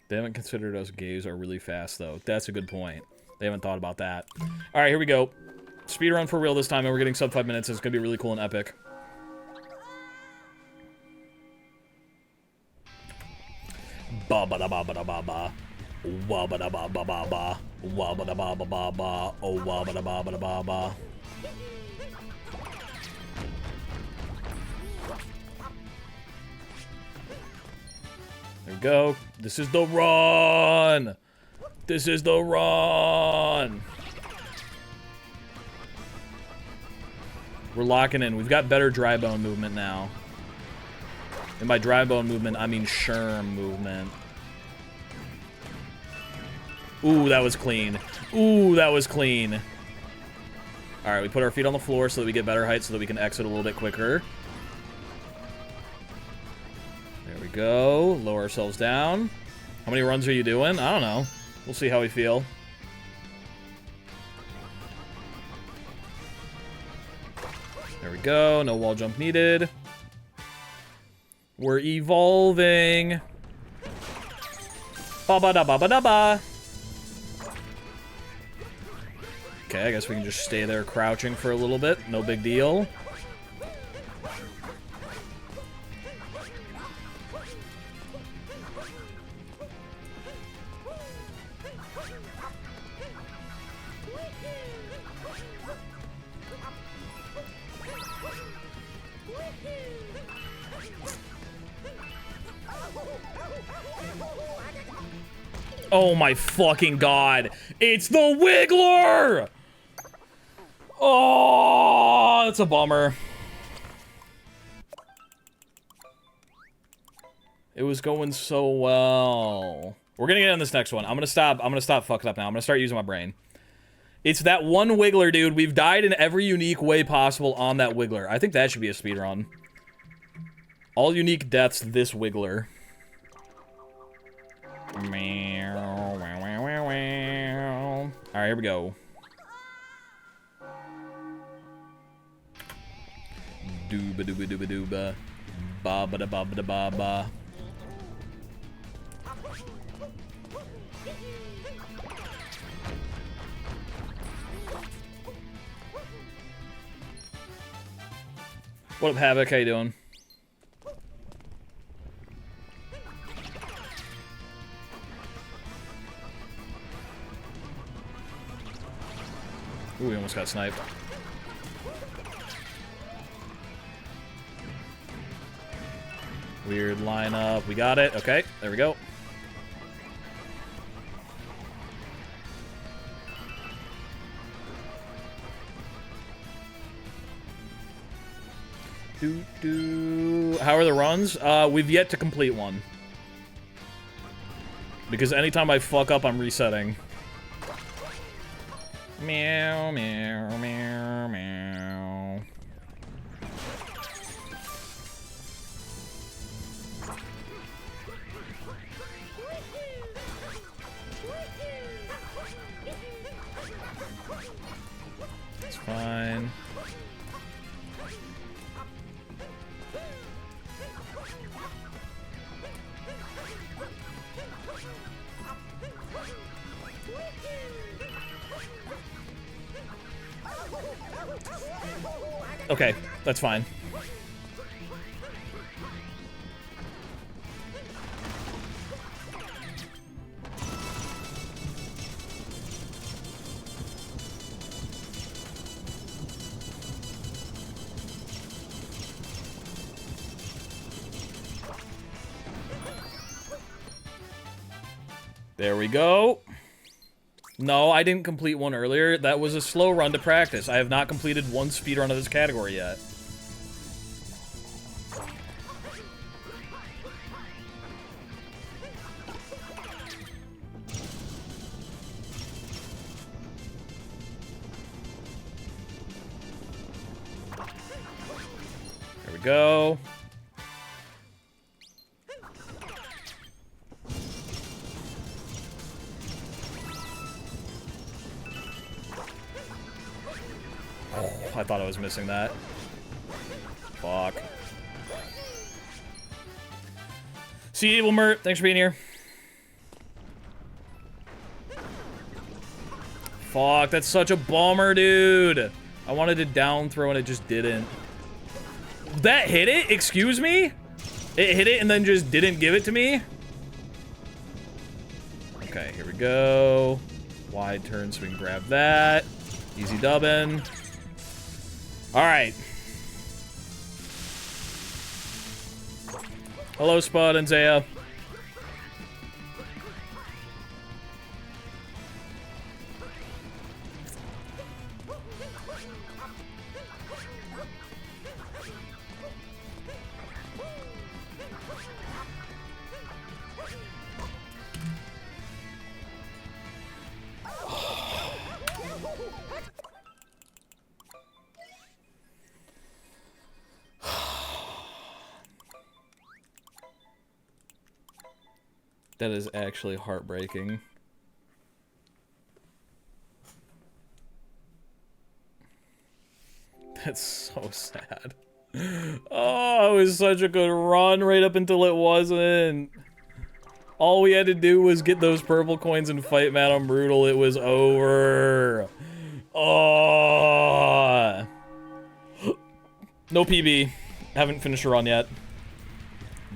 They haven't considered us gays are really fast, though. That's a good point. They haven't thought about that. All right, here we go. Speedrun for real this time, and we're getting sub 5 minutes. It's going to be really cool and epic. Ba-ba-da-ba-ba-da-ba-ba. Wa-ba-da-ba-ba-ba-ba. Wa-ba-da-ba-ba-ba-ba. Oh, wa-ba-da-ba-ba-da-ba-ba. There we go. This is the run! This is the run! We're locking in. We've got better dry bone movement now. And by dry bone movement, I mean Sherm movement. Ooh, that was clean. Ooh, that was clean. Alright, we put our feet on the floor so that we get better height so that we can exit a little bit quicker. There we go. Lower ourselves down. How many runs are you doing? I don't know. We'll see how we feel. There we go. No wall jump needed. We're evolving. Ba-ba-da-ba-ba-da-ba. Okay, I guess we can just stay there crouching for a little bit. No big deal. Oh my fucking god. It's the Wiggler! Oh, that's a bummer. It was going so well. We're gonna get on this next one. I'm gonna stop fucking up now. I'm gonna start using my brain. It's that one Wiggler, dude. We've died in every unique way possible on that Wiggler. I think that should be a speedrun. All unique deaths, this Wiggler. Meow, wow, wow, wow, wow. All right, here we go. Dooba dooba dooba dooba. Ba ba da ba ba da ba ba. What up, Havoc? How you doing? Ooh, we almost got sniped. Weird lineup. We got it. Okay, there we go. How are the runs? We've yet to complete one. Because anytime I fuck up, I'm resetting. Meow, meow, meow, meow. It's fine. Okay, that's fine. There we go. No, I didn't complete one earlier. That was a slow run to practice. I have not completed one speedrun of this category yet. There we go. I thought I was missing that. Fuck. See you, Wilmer. Thanks for being here. Fuck, that's such a bummer, dude. I wanted to down throw and it just didn't. That hit it? Excuse me? It hit it and then just didn't give it to me? Okay, here we go. Wide turn so we can grab that. Easy dubbing. Alright. Hello, Spud and Zaya. That is actually heartbreaking. That's so sad. Oh, it was such a good run right up until it wasn't. All we had to do was get those purple coins and fight Madame Brutal. It was over. Oh. No PB. Haven't finished a run yet.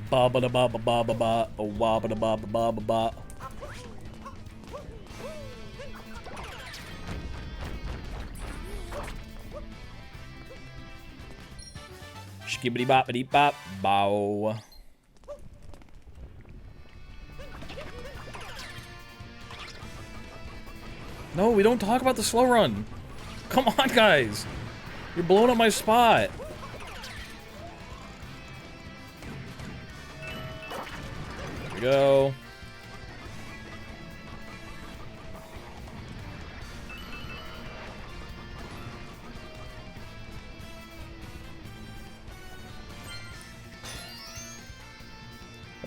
Ba ba da ba ba ba ba ba, oh wa ba da ba ba ba ba ba. Skibbity bop ba dee bop bow. No, we don't talk about the slow run. Come on, guys. You're blowing up my spot. Go.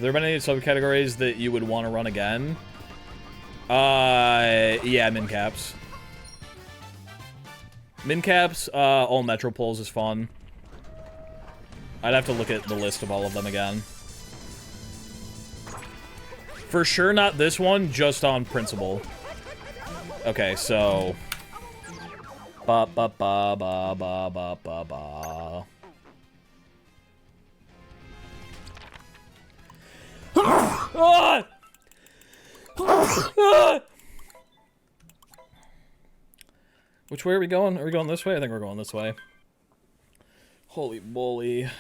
Have there been any subcategories that you would want to run again? Yeah, min caps. Min caps, all Metropoles is fun. I'd have to look at the list of all of them again. For sure not this one, just on principle. Okay, so... Ba ba ba ba ba ba ba ba. Ah! Ah! Which way are we going? Are we going this way? I think we're going this way. Holy moly.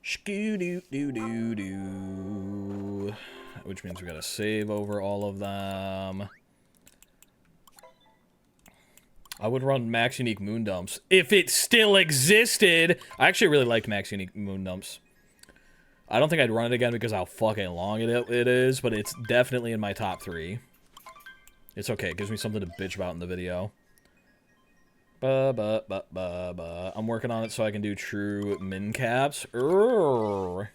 Skoo-doo-doo-doo-doo. Which means we gotta save over all of them. I would run Max Unique Moon Dumps. If it still existed! I actually really liked Max Unique Moon Dumps. I don't think I'd run it again because how fucking long it is, but it's definitely in my top 3. It's okay, it gives me something to bitch about in the video. I'm working on it so I can do true min caps. Have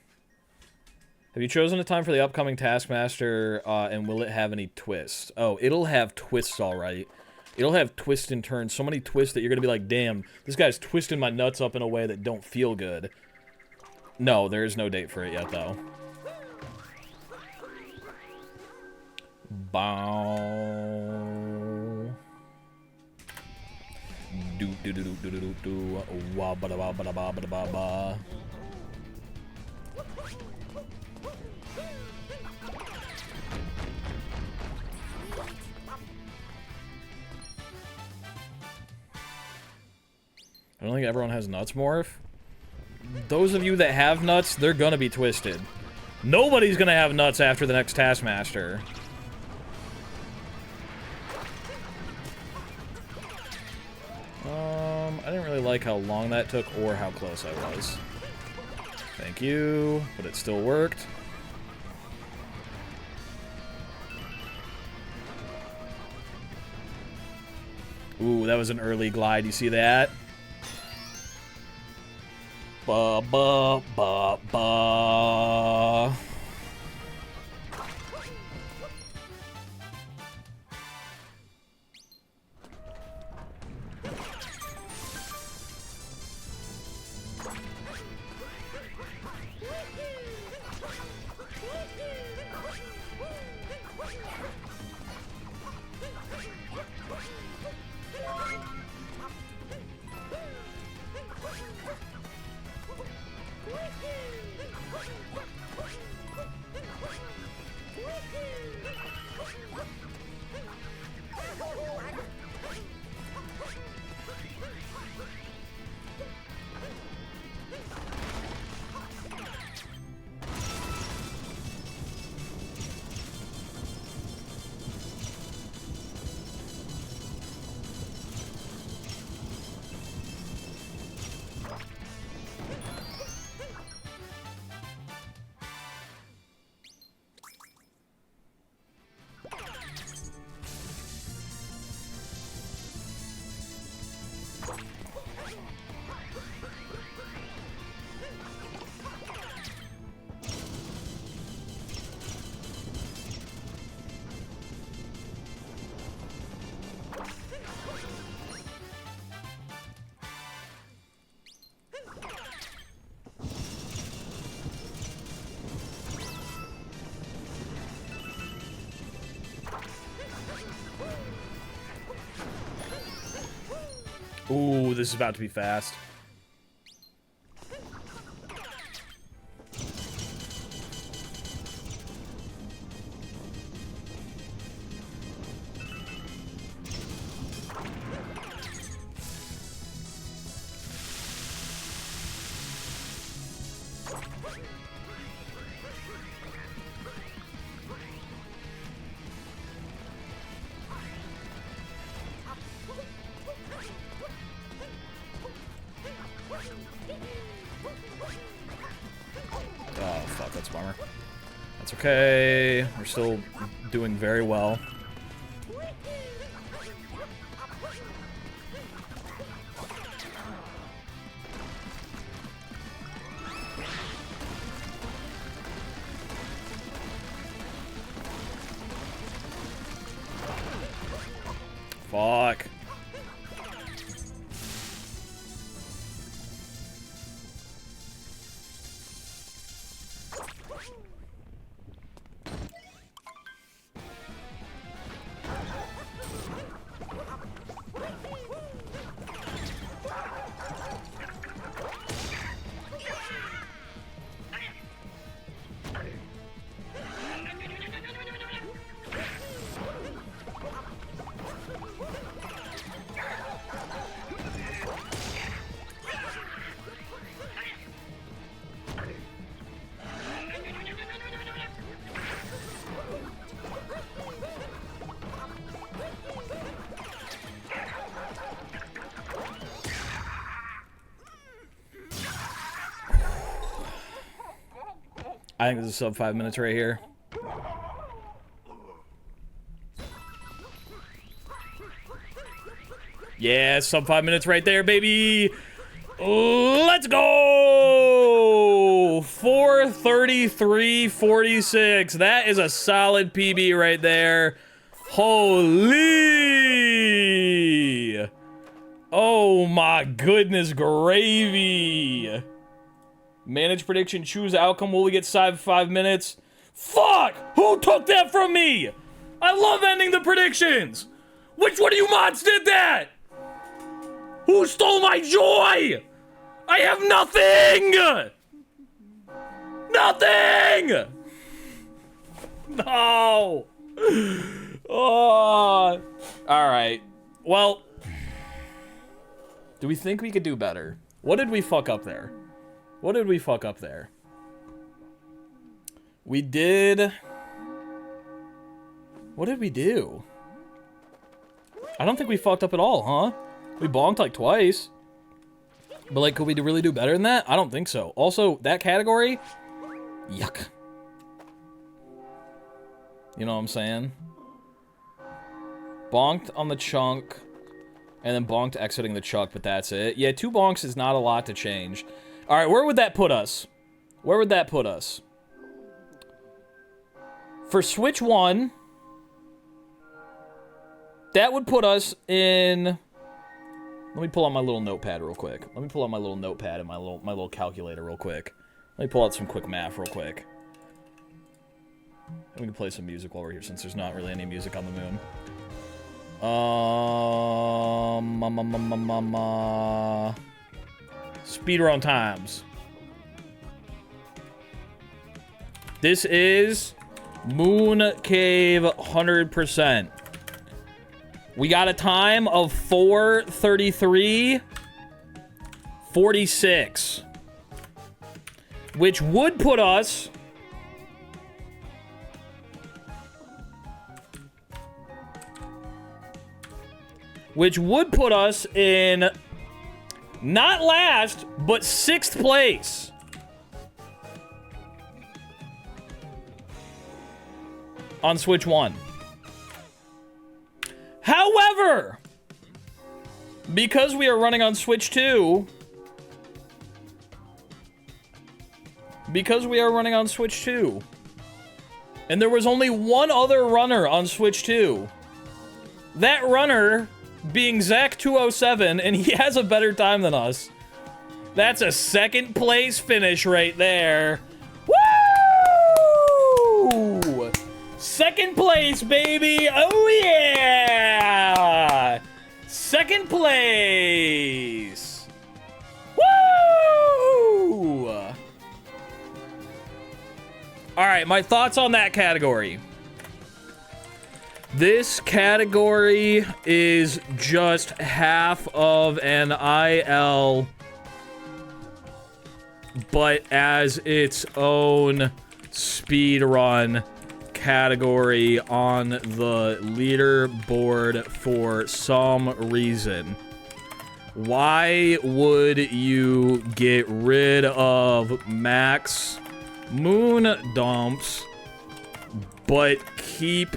you chosen a time for the upcoming Taskmaster, and will it have any twists? Oh, it'll have twists, alright. It'll have twists and turns. So many twists that you're gonna be like, damn, this guy's twisting my nuts up in a way that don't feel good. No, there is no date for it yet, though. Bow. Do do do do do do do. Wa ba da ba ba da ba ba da ba ba. I don't think everyone has nuts morph. Those of you that have nuts, they're gonna be twisted. Nobody's gonna have nuts after the next Taskmaster. I didn't really like how long that took or how close I was. Thank you, but it still worked. Ooh, that was an early glide. You see that? Ba ba ba ba. Ooh, this is about to be fast. Oh, fuck, that's a bummer. That's okay. We're still doing very well. Fuck. I think this is sub 5 minutes right here. Yeah, sub 5 minutes right there, baby. Let's go. 4:33:46. That is a solid PB right there. Holy. Oh my goodness gravy. Manage prediction, choose outcome. Will we get 5 minutes? Fuck! Who took that from me? I love ending the predictions. Which one of you mods did that? Who stole my joy? I have nothing! Nothing! No! Oh. Alright. Well, do we think we could do better? What did we fuck up there? What did we fuck up there? We did... What did we do? I don't think we fucked up at all, huh? We bonked like twice. But like, could we really do better than that? I don't think so. Also, that category? Yuck. You know what I'm saying? Bonked on the chunk, and then bonked exiting the chuck, but that's it. Yeah, 2 bonks is not a lot to change. Alright, where would that put us? Where would that put us? For Switch 1, that would put us in... Let me pull out my little notepad real quick. Let me pull out my little notepad and my little calculator real quick. Let me pull out some quick math real quick. And we can play some music while we're here, since there's not really any music on the moon. Speedrun times. This is Moon Cave 100%. We got a time of 4:33:46, which would put us in not last, but 6th place. On Switch 1. However, because we are running on Switch 2, and there was only one other runner on Switch 2, that runner being Zach207, and he has a better time than us. That's a 2nd place finish right there. Woo! 2nd place, baby! Oh yeah! 2nd place! Woo! Alright, my thoughts on that category. This category is just half of an IL, but as its own speedrun category on the leaderboard for some reason. Why would you get rid of max moon dumps but keep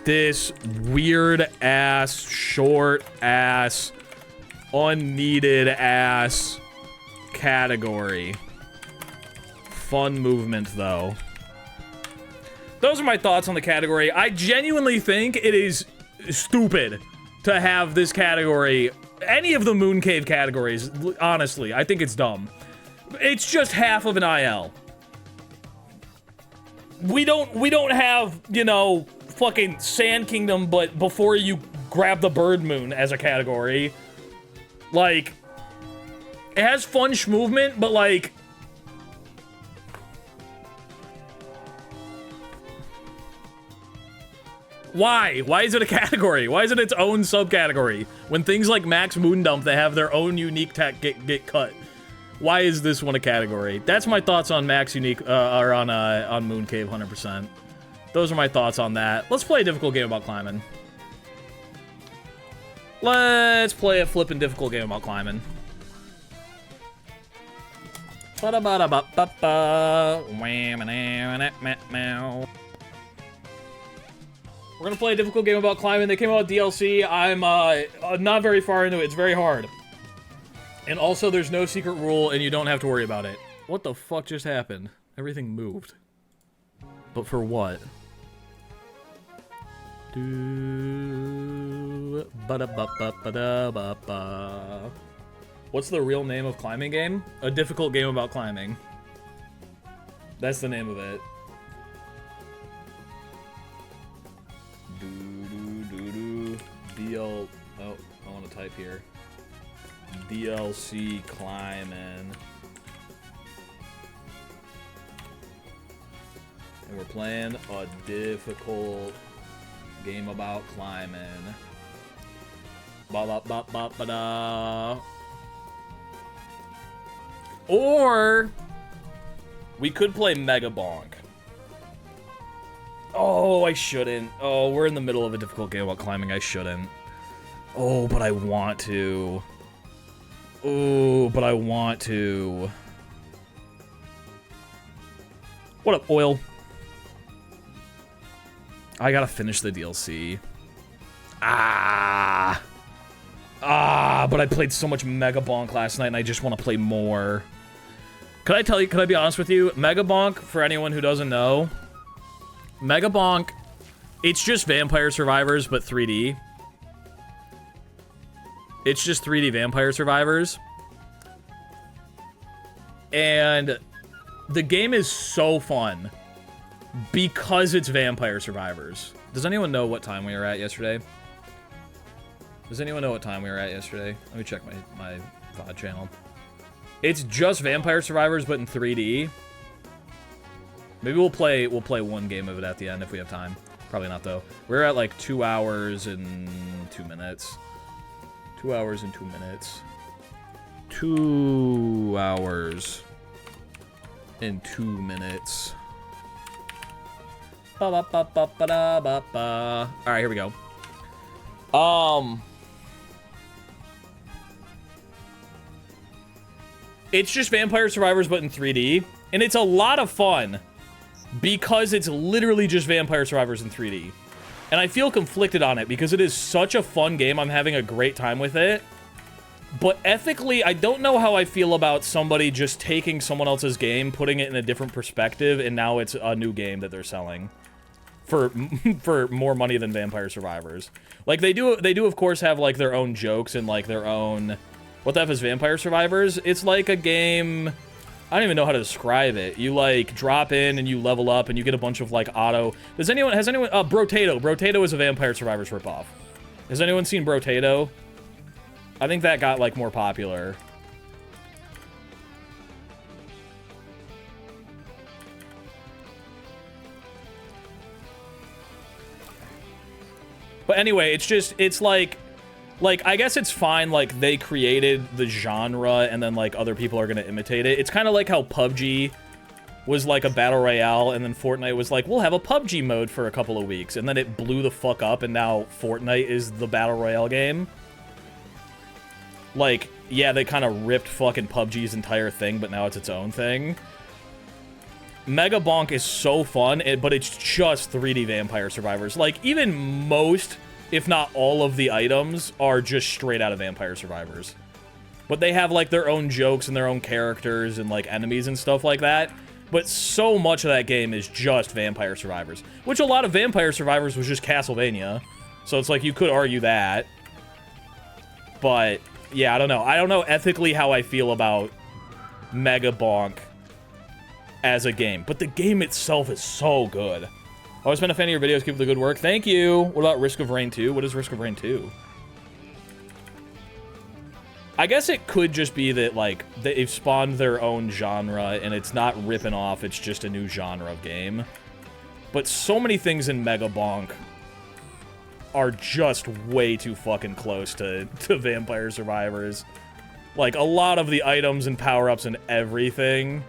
this weird ass, short ass, unneeded ass category? Fun movement though. Those are my thoughts on the category. I genuinely think it is stupid to have this category. Any of the Mooncave categories, honestly, I think it's dumb. It's just half of an IL. We don't have, you know, fucking Sand Kingdom, but before you grab the Bird Moon as a category. Like, it has fun movement, but like, why? Why is it a category? Why is it its own subcategory? When things like Max Moondump that have their own unique tech get cut. Why is this one a category? That's my thoughts on Max Unique, or on Mooncave 100%. Those are my thoughts on that. Let's play a difficult game about climbing. Let's play a flippin' difficult game about climbing. We're gonna play a difficult game about climbing. They came out with DLC. I'm not very far into it. It's very hard. And also, there's no secret rule, and you don't have to worry about it. What the fuck just happened? Everything moved. But for what? What's the real name of climbing game? A difficult game about climbing. That's the name of it. DL. Oh, I want to type here. DLC climbing. And we're playing a difficult game about climbing. Ba ba ba ba ba da. Or we could play Mega Bonk. Oh, I shouldn't. Oh, we're in the middle of a difficult game about climbing. I shouldn't. Oh, but I want to. Oh, but I want to. What up, Oil? I gotta finish the DLC. But I played so much Mega Bonk last night and I just want to play more. Could I be honest with you? Mega Bonk, for anyone who doesn't know, Mega Bonk, it's just Vampire Survivors, but 3D. It's just 3D Vampire Survivors. And the game is so fun because it's Vampire Survivors. Does anyone know what time we were at yesterday? Does anyone know what time we were at yesterday? Let me check my VOD channel. It's just Vampire Survivors, but in 3D. Maybe we'll play one game of it at the end if we have time. Probably not, though. We're at like 2 hours and 2 minutes. 2 hours and 2 minutes. 2 hours and 2 minutes. Ba ba ba ba ba da ba ba. All right, here we go. It's just Vampire Survivors, but in 3D, and it's a lot of fun because it's literally just Vampire Survivors in 3D. And I feel conflicted on it because it is such a fun game. I'm having a great time with it. But ethically, I don't know how I feel about somebody just taking someone else's game, putting it in a different perspective, and now it's a new game that they're selling for more money than Vampire Survivors. Like, they do of course have like their own jokes and like their own... What the F is Vampire Survivors? It's like a game... I don't even know how to describe it. You, like, drop in and you level up and you get a bunch of, like, auto... Has anyone... Brotato. Brotato is a Vampire Survivors ripoff. Has anyone seen Brotato? I think that got, like, more popular. But anyway, it's like, I guess it's fine, like, they created the genre, and then, like, other people are gonna imitate it. It's kind of like how PUBG was, like, a battle royale, and then Fortnite was like, we'll have a PUBG mode for a couple of weeks, and then it blew the fuck up, and now Fortnite is the battle royale game. Like, yeah, they kind of ripped fucking PUBG's entire thing, but now it's its own thing. Mega Bonk is so fun, but it's just 3D Vampire Survivors. Like, even most... if not all of the items are just straight out of Vampire Survivors. But they have, like, their own jokes and their own characters and, like, enemies and stuff like that. But so much of that game is just Vampire Survivors. Which a lot of Vampire Survivors was just Castlevania. So it's like, you could argue that. But, yeah, I don't know. I don't know ethically how I feel about Mega Bonk as a game. But the game itself is so good. Always been a fan of your videos. Keep up the good work. Thank you. What about Risk of Rain 2? What is Risk of Rain 2? I guess it could just be that, like, they've spawned their own genre, and it's not ripping off, it's just a new genre of game. But so many things in Mega Bonk are just way too fucking close to Vampire Survivors. Like, a lot of the items and power-ups and everything.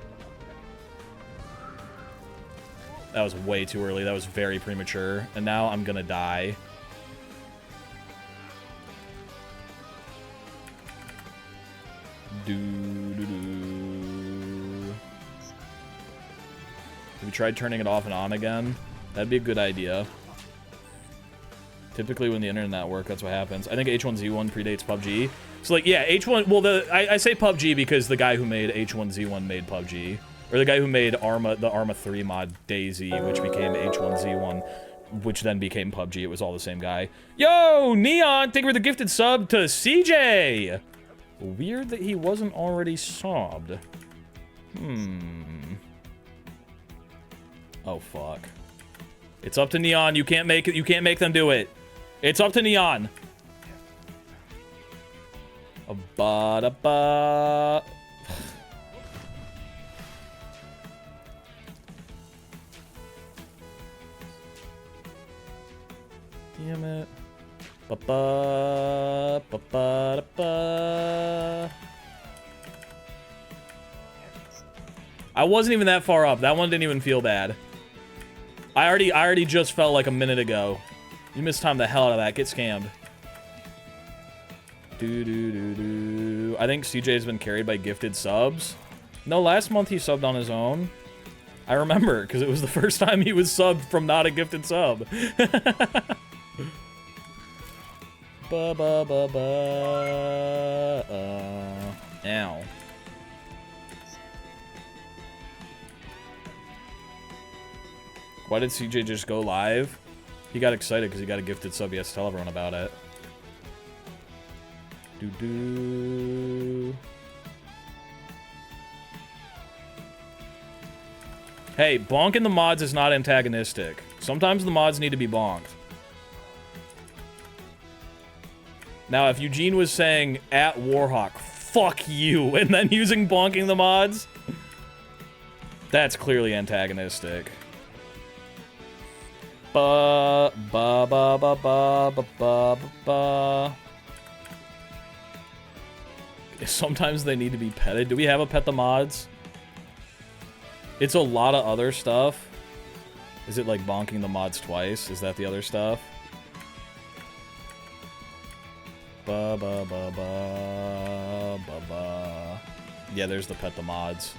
That was way too early. That was very premature. And now I'm gonna die. Have you tried turning it off and on again? That'd be a good idea. Typically when the internet works, that's what happens. I think H1Z1 predates PUBG. So, like, yeah, H1... Well, I say PUBG because the guy who made H1Z1 made PUBG. Or the guy who made the Arma 3 mod, Daisy, which became H1Z1, which then became PUBG. It was all the same guy. Yo, Neon! Thank you for the gifted sub to CJ! Weird that he wasn't already subbed. Oh, fuck. It's up to Neon. You can't make it. You can't make them do it. It's up to Neon. Ba-da-ba. Damn it. Ba-ba. Ba-ba-da-ba. I wasn't even that far up. That one didn't even feel bad. I already just felt like a minute ago. You mistimed the hell out of that. Get scammed. I think CJ's been carried by gifted subs. No, last month he subbed on his own. I remember, because it was the first time he was subbed from not a gifted sub. Ow. Why did CJ just go live? He got excited because he got a gifted sub. He has to tell everyone about it. Hey, bonking the mods is not antagonistic. Sometimes the mods need to be bonked. Now, if Eugene was saying, at Warhawk, fuck you, and then using bonking the mods, that's clearly antagonistic. Ba ba ba ba ba ba ba ba. Sometimes they need to be petted. Do we have a pet the mods? It's a lot of other stuff. Is it like bonking the mods twice? Is that the other stuff? Ba ba ba ba ba ba. Yeah, there's the pet the mods.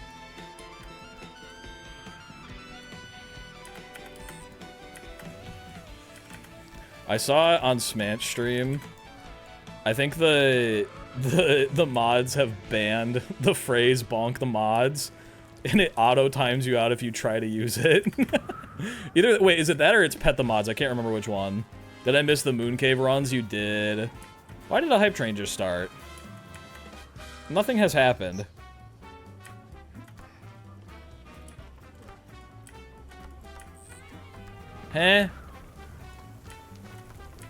I saw it on Smanch stream. I think the mods have banned the phrase bonk the mods, and it auto times you out if you try to use it. Either wait, is it that or it's pet the mods? I can't remember which one. Did I miss the Moon Cave runs? You did. Why did a hype train just start? Nothing has happened. Huh?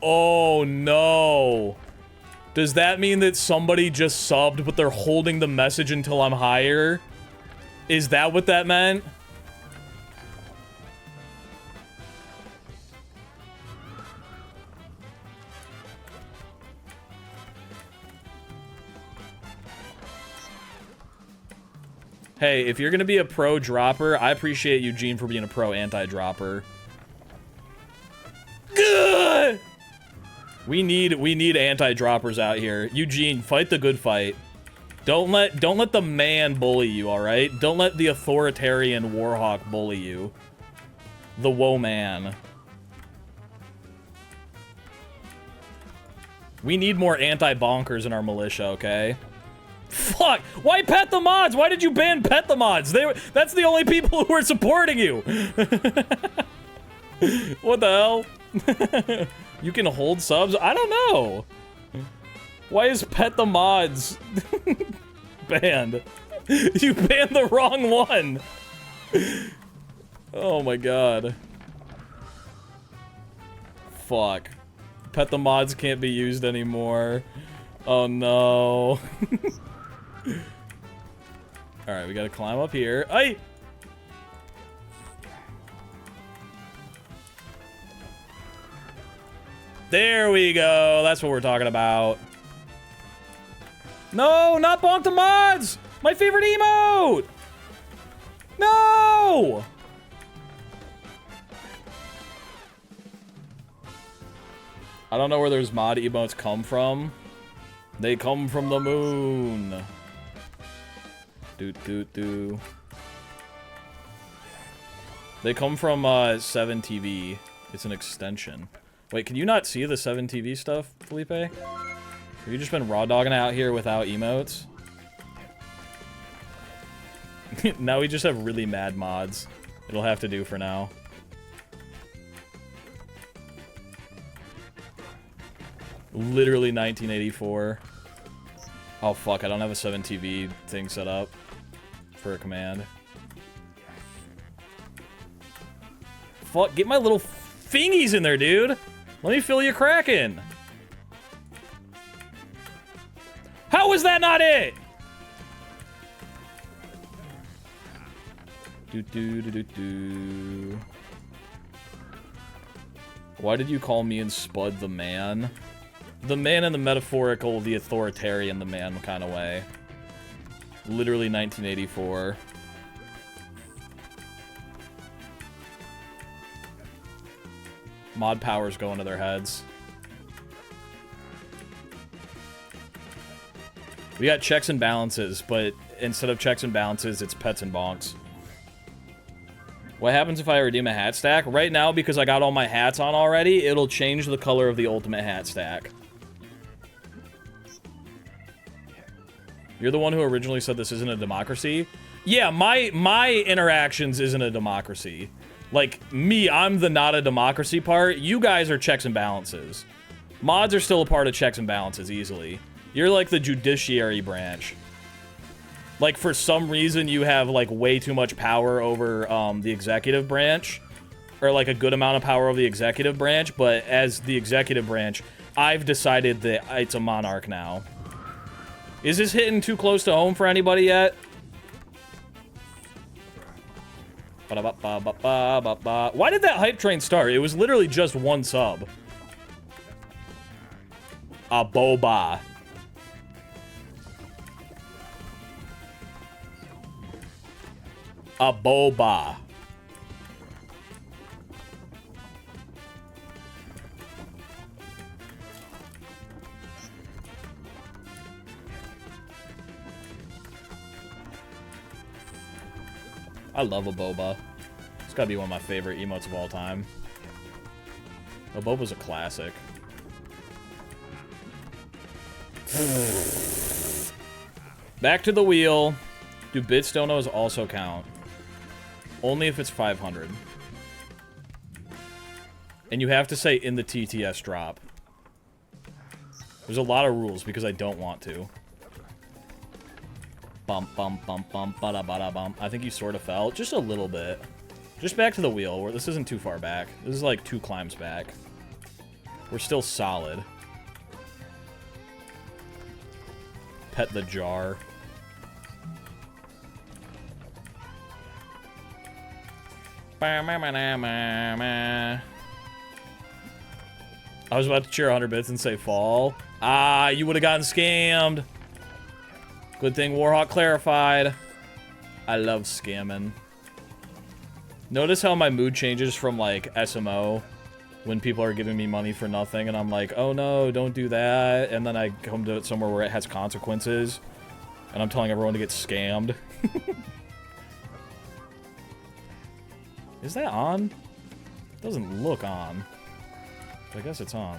Oh no. Does that mean that somebody just subbed but they're holding the message until I'm higher? Is that what that meant? Hey, if you're gonna be a pro dropper, I appreciate Eugene for being a pro anti-dropper. Good. We need anti-droppers out here. Eugene, fight the good fight. Don't let the man bully you, all right? Don't let the authoritarian Warhawk bully you. The woe man. We need more anti-bonkers in our militia, okay? Fuck! Why pet the mods? Why did you ban pet the mods? That's the only people who are supporting you. What the hell? You can hold subs? I don't know. Why is Pet the Mods banned? You banned the wrong one. Oh my god. Fuck. Pet the Mods can't be used anymore. Oh no. Alright, we gotta climb up here. Ay! There we go. That's what we're talking about. No, not bonk the mods! My favorite emote! No! I don't know where those mod emotes come from. They come from the moon. Doot. They come from 7TV. It's an extension. Wait, can you not see the 7TV stuff, Felipe? Have you just been raw dogging out here without emotes? Now we just have really mad mods. It'll have to do for now. Literally 1984. Oh fuck, I don't have a 7TV thing set up for a command. Fuck, get my little fingies in there, dude. Let me fill you cracking. How was that not it? Do. Why did you call me and Spud the man? The man in the metaphorical, the authoritarian, the man kind of way. Literally 1984. Mod powers go into their heads. We got checks and balances, but instead of checks and balances, it's pets and bonks. What happens if I redeem a hat stack? Right now, because I got all my hats on already, it'll change the color of the ultimate hat stack. You're the one who originally said this isn't a democracy? Yeah, my interactions isn't a democracy. Like, me, I'm the not a democracy part. You guys are checks and balances. Mods are still a part of checks and balances, easily. You're like the judiciary branch. Like, for some reason, you have, like, way too much power over, the executive branch. Or, like, a good amount of power over the executive branch. But as the executive branch, I've decided that it's a monarch now. Is this hitting too close to home for anybody yet? Why did that hype train start? It was literally just one sub. A boba. A boba. I love a boba. It's gotta be one of my favorite emotes of all time. A boba's a classic. Back to the wheel. Do bits donos also count? Only if it's 500. And you have to say in the TTS drop. There's a lot of rules because I don't want to. Bump, bump, bump, bump, bada, bada, bump. I think you sort of fell. Just a little bit. Just back to the wheel, where this isn't too far back. This is like 2 climbs back. We're still solid. Pet the jar. I was about to cheer 100 bits and say fall. Ah, you would have gotten scammed. Good thing Warhawk clarified. I love scamming. Notice how my mood changes from, like, SMO when people are giving me money for nothing, and I'm like, oh no, don't do that. And then I come to somewhere where it has consequences, and I'm telling everyone to get scammed. Is that on? It doesn't look on. But I guess it's on.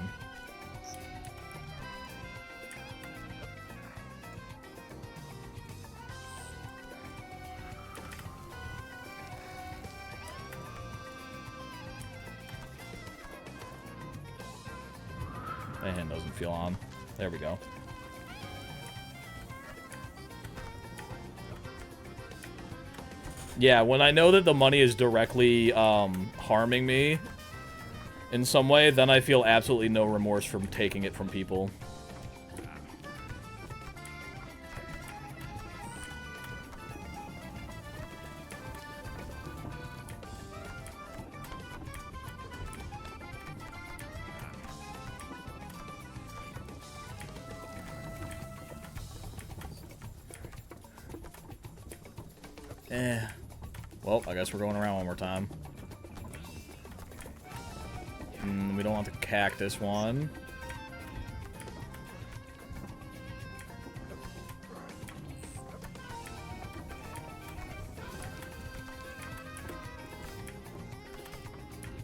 My hand doesn't feel on. There we go. Yeah, when I know that the money is directly harming me in some way, then I feel absolutely no remorse from taking it from people. Well, I guess we're going around one more time. We don't want the cactus one.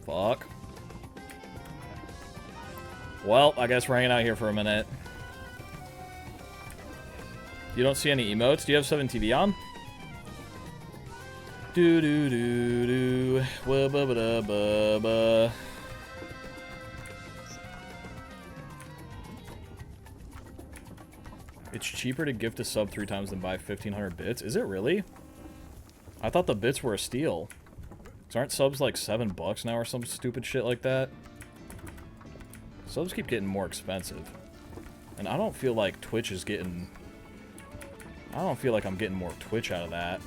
Fuck. Well, I guess we're hanging out here for a minute. You don't see any emotes? Do you have 7TV on? Do do do do. Wa ba ba da ba ba. It's cheaper to gift a sub 3 times than buy 1,500 bits. Is it really? I thought the bits were a steal. So aren't subs like $7 now or some stupid shit like that? Subs keep getting more expensive. And I don't feel like Twitch is getting... I don't feel like I'm getting more Twitch out of that.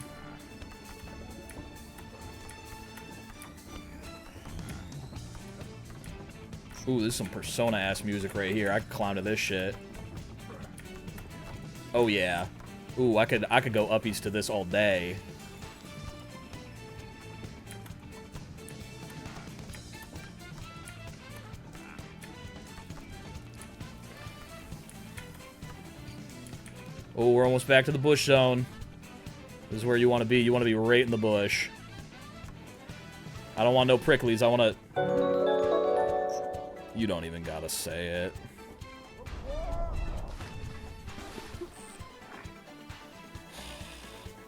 Ooh, this is some Persona-ass music right here. I could clown to this shit. Oh, yeah. Ooh, I could go uppies to this all day. Oh, we're almost back to the bush zone. This is where you want to be. You want to be right in the bush. I don't want no pricklies. I want to... You don't even gotta say it.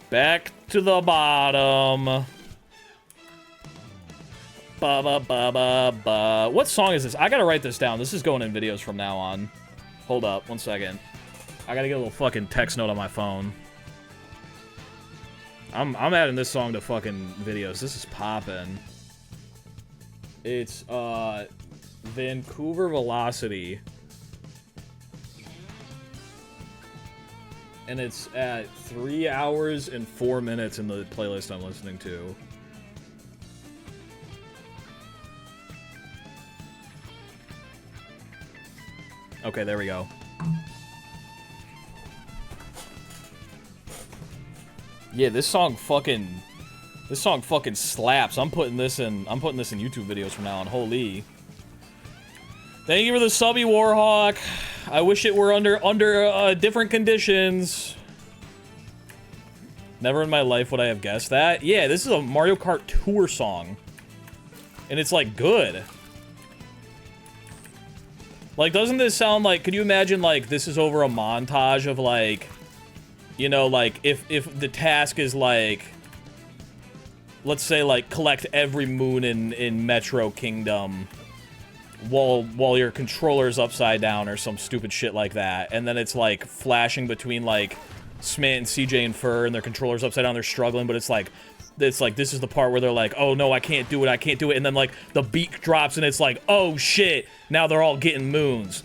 Back to the bottom. Ba ba ba ba ba. What song is this? I gotta write this down. This is going in videos from now on. Hold up, 1 second. I gotta get a little fucking text note on my phone. I'm adding this song to fucking videos. This is poppin'. It's Vancouver Velocity. And it's at 3 hours and 4 minutes in the playlist I'm listening to. Okay, there we go. Yeah, this song fucking slaps. I'm putting this in YouTube videos from now on. Holy. Thank you for the subby, Warhawk. I wish it were under different conditions. Never in my life would I have guessed that. Yeah, this is a Mario Kart Tour song. And it's, like, good. Like, doesn't this sound like... Could you imagine, like, this is over a montage of, like... You know, like, if the task is, like... Let's say, like, collect every moon in Metro Kingdom... While your controller's upside down or some stupid shit like that. And then it's, like, flashing between, like... Smant and CJ and Fur, and their controller's upside down, they're struggling, but it's like, this is the part where they're like, oh no, I can't do it, and then, like, the beat drops, and it's like, oh shit, now they're all getting moons.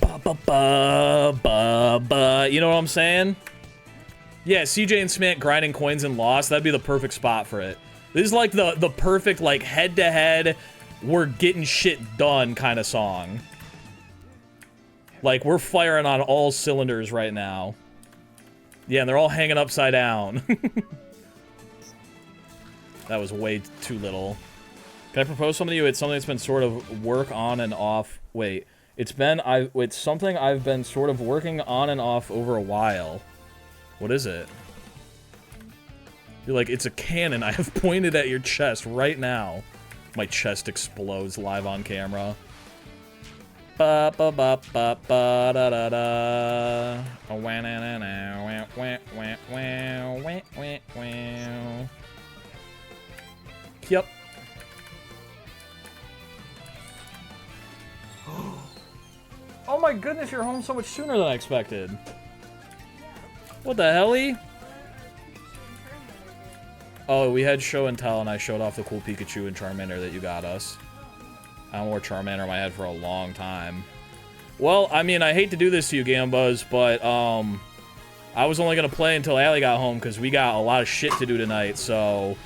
Ba ba ba ba ba, you know what I'm saying? Yeah, CJ and Smant grinding coins and Lost, that'd be the perfect spot for it. This is like the perfect, like, head-to-head, we're getting shit done kind of song. Like, we're firing on all cylinders right now. Yeah, and they're all hanging upside down. That was way too little. Can I propose something to you? It's something that's been sort of work on and off. Wait, it's something I've been sort of working on and off over a while. What is it? You're like, it's a cannon I have pointed at your chest right now. My chest explodes live on camera. Ba ba ba ba ba da da da. Wah na na na wah wah wah wah wah wah wah. Yep. Oh Oh my goodness, you're home so much sooner than I expected. What the hell-y? Oh, we had show and tell, and I showed off the cool Pikachu and Charmander that you got us. I haven't worn Charmander in my head for a long time. Well, I mean, I hate to do this to you, Gambuzz, but, I was only gonna play until Allie got home, because we got a lot of shit to do tonight, so...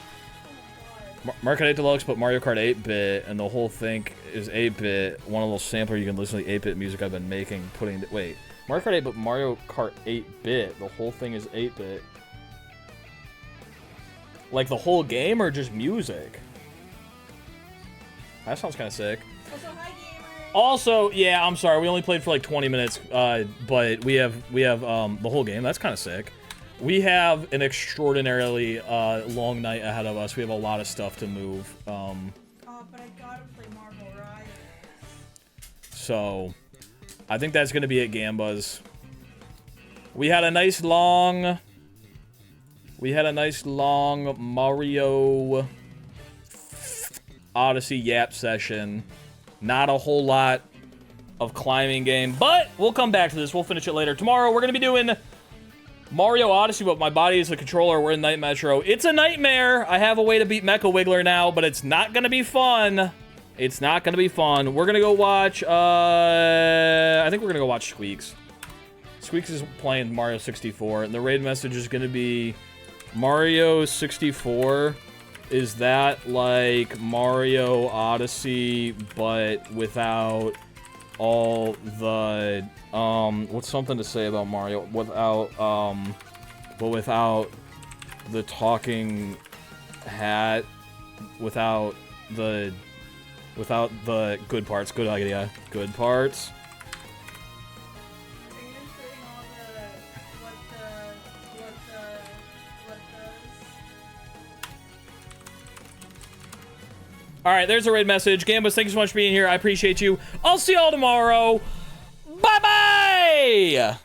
Mario Kart 8 Deluxe, but Mario Kart 8-bit, and the whole thing is 8-bit. One of those sampler you can listen to the 8-bit music I've been making, wait. Mario Kart 8, but Mario Kart 8-bit. The whole thing is 8-bit. Like the whole game, or just music? That sounds kind of sick. Also, hi gamers. Also, yeah, I'm sorry, we only played for like 20 minutes, but we have the whole game. That's kind of sick. We have an extraordinarily long night ahead of us. We have a lot of stuff to move. But I gotta play Marvel Rivals. So, I think that's gonna be it, Gambuzz. We had a nice long Mario Odyssey yap session. Not a whole lot of climbing game, but we'll come back to this. We'll finish it later. Tomorrow, we're gonna be doing Mario Odyssey, but my body is the controller. We're in Night Metro. It's a nightmare. I have a way to beat Mecha Wiggler now, but it's not gonna be fun. It's not gonna be fun. We're gonna go watch, I think we're gonna go watch Squeaks. Squeaks is playing Mario 64, and the raid message is gonna be Mario 64. Is that like Mario Odyssey, but without all the, what's something to say about Mario? But without the talking hat, without the good parts. Good idea. Good parts. Are you including all Alright, there's a raid message. Gambus, thank you so much for being here. I appreciate you. I'll see y'all tomorrow. Bye-bye!